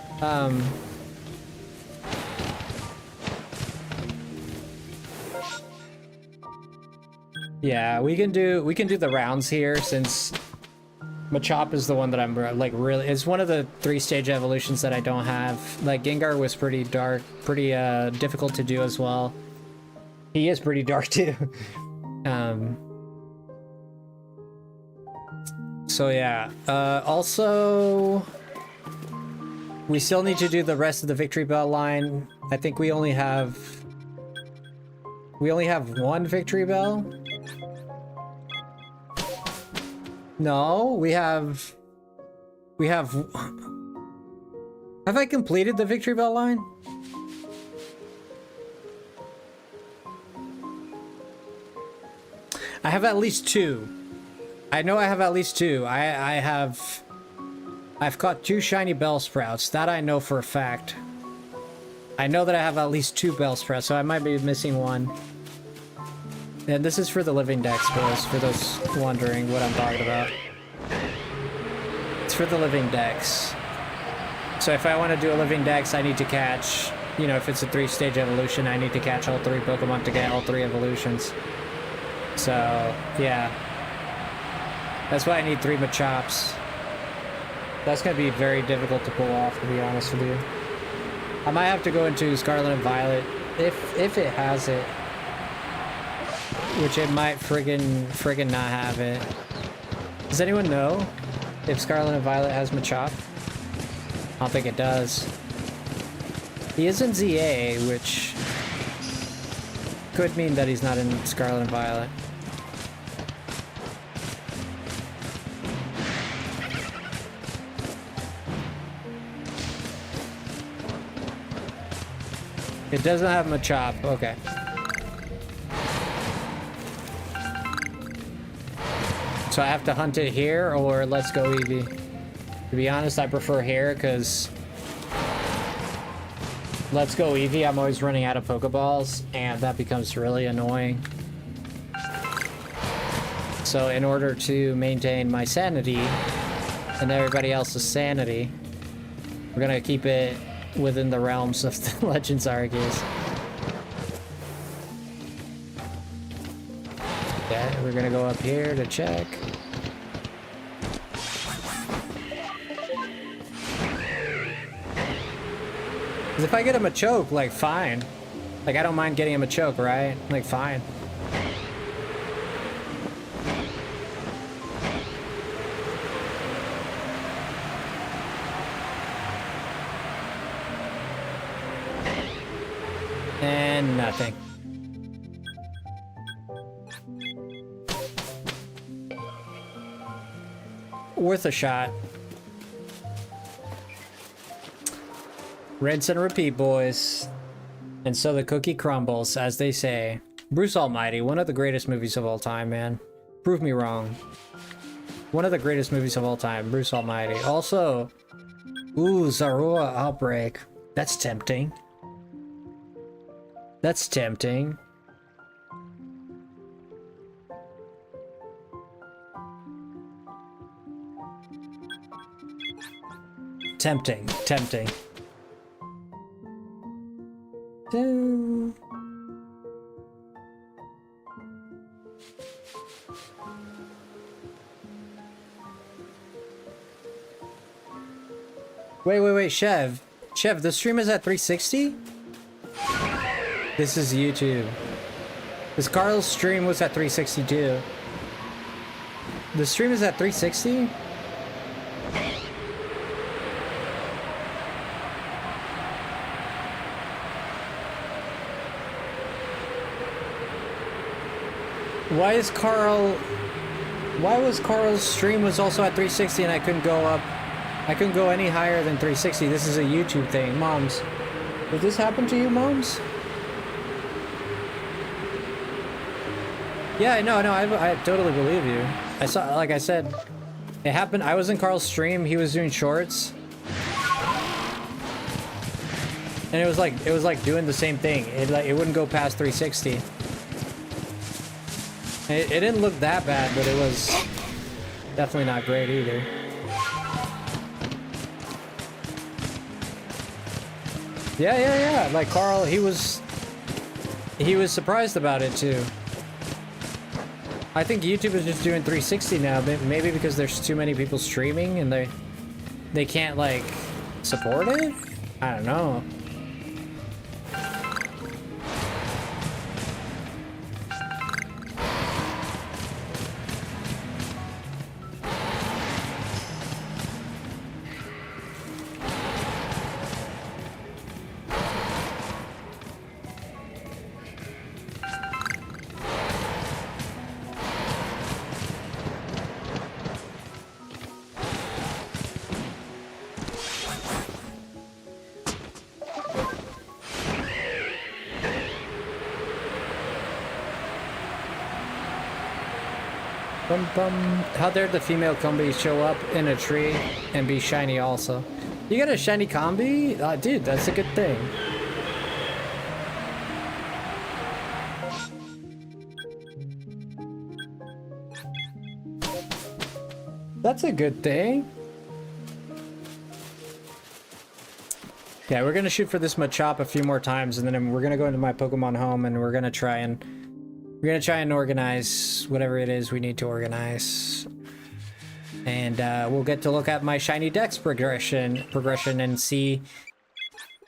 Yeah, we can do the rounds here since Machop is the one that I'm like really. It's one of the 3-stage evolutions that I don't have. Like Gengar was pretty dark, pretty difficult to do as well. He is pretty dark too. So yeah. Also, we still need to do the rest of the Victory Bell line. I think we only have 1 Victory Bell. No, we have. Have I completed the Victory Bell line? I have at least 2. I know I have at least 2. I've caught 2 shiny Bellsprouts. That I know for a fact. I know that I have at least 2 Bellsprouts, so I might be missing 1. And this is for the living dex, boys, for those wondering what I'm talking about. It's for the living dex. So if I want to do a living dex, I need to catch, you know, if it's a 3-stage evolution, I need to catch all 3 Pokemon to get all 3 evolutions. So, yeah. That's why I need 3 Machops. That's going to be very difficult to pull off, to be honest with you. I might have to go into Scarlet and Violet, if it has it. Which it might friggin' not have it. Does anyone know if Scarlet and Violet has Machop? I don't think it does. He is in ZA, which could mean that he's not in Scarlet and Violet. It doesn't have Machop, okay. So I have to hunt it here, or let's go Eevee. To be honest, I prefer here, because let's go Eevee, I'm always running out of Pokeballs, and that becomes really annoying. So in order to maintain my sanity, and everybody else's sanity, we're gonna keep it within the realms of the Legends Arceus. Okay, we're gonna go up here to check. Because if I get him a Machoke, like, fine. Like, I don't mind getting him a Machoke, right? Like, fine. And nothing. worth a shot. Rinse and repeat, boys. And so the cookie crumbles, as they say. Bruce Almighty, one of the greatest movies of all time, man. Prove me wrong. One of the greatest movies of all time, Bruce Almighty. Also, ooh, Zorua Outbreak. That's tempting. That's tempting. Tempting, tempting. Wait, Chev. Chev, the stream is at 360? This is YouTube. This Carl's stream was at 362. The stream is at 360? Why was Carl's stream was also at 360 and I couldn't go up? I couldn't go any higher than 360. This is a YouTube thing. Moms, did this happen to you, Moms? Yeah, no, I totally believe you. I saw, like I said, it happened. I was in Carl's stream. He was doing shorts. And it was like doing the same thing. It wouldn't go past 360. It didn't look that bad, but it was definitely not great either. Yeah. Like Carl, he was surprised about it too. I think YouTube is just doing 360 now, maybe because there's too many people streaming and they can't like support it? I don't know. How dare the female combi show up in a tree and be shiny also? You got a shiny combi? Dude, that's a good thing. That's a good thing. Yeah, we're gonna shoot for this Machop a few more times, and then we're gonna go into my Pokemon home, and we're gonna try and organize whatever it is we need to organize, and we'll get to look at my shiny Dex progression and see.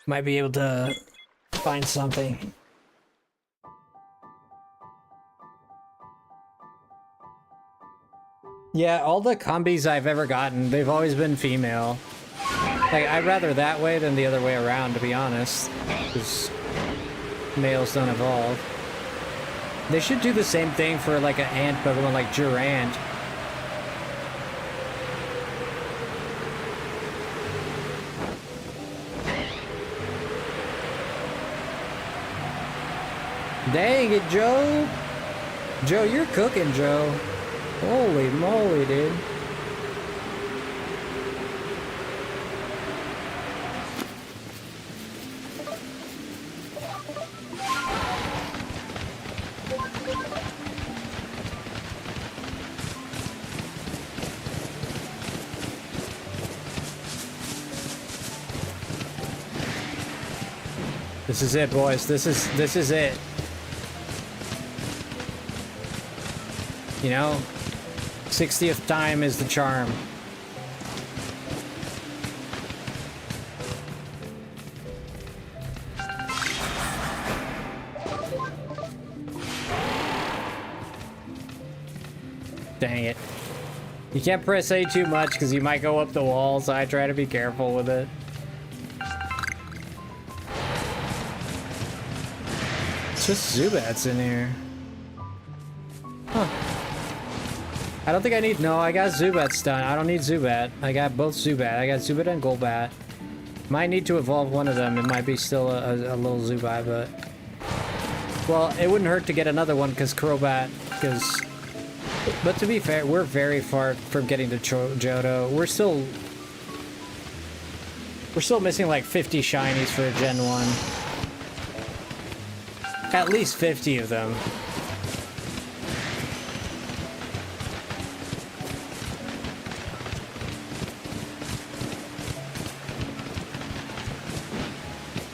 Might be able to find something. Yeah, all the combis I've ever gotten, they've always been female. Like, I'd rather that way than the other way around, to be honest, because males don't evolve. They should do the same thing for like an ant Pokemon like Durant. Dang it, Joe! Joe, you're cooking, Joe. Holy moly, dude. This is it, boys. This is it. You know, 60th time is the charm. Dang it. You can't press A too much because you might go up the wall, so I try to be careful with it. It's just Zubats in here. Huh. I don't think I need... No, I got Zubat stun. I don't need Zubat. I got both Zubat. I got Zubat and Golbat. Might need to evolve one of them. It might be still a little Zubat, but... Well, it wouldn't hurt to get another one because Crobat... Because... But to be fair, we're very far from getting to Johto. We're still missing like 50 shinies for Gen 1. At least 50 of them.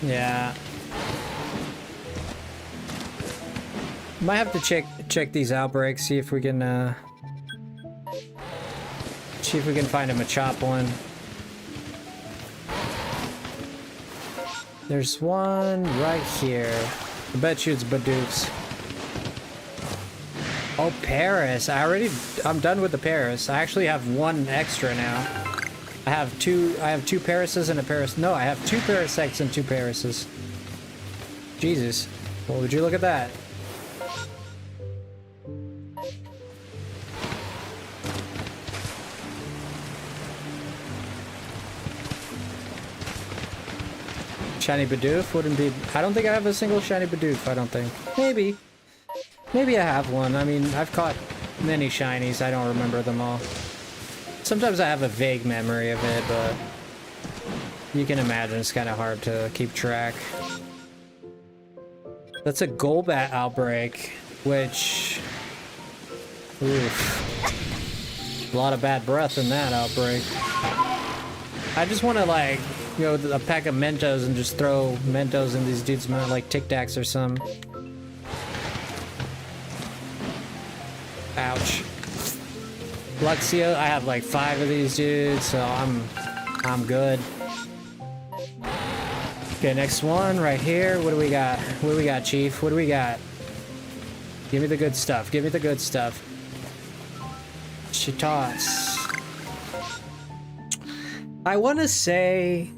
Yeah. Might have to check these outbreaks, see if we can find a Machop one. There's one right here. I bet you it's Bidoof's. Oh, Paris. I'm done with the Paris. I actually have one extra now. I have two Parises and a Paris. No, I have two Parasects and two Parises. Jesus. Well, would you look at that? Shiny Bidoof wouldn't be... I don't think I have a single shiny Bidoof, I don't think. Maybe. Maybe I have one. I mean, I've caught many shinies. I don't remember them all. Sometimes I have a vague memory of it, but... You can imagine it's kind of hard to keep track. That's a Golbat outbreak, which... Oof. A lot of bad breath in that outbreak. I just want to, like... You know, a pack of Mentos and just throw Mentos in these dudes' mouth like Tic Tacs or some. Ouch. Luxio, I have like 5 of these dudes, so I'm good. Okay, next one right here. What do we got? What do we got, Chief? What do we got? Give me the good stuff. Give me the good stuff. Shitas. I want to say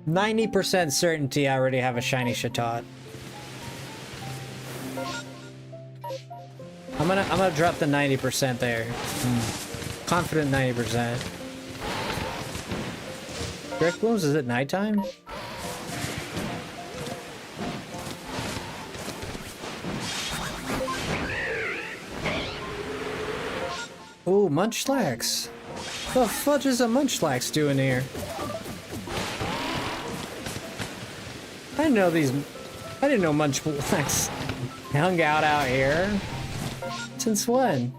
90% certainty I already have a shiny Chatot. I'm gonna drop the 90% there. Confident 90%. Drift Blooms, is it nighttime? Ooh, Munchlax. The fudge is a Munchlax doing here? I didn't know Munchlax hung out here. Since when?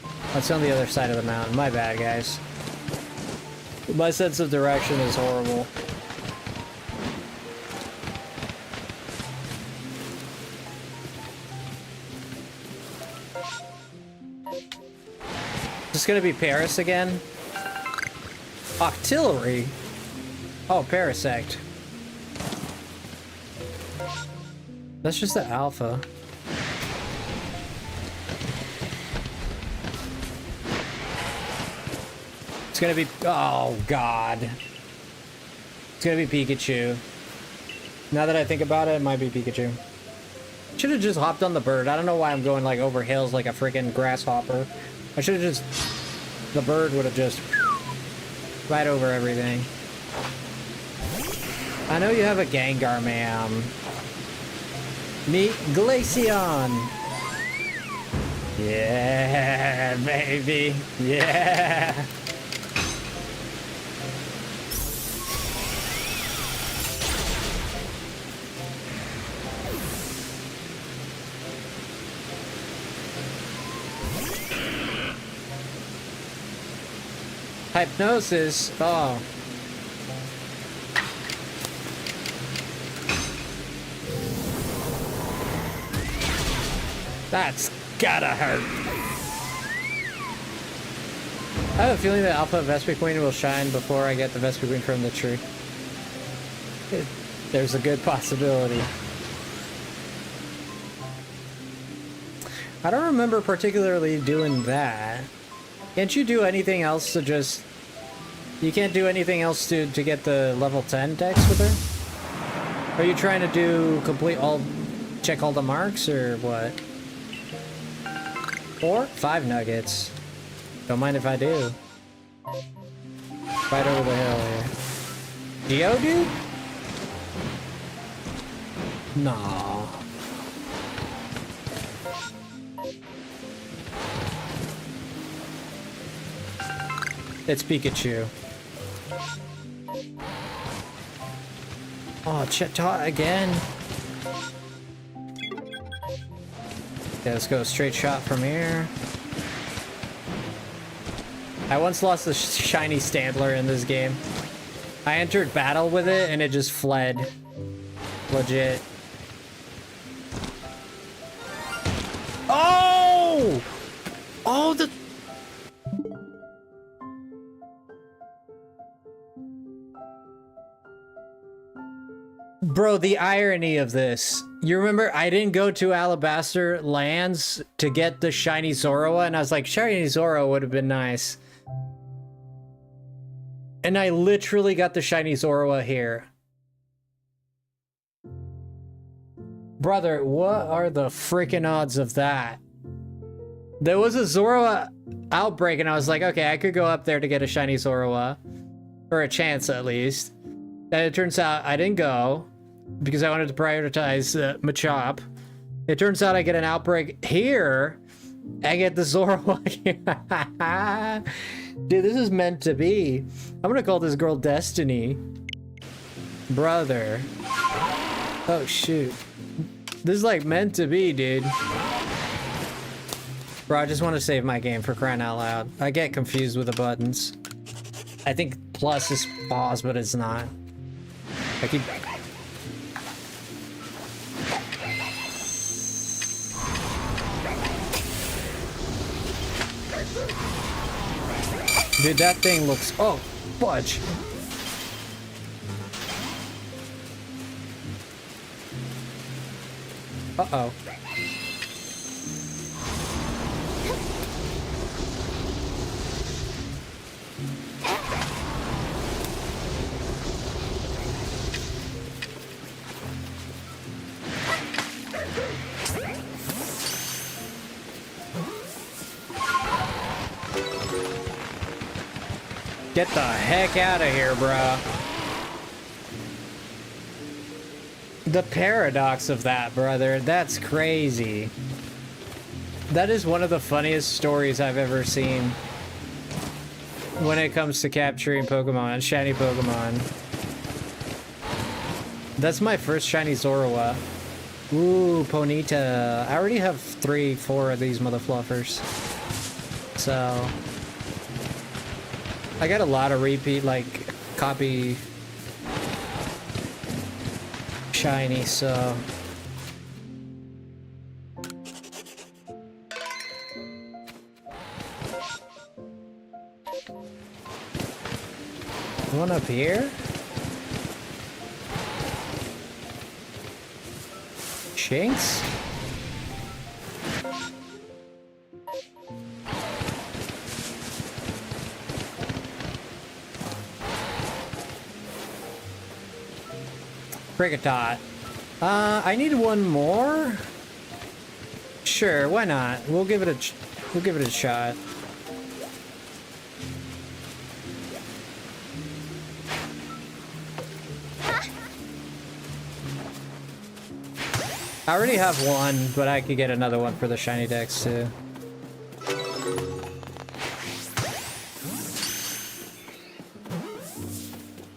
Oh, it's on the other side of the mountain. My bad, guys. My sense of direction is horrible. Is this gonna be Paris again? Octillery? Oh, Parasect. That's just the alpha. It's gonna be... Oh, God. It's gonna be Pikachu. Now that I think about it, it might be Pikachu. Should have just hopped on the bird. I don't know why I'm going like over hills like a freaking grasshopper. I should have just... The bird would have just... Right over everything. I know you have a Gengar, ma'am. Meet Glaceon! Yeah, baby! Yeah! Hypnosis? Oh. That's gotta hurt. I have a feeling that Alpha Vespiquen will shine before I get the Vespiquen from the tree. There's a good possibility. I don't remember particularly doing that. Can't you do anything else to just... You can't do anything else to get the level 10 dex with her? Are you trying to do check all the marks, or what? Or 5 nuggets. Don't mind if I do. Right over the hill here. Geodude? No. It's Pikachu. Oh, Chita again. Okay, let's go straight shot from here. I once lost the shiny Standler in this game. I entered battle with it and it just fled. Legit. Oh! Oh, the... Bro, the irony of this. You remember I didn't go to Alabaster Lands to get the shiny Zoroa, and I was like, shiny Zoroa would have been nice. And I literally got the shiny Zoroa here. Brother, what are the freaking odds of that? There was a Zoroa outbreak, and I was like, okay, I could go up there to get a shiny Zoroa. Or a chance, at least. And it turns out I didn't go, because I wanted to prioritize Machop. It turns out I get an outbreak here. I get the Zoroa here. Dude, this is meant to be. I'm gonna call this girl Destiny. Brother. Oh, shoot. This is like meant to be, dude. Bro, I just want to save my game, for crying out loud. I get confused with the buttons. I think plus is pause, but it's not. I keep... Dude, that thing looks... Oh, fudge. Uh-oh. Get the heck out of here, bro. The paradox of that, brother. That's crazy. That is one of the funniest stories I've ever seen when it comes to capturing Pokemon, shiny Pokemon. That's my first shiny Zoroa. Ooh, Ponyta. I already have 3-4 of these mother fluffers. So... I got a lot of repeat, like, copy shiny, so... One up here? Shinx? Kricketot. I need one more. Sure, why not? We'll give it a shot. I already have one, but I could get another one for the shiny dex too.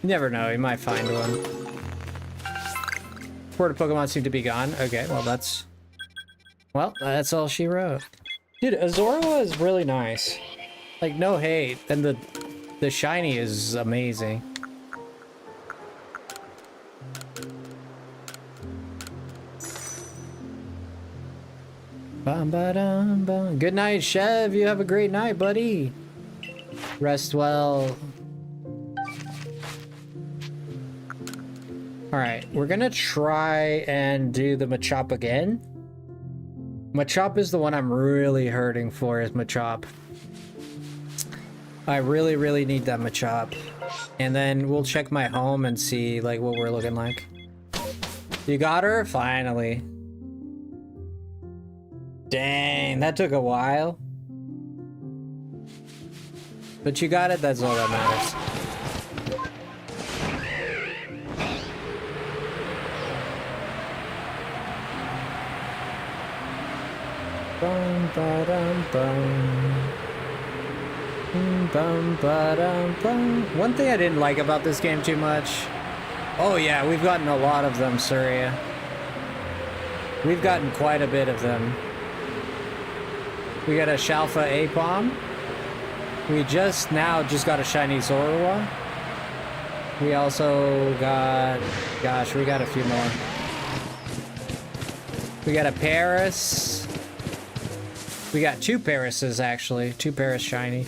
You never know, you might find one. Porta Pokemon seem to be gone. Okay, well that's all she wrote. Dude, Azora is really nice. Like, no hate. And the shiny is amazing. Bum, ba, dum, bum. Good night, Chev. You have a great night, buddy. Rest well. Alright, we're gonna try and do the Machop again. Machop is the one I'm really hurting for, is Machop. I really, really need that Machop. And then we'll check my home and see, like, what we're looking like. You got her? Finally. Dang, that took a while. But you got it, that's all that matters. Bum, ba-dum, bum. Bum, ba-dum, bum. One thing I didn't like about this game too much. Oh yeah, we've gotten a lot of them, Surya. We've gotten quite a bit of them. We got a Shalfa Apom. We just got a shiny Zorua. We also got, gosh, we got a few more. We got a Paris. We got 2 Parises actually, 2 Paris shiny.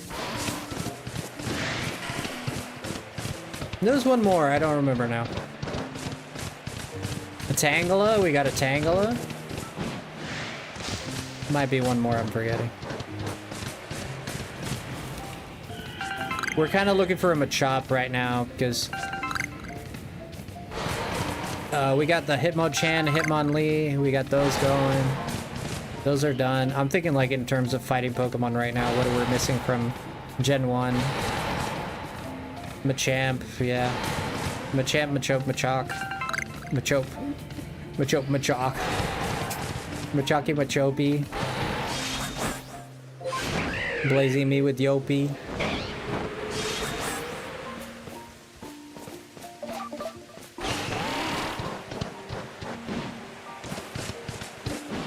There's one more, I don't remember now. A Tangela, we got a Tangela. Might be one more I'm forgetting. We're kind of looking for a Machop right now, because we got the Hitmonchan, Hitmonlee, we got those going. Those are done. I'm thinking like in terms of fighting Pokemon right now, what are we missing from Gen 1? Machamp, yeah. Machamp, Machop, Machop. Machop. Machop, Machop. Machaki, Machopi. Blazing me with Yopi.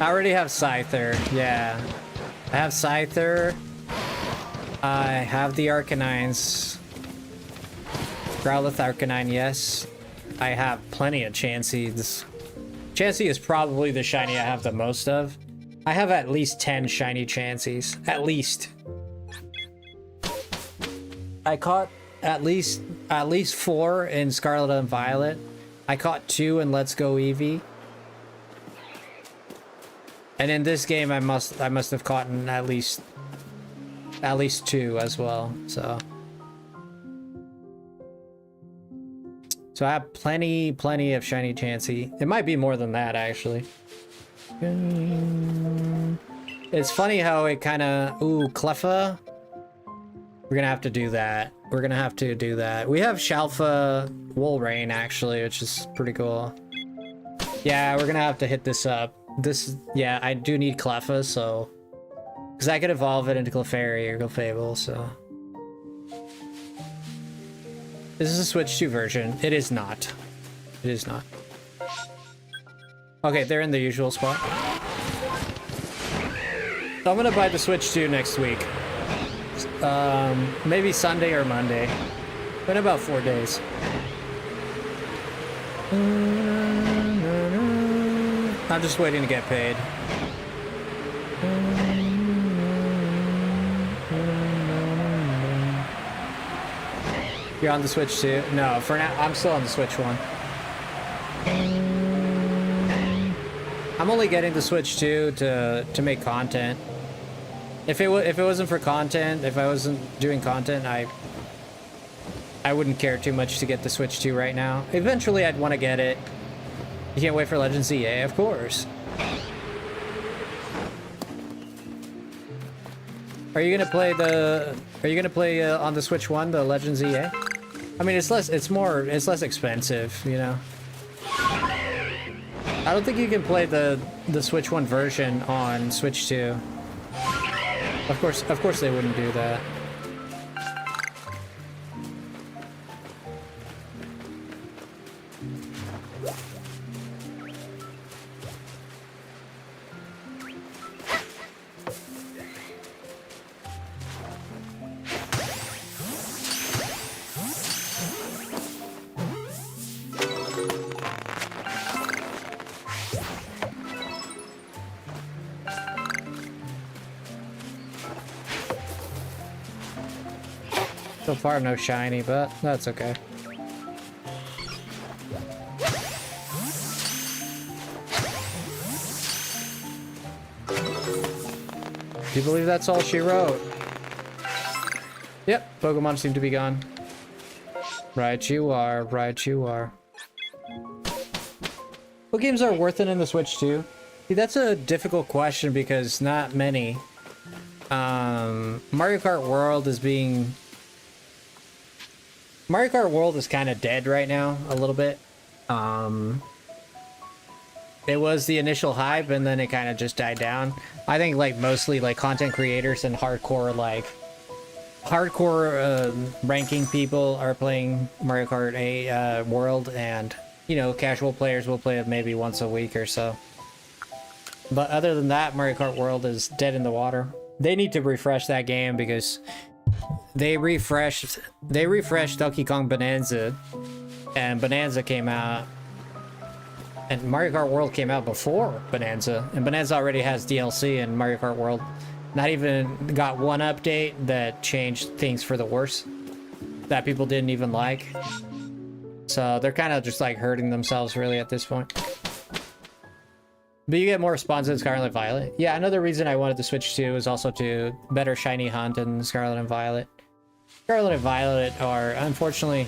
I already have Scyther, yeah. I have Scyther. I have the Arcanines. Growlithe Arcanine, yes. I have plenty of Chanseys. Chansey is probably the shiny I have the most of. I have at least 10 shiny Chanseys. At least. I caught at least 4 in Scarlet and Violet. I caught 2 in Let's Go Eevee. And in this game I must have caught at least 2 as well, so I have plenty of shiny Chansey. It might be more than that actually. It's funny how it kind of, ooh, Cleffa. We're gonna have to do that. We're gonna have to do that. We have Shalfa Wolrain actually, which is pretty cool. Yeah, we're gonna have to hit this up. This, yeah, I do need Cleffa, so... Because I could evolve it into Clefairy or Clefable, so... This is a Switch 2 version. It is not. It is not. Okay, they're in the usual spot. So I'm gonna buy the Switch 2 next week. Maybe Sunday or Monday. In about 4 days. I'm just waiting to get paid. You're on the Switch too? No, for now, I'm still on the Switch 1. I'm only getting the Switch 2 to make content. If it wasn't for content, if I wasn't doing content, I wouldn't care too much to get the Switch 2 right now. Eventually, I'd want to get it. You can't wait for Legends EA, of course. Are you gonna play on the Switch 1 the Legends EA? I mean, it's less expensive, you know. I don't think you can play the Switch 1 version on Switch 2. Of course they wouldn't do that. So far, no shiny, but that's okay. Do you believe that's all she wrote? Yep, Pokemon seem to be gone. Right you are, right you are. What games are worth it in the Switch 2? See, that's a difficult question because not many. Mario Kart World is being... Mario Kart World is kind of dead right now, a little bit. It was the initial hype, and then it kind of just died down. I think, like, mostly, like, content creators and hardcore, like... Hardcore, ranking people are playing Mario Kart 8, World, and, you know, casual players will play it maybe once a week or so. But other than that, Mario Kart World is dead in the water. They need to refresh that game because they refreshed Donkey Kong Bonanza, and Bonanza came out, and Mario Kart World came out before Bonanza, and Bonanza already has DLC, and Mario Kart World not even got one update that changed things for the worse that people didn't even like. So they're kind of just like hurting themselves really at this point. But you get more spawns in Scarlet Violet. Yeah, another reason I wanted to switch to is also to better shiny hunt in Scarlet and Violet. Scarlet and Violet are unfortunately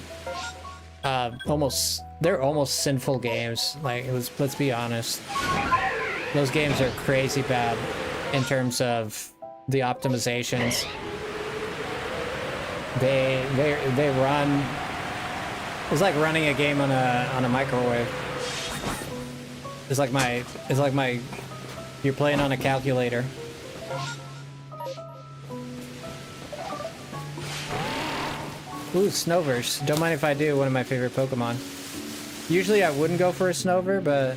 they're almost sinful games. Like, let's be honest. Those games are crazy bad in terms of the optimizations. They run. It's like running a game on a microwave. It's like you're playing on a calculator. Ooh, Snovers. Don't mind if I do, one of my favorite Pokemon. Usually I wouldn't go for a Snover, but...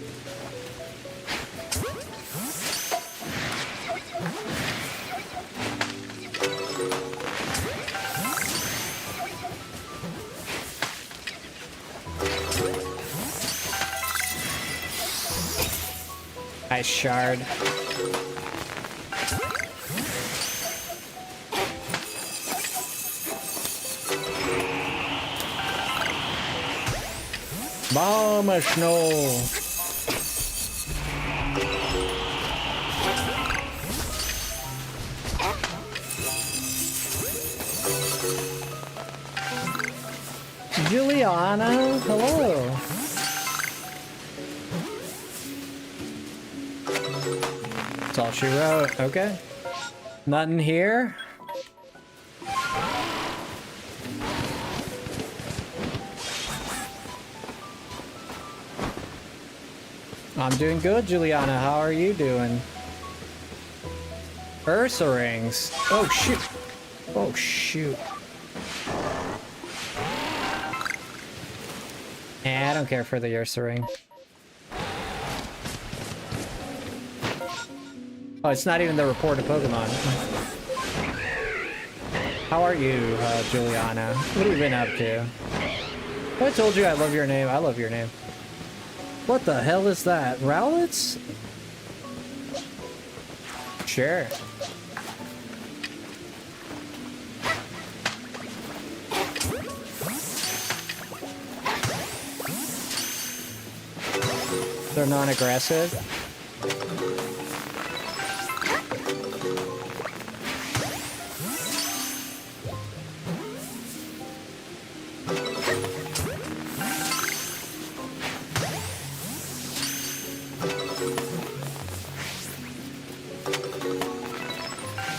Nice shard. Bomb of snow. Juliana, hello. That's all she wrote. Okay. Nothing here. I'm doing good, Juliana. How are you doing? Ursa rings. Oh, shoot. Oh, shoot. Yeah, I don't care for the Ursa ring. Oh, it's not even the reported Pokemon. How are you, Juliana? What have you been up to? I told you I love your name. I love your name. What the hell is that? Rowlets? Sure. They're non-aggressive.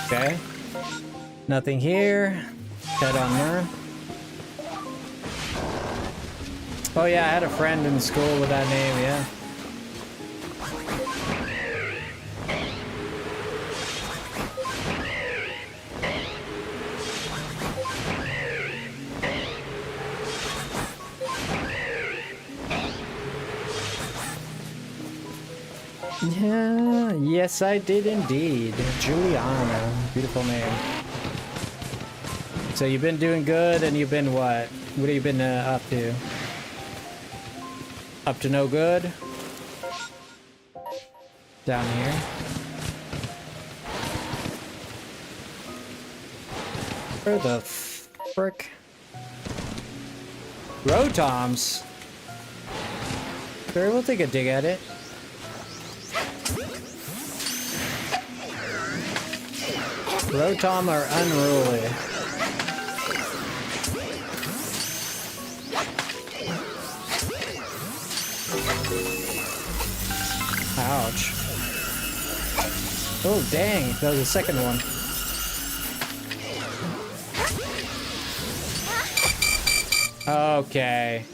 Okay. Nothing here. Head on there. Oh yeah, I had a friend in school with that name, yeah. Yeah, yes I did indeed. Juliana, beautiful name. So you've been doing good, and you've been what? What have you been up to? Up to no good? Down here. Where the frick? Rotoms? Sure, we'll take a dig at it. Rotom are unruly. Ouch. Oh, dang. That was the second one. Okay.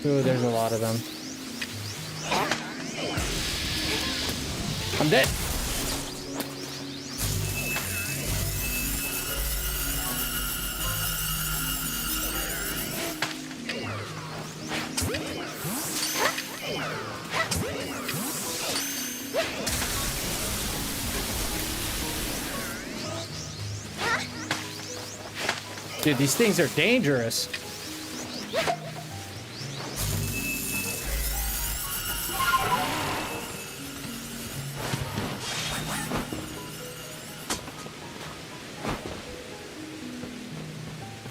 Ooh, there's a lot of them. I'm dead. Dude, these things are dangerous.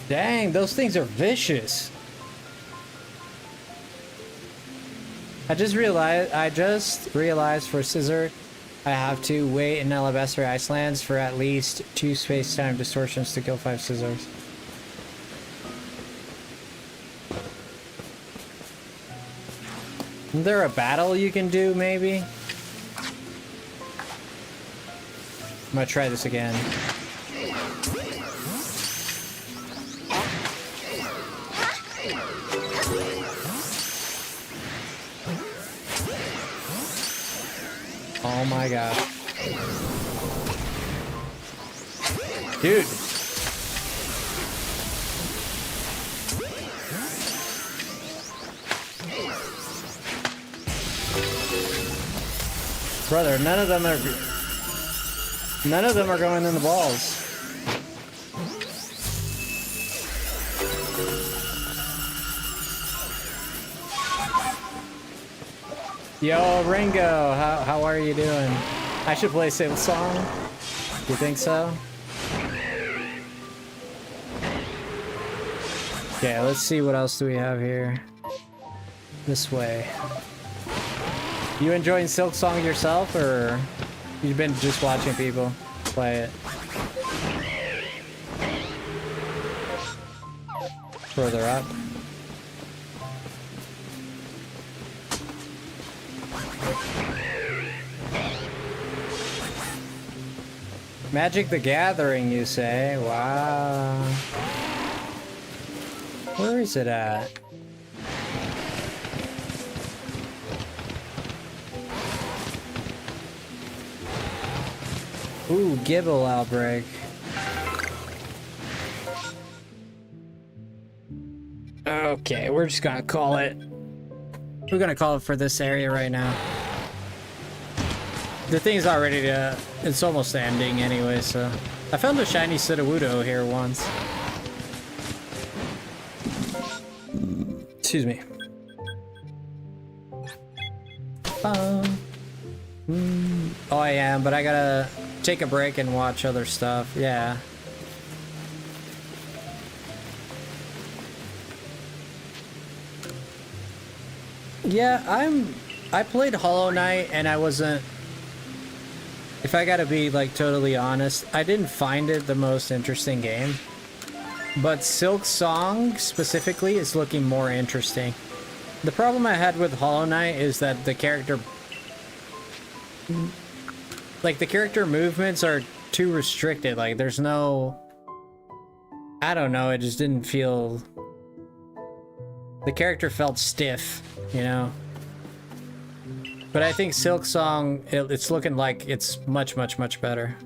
Dang, those things are vicious. I just realized for Scissor, I have to wait in Alabaster Icelands for at least 2 space-time distortions to kill 5 Scissors. Isn't there a battle you can do, maybe? I'm gonna try this again. Oh my god. Dude. Brother, none of them are going in the balls. Yo, Ringo, how are you doing? I should play Silk Song. You think so? Okay, let's see what else do we have here. This way. You enjoying Silk Song yourself, or you've been just watching people play it? Further up. Magic the Gathering, you say? Wow. Where is it at? Ooh, Gibble Outbreak. Okay, we're just gonna call it. We're gonna call it for this area right now. The thing's not ready to... It's almost ending anyway, so... I found a shiny Sudowoodo here once. Excuse me. Oh, I am, but I gotta take a break and watch other stuff. Yeah. Yeah, I played Hollow Knight and I wasn't... If I gotta be, like, totally honest, I didn't find it the most interesting game. But Silk Song, specifically, is looking more interesting. The problem I had with Hollow Knight is that the character... Like, the character movements are too restricted. Like, there's no... I don't know, it just didn't feel... The character felt stiff, you know? But I think Silk Song, it's looking like it's much, much, much better.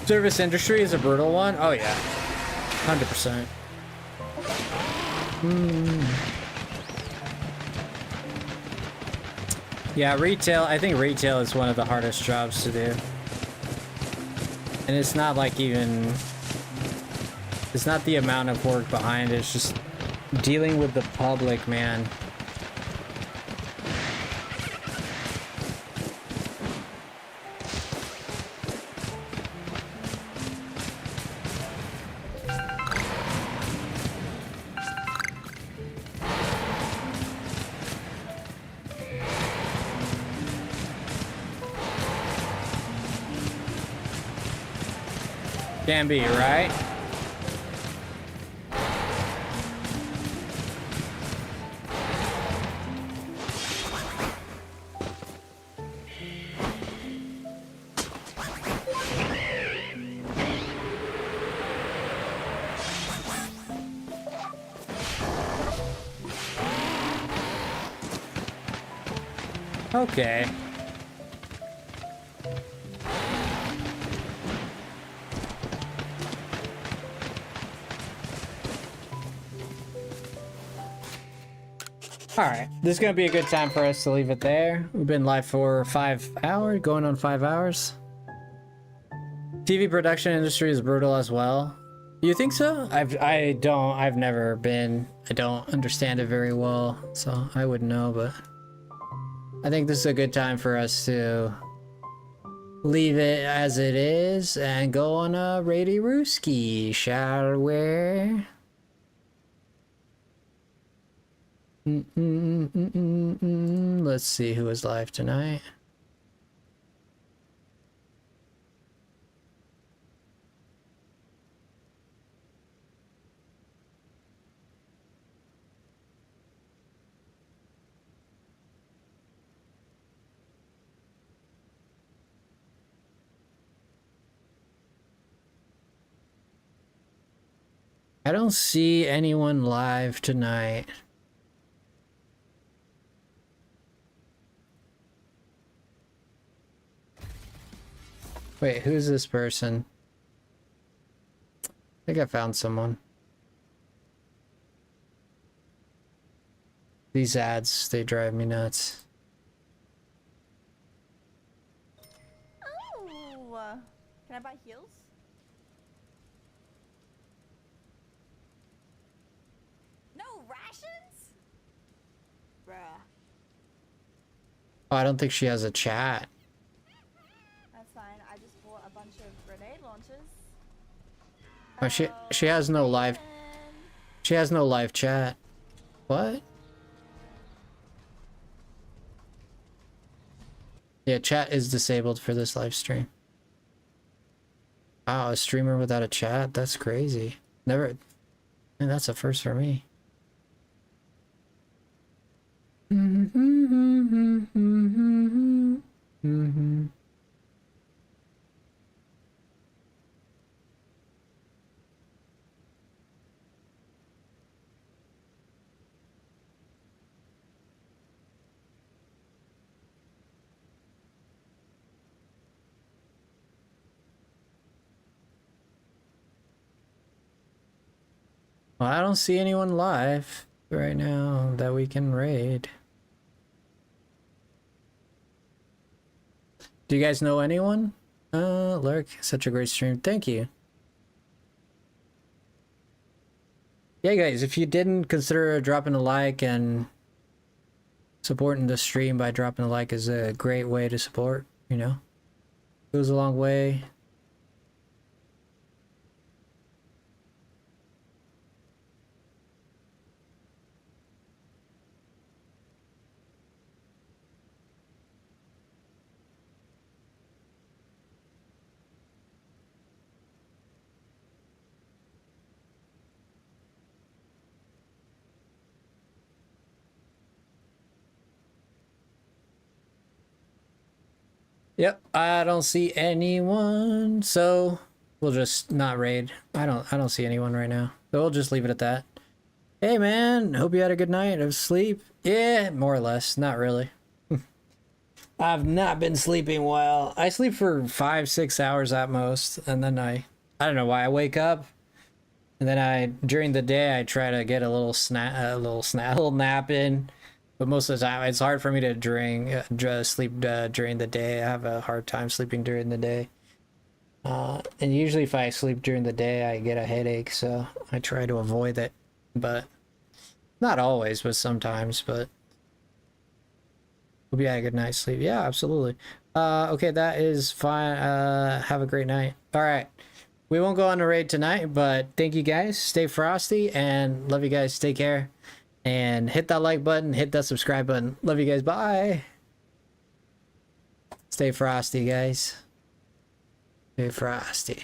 Service industry is a brutal one? Oh yeah. 100%. Yeah, retail, I think retail is one of the hardest jobs to do. And it's not like even It's not the amount of work behind it, it's just dealing with the public, man. Can be, right? Okay. Alright, this is gonna be a good time for us to leave it there. We've been live for 5 hours, going on 5 hours. TV production industry is brutal as well. You think so? I've never been. I don't understand it very well, so I wouldn't know, but I think this is a good time for us to leave it as it is and go on a Rady Rooski, shall we? Let's see who is live tonight. I don't see anyone live tonight. Wait, who's this person? I think I found someone. These ads, they drive me nuts. Oh, can I buy heels? No rations? Bruh. Oh, I don't think she has a chat. That's fine. I just bought a bunch of grenade launchers. Oh, she has no live. She has no live chat. What? Yeah, chat is disabled for this live stream. Wow, a streamer without a chat? That's crazy. Never. And that's a first for me. Well, I don't see anyone live right now that we can raid. Do you guys know anyone? Lurk, such a great stream. Thank you. Yeah, guys, if you didn't consider dropping a like and supporting the stream by dropping a like is a great way to support, you know? Goes a long way. Yep, I don't see anyone, so we'll just not raid. I don't see anyone right now. So we'll just leave it at that. Hey man, hope you had a good night of sleep. Yeah, more or less, not really. I've not been sleeping well. I sleep for 5-6 hours at most, and then I don't know why I wake up, and then during the day I try to get a little nap in. But most of the time, it's hard for me to sleep during the day. I have a hard time sleeping during the day. And usually if I sleep during the day, I get a headache, so I try to avoid it. But not always, but sometimes. But hope you had a good night's sleep. Yeah, absolutely. Okay, that is fine. Have a great night. All right. We won't go on a raid tonight, but thank you guys. Stay frosty and love you guys. Take care. And hit that like button, hit that subscribe button. Love you guys. Bye. Stay frosty, guys. Stay frosty.